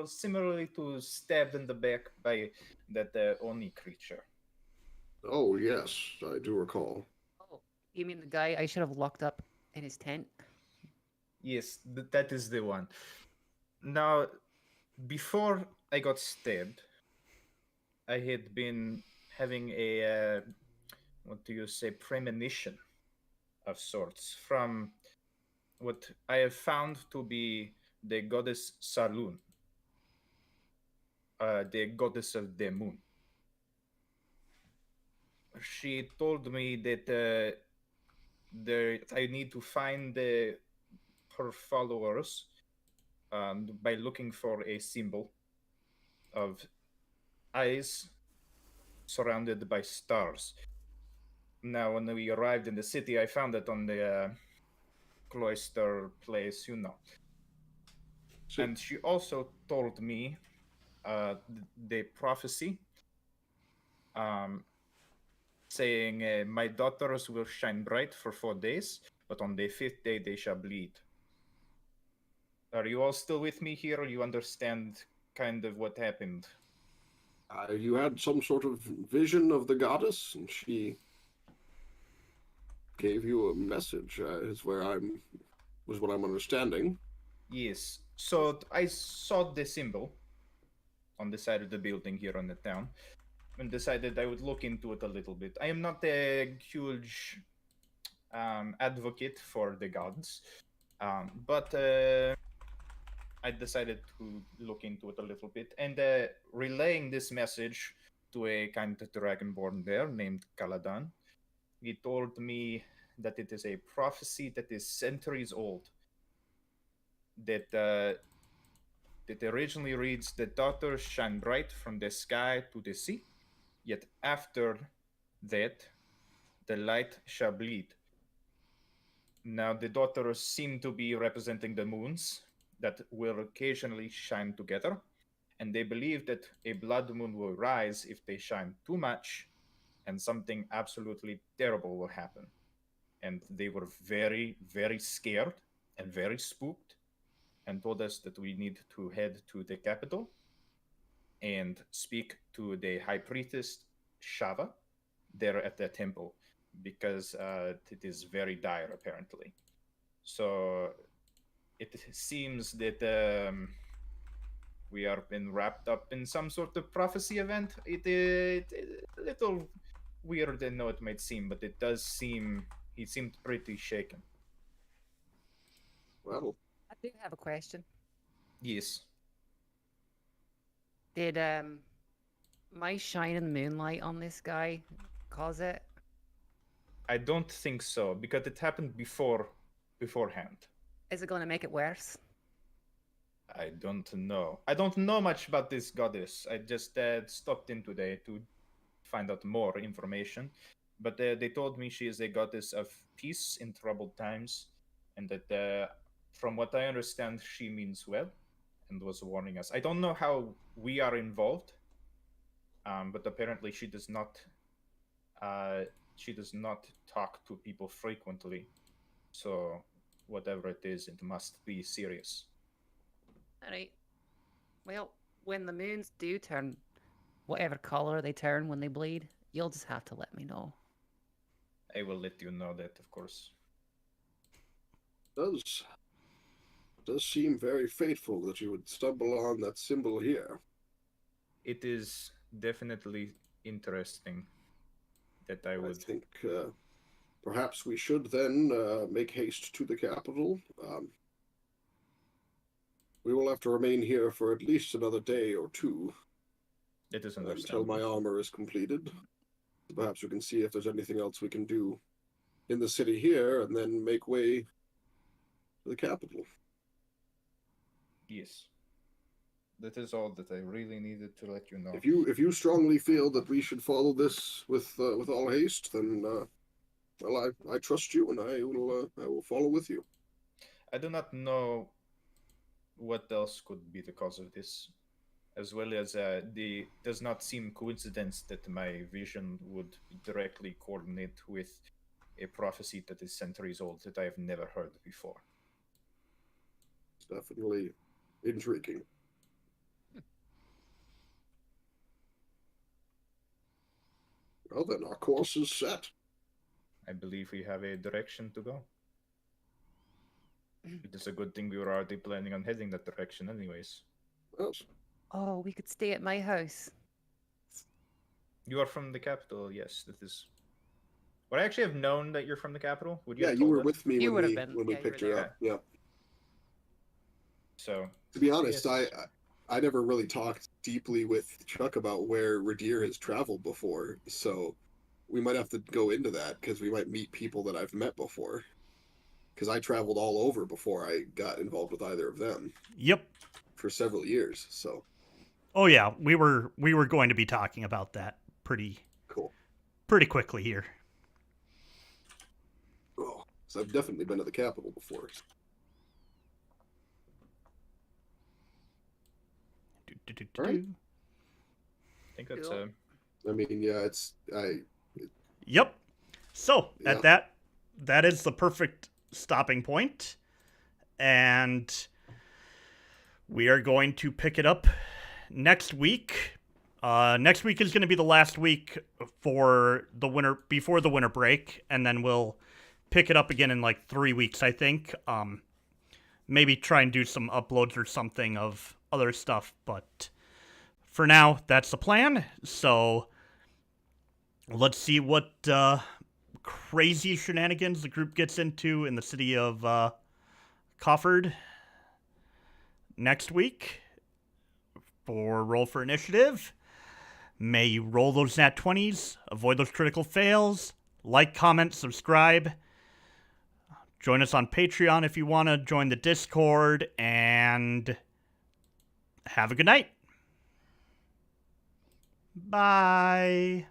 similarly to stabbed in the back by that Oni creature? Oh, yes, I do recall. Oh, you mean the guy I should have locked up in his tent? Yes, that is the one. Now, before I got stabbed, I had been having a, premonition of sorts from what I have found to be the goddess Saloon, the goddess of the moon. She told me that I need to find her followers by looking for a symbol of eyes surrounded by stars. Now, when we arrived in the city, I found it on the cloister place, you know. So, And she also told me the prophecy um, saying, my daughters will shine bright for 4 days, but on the 5th day they shall bleed. Are you all still with me here? You understand kind of what happened? you had some sort of vision of the goddess, and she gave you a message. Was what I'm understanding. Yes. So I saw the symbol on the side of the building here on the town and decided I would look into it a little bit. I am not a huge advocate for the gods, but I decided to look into it a little bit and relaying this message to a kind of dragonborn there named Caladan. He told me that it is a prophecy that is centuries old. That originally reads, "The daughters shine bright from the sky to the sea, yet after that, the light shall bleed." Now, the daughters seem to be representing the moons that will occasionally shine together, and they believe that a blood moon will rise if they shine too much, and something absolutely terrible will happen. And they were very, very scared and very spooked, and told us that we need to head to the capital and speak to the high priestess Shava there at the temple, because it is very dire apparently. So it seems that we are been wrapped up in some sort of prophecy event. It a little weird, I know it might seem, but it does seem he seemed pretty shaken. Well, I do have a question. Yes. Did my shining moonlight on this guy cause it? I don't think so, because it happened beforehand. Is it going to make it worse? I don't know. I don't know much about this goddess. I just stopped in today to find out more information. But they told me she is a goddess of peace in troubled times, and that from what I understand, she means well and was warning us. I don't know how we are involved, but apparently she does not. She does not talk to people frequently, so whatever it is, it must be serious. All right. Well, when the moons do turn whatever color they turn when they bleed, you'll just have to let me know. I will let you know that, of course. Does seem very fateful that you would stumble on that symbol here. It is definitely interesting that I would. I think perhaps we should then make haste to the capital. We will have to remain here for at least another day or two. It is Until understandable. my armor is completed. Perhaps we can see if there's anything else we can do in the city here, and then make way to the capital. Yes. That is all that I really needed to let you know. If you strongly feel that we should follow this with all haste, then well, I trust you, and I will follow with you. I do not know what else could be the cause of this, as well as does not seem coincidence that my vision would directly coordinate with a prophecy that is centuries old that I have never heard before. It's definitely intriguing. Well, then our course is set. I believe we have a direction to go. It is a good thing we were already planning on heading that direction anyways. Yes. Oh, we could stay at my house. You are from the capital, yes. That is. Would I actually have known that you're from the capital? Would you? Yeah, have you told were us? with me You when would we have been. when we Yeah, you picked were her there. up. Yeah. So. To be honest, Yes. I never really talked deeply with Chuck about where Ridire has traveled before, so we might have to go into that because we might meet people that I've met before. Because I traveled all over before I got involved with either of them. Yep. For several years, so. Oh yeah, we were going to be talking about that pretty quickly here. Oh, so I've definitely been to the capital before. Right. I think that's I mean, yeah, Yep. So Yeah. at that is the perfect stopping point, and we are going to pick it up next week. Next week is going to be the last week before the winter break, and then we'll pick it up again in like 3 weeks, I think. Maybe try and do some uploads or something of other stuff, but for now, that's the plan. So let's see what crazy shenanigans the group gets into in the city of Cofford next week for Roll for Initiative. May you roll those nat 20s, avoid those critical fails, like, comment, subscribe. Join us on Patreon if you want to join the Discord, and have a good night. Bye.